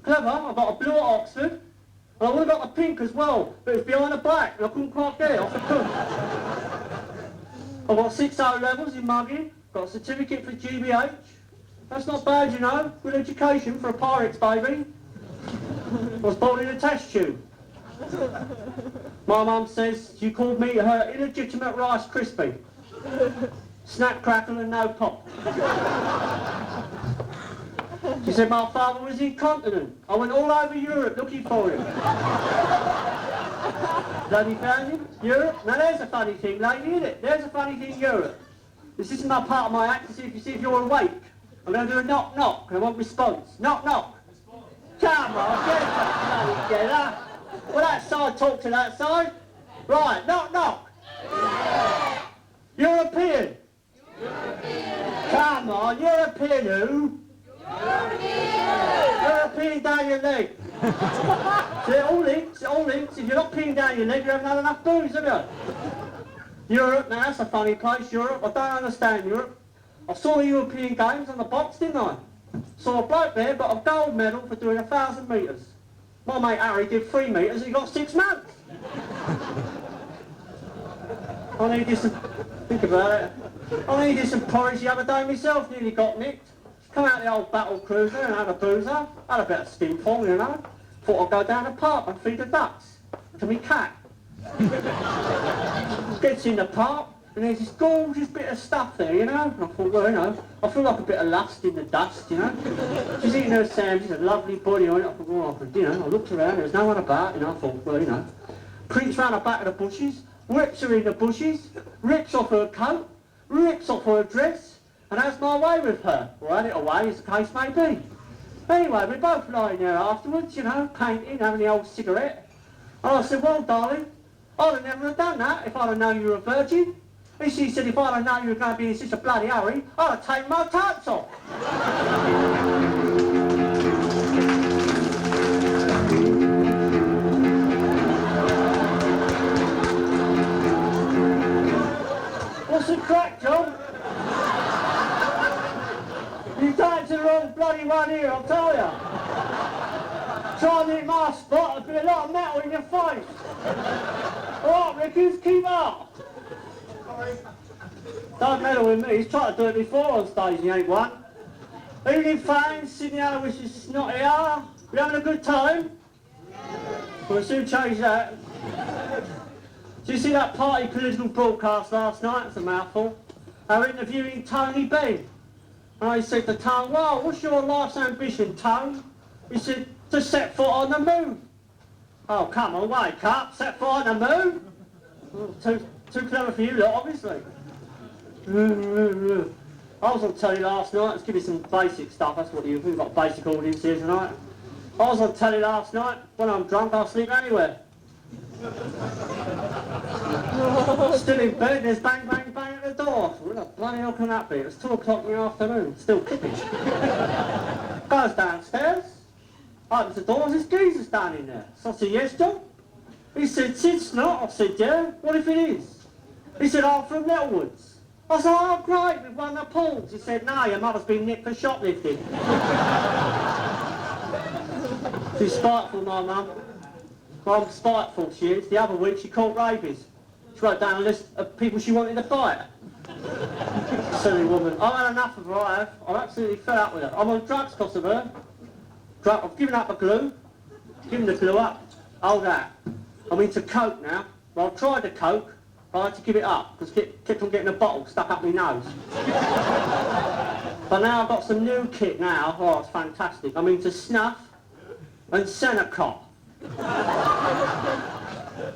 Clever, I've got a blue at Oxford. And I would have got the pink as well, but it's behind the black and I couldn't quite get it off the cook. I've got 6 O levels in mugging, got a certificate for GBH. That's not bad, you know. Good education for a pirate's baby. I was born in a test tube. My mum says you called me her illegitimate Rice Krispie. Snap, crackle and no pop. She said my father was incontinent. I went all over Europe looking for him. Bloody found him? Europe? Now there's a funny thing, lady, isn't it? There's a funny thing, Europe. This isn't my part of my act to see if you're awake. I'm going to do a knock knock and I want response. Knock knock. Come on, get it together. Well, that side talk to that side. Right, knock knock. European. Come on, European who? European down your leg. See, it all links, it all links. If you're not peeing down your leg, you haven't had enough booze, have you? Europe, now that's a funny place, Europe. I don't understand Europe. I saw the European Games on the box, didn't I? Saw a bloke there got a gold medal for doing 1,000 metres. My mate Harry did 3 metres and he got 6 months. I needed some, think about it. I needed some porridge the other day myself, nearly got nicked. Come out the old battle cruiser and had a boozer, had a bit of skinful, you know. Thought I'd go down the park and feed the ducks to me cat. Gets in the park and there's this gorgeous bit of stuff there, you know. And I thought, well, you know, I feel like a bit of lust in the dust, you know. She's eating her sandwich, a lovely body on it. I thought, well, you know, I looked around, there was no one about, you know. I thought, well, you know. Prints round the back of the bushes, whips her in the bushes, rips off her coat, rips off her dress, and has my way with her, or had it away, as the case may be. Anyway, we're both lying there afterwards, you know, painting, having the old cigarette. And I said, well, darling, I'd have never have done that if I'd have known you were a virgin. And she said, if I'd have known you were going to be in such a bloody hurry, I'd have taken my tights off. What's the crack, John? You died to the wrong bloody one here, I'll tell you. Try and hit my spot, there'll be a lot of metal in your face. All right, Rickers, keep up. Don't meddle with me, he's tried to do it before on stage, he ain't won. Evening fans, Sydney Aloysius is not here. We having a good time? We'll soon change that. Did you see that party political broadcast last night? It's a mouthful. They were interviewing Tony Benn. And I said to Tone, well, what's your life's ambition, Tone? He said, to set foot on the moon. Oh, come on, wake up, set foot on the moon? Oh, too clever for you lot, obviously. I was on telly last night, let's give you some basic stuff, that's what we've got a basic audience here tonight. I was on telly last night, when I'm drunk I'll sleep anywhere. Still in bed, there's bang, bang, bang at the door. What the bloody hell can that be? It's 2 o'clock in the afternoon, still kicking. Goes downstairs, opens the door, there's geezer standing there. So I said, yes, John? He said, Sid's not. I said, yeah, what if it is? He said, I'm from Nettlewoods. I said, oh, great, we've won the pools. He said, no, your mother's been nicked for shoplifting. She's spiteful, my mum. Well, I'm spiteful, she is. The other week she caught rabies. She wrote down a list of people she wanted to fight. Silly woman. I've had enough of her, I have. I'm absolutely fed up with her. I'm on drugs because of her. I've given up the glue. Given the glue up. Hold that. I'm into coke now. Well, I tried the coke, but I had to give it up because it kept on getting a bottle stuck up my nose. But now I've got some new kit now. Oh, it's fantastic. I'm into snuff and Senecot.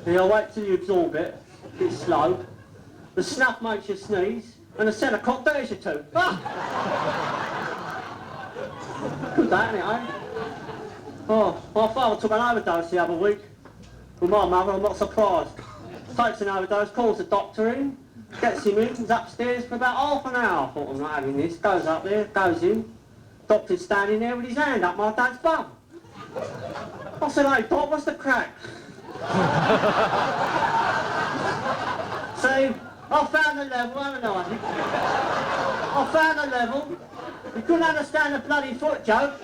I'll wait till you absorb it. It's slow. The snuff makes you sneeze, and the Senecot dares you to. Ah! Good that, ain't it, eh? Oh, my father took an overdose the other week. With my mother, I'm not surprised. Takes an overdose, calls the doctor in, gets him in, he's upstairs for about half an hour. I thought, I'm not having this. Goes up there, goes in. Doctor's standing there with his hand up my dad's bum. I said, hey, Doc, what's the crack? See, I found found a level, haven't I? I found a level. You couldn't understand the bloody foot joke.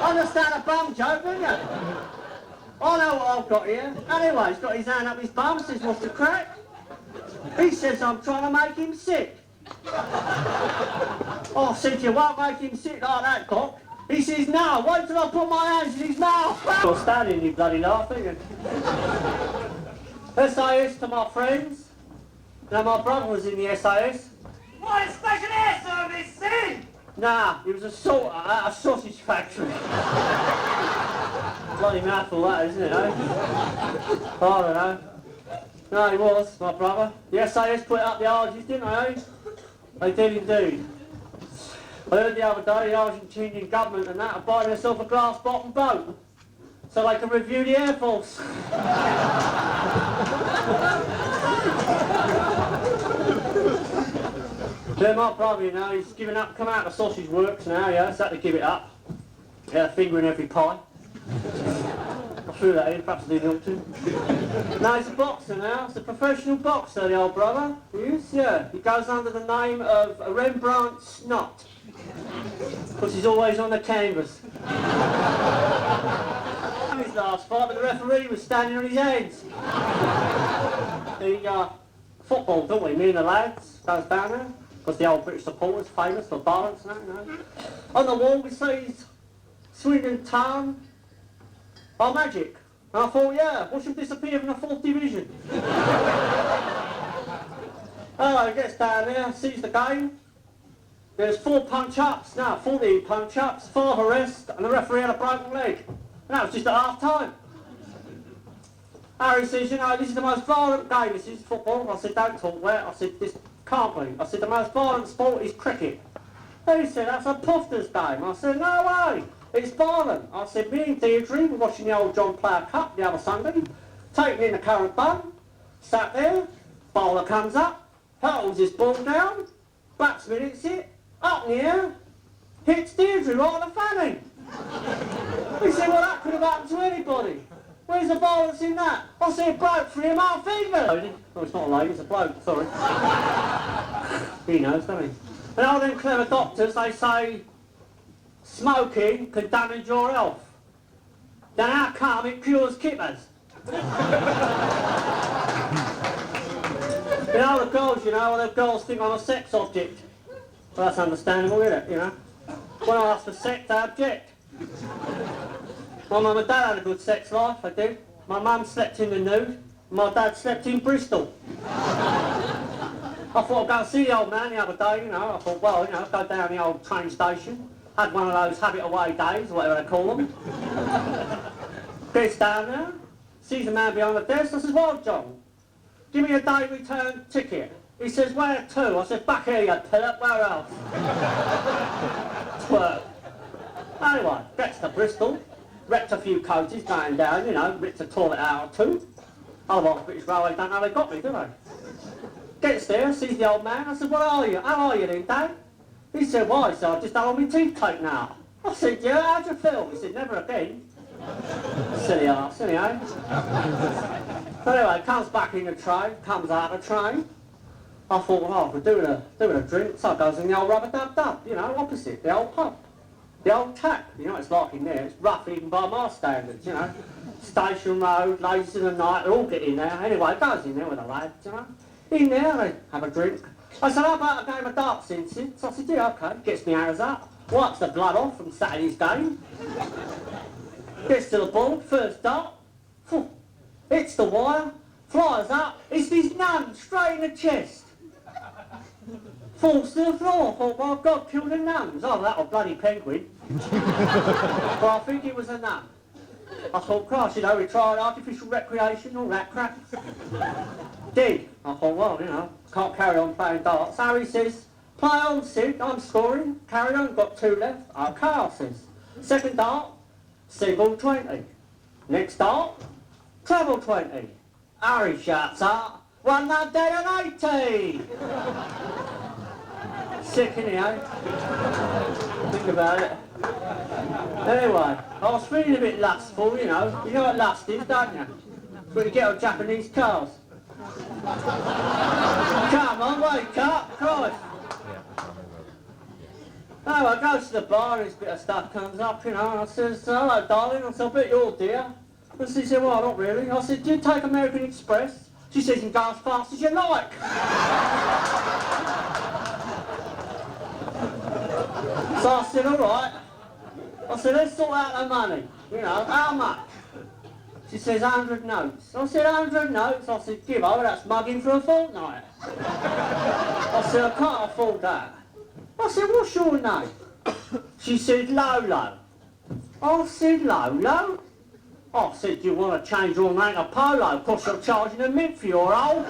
Understand a bum joke, didn't you? I know what I've got here. Anyway, he's got his hand up his bum, says, what's the crack? He says, I'm trying to make him sick. I said, you won't make him sick like that, Doc. He says, no, wait till I put my hands in his mouth. You're standing, you bloody laugh, ain't you? SAS to my friends. Now, my brother was in the SAS. What a special air service, see? Nah, he was a sorter at a sausage factory. Bloody mouthful that, isn't it, eh? I don't know. No, he was, my brother. The SAS put up the Argies, didn't they, eh? They did indeed. I heard the other day the Argentinian government and that are buying themselves a glass-bottom boat so they can review the Air Force. Yeah, my brother, you know, he's given up, come out of sausage works now, yeah, so had to give it up. He had a finger in every pie. I threw that in, perhaps I didn't help to. No, he's a boxer now, he's a professional boxer, the old brother. He is, yeah. He goes under the name of Rembrandt Snot. Because he's always on the canvas. His last fight, but the referee was standing on his heads. The football, don't we? Me and the lads goes down there. Because the old British supporters famous for violence and that, you know. On the wall we see Swindon Town are magic. And I thought, yeah, watch them disappear from the 4th division. Oh, he gets down there, sees the game. There's 4 punch-ups, no, 14 punch-ups, 5 arrests, and the referee had a broken leg. And that was just at half-time. Harry says, you know, this is the most violent game, this is football. I said, don't talk wet. I said, this can't be. I said, the most violent sport is cricket. He said, that's a puffer's game. I said, no way, it's violent. I said, me and Deirdre were watching the old John Player Cup the other Sunday, taking in the current bun, sat there, bowler comes up, hurls his ball down, batsman hits it, up in the air, hits Deirdre right on the fanny. He said, well, that could have happened to anybody. Where's the violence in that? I said, bloke, 3 and a half fingers. Oh, it's not a lady, it's a bloke, sorry. He knows, doesn't he? And all them clever doctors, they say, smoking can damage your health. Then how come it cures kippers? You know, the girls, you know, the girls think I'm a sex object. Well, that's understandable, isn't it, you know? When I ask for sex, they object. My mum and dad had a good sex life, they did. My mum slept in the nude, my dad slept in Bristol. I thought I'd go and see the old man the other day, you know. I thought, well, you know, go down the old train station. Had one of those habit away days, whatever they call them. Gets down there, sees a man behind the desk. I says, well, John, give me a day return ticket. He says, where to? I said, back here, you pillock, where else? Twerk. Anyway, gets to Bristol, wrecked a few coaches going down, you know, ripped a toilet out or 2. Otherwise, British Railways don't know they got me, do they? Gets there, sees the old man. I said, what are you? How are you then, Dad? He said, why? He said, I've just had all my teeth taken out. I said, yeah, how'd you feel? He said, never again. Silly arse, silly, eh? Anyway, comes back in the train, comes out of the train. I thought, well, we're doing a drink, so goes in the old rubber-dub-dub, you know, opposite, the old pub. The old tap, you know what it's like in there, it's rough even by my standards, you know. Station Road, ladies in the night, they all get in there. Anyway, goes in there with the lads, you know. In there, they have a drink. I said, how about a game of darts, Ince? I said, yeah, okay. Gets me arrows up, wipes the blood off from Saturday's game. Gets to the ball, first dart, hits the wire, flies up, it's his nun straight in the chest. Falls to the floor. I thought, well, God killed the nuns. Oh, that was bloody penguin. But I think it was a nun. I thought, Christ, you know, we tried artificial recreation, all that crap. Did. I thought, well, you know, can't carry on playing darts. Harry says, play on, Sid, I'm scoring. Carry on, got 2 left. Okay, I says. Second dart, single 20. Next dart, treble 20. Harry shouts out, 180! Sick, innit, eh? Think about it. Anyway, I was feeling a bit lustful, you know. You know what lust is, don't you? When you get on Japanese cars. Come on, wake up, Christ. Oh, I go to the bar and this bit of stuff comes up, you know, and I says, hello, darling. I said, I bet you're dear. And she said, well, not really. I said, do you take American Express? She says, you can go as fast as you like. So I said, all right. I said, let's sort out the money. You know, how much? She says, 100 notes. I said, 100 notes? I said, give over, that's mugging for a fortnight. I said, I can't afford that. I said, what's your name? She said, Lolo. I said, Lolo? I said, do you want to change your name to Polo? Because you're charging a mint for your old.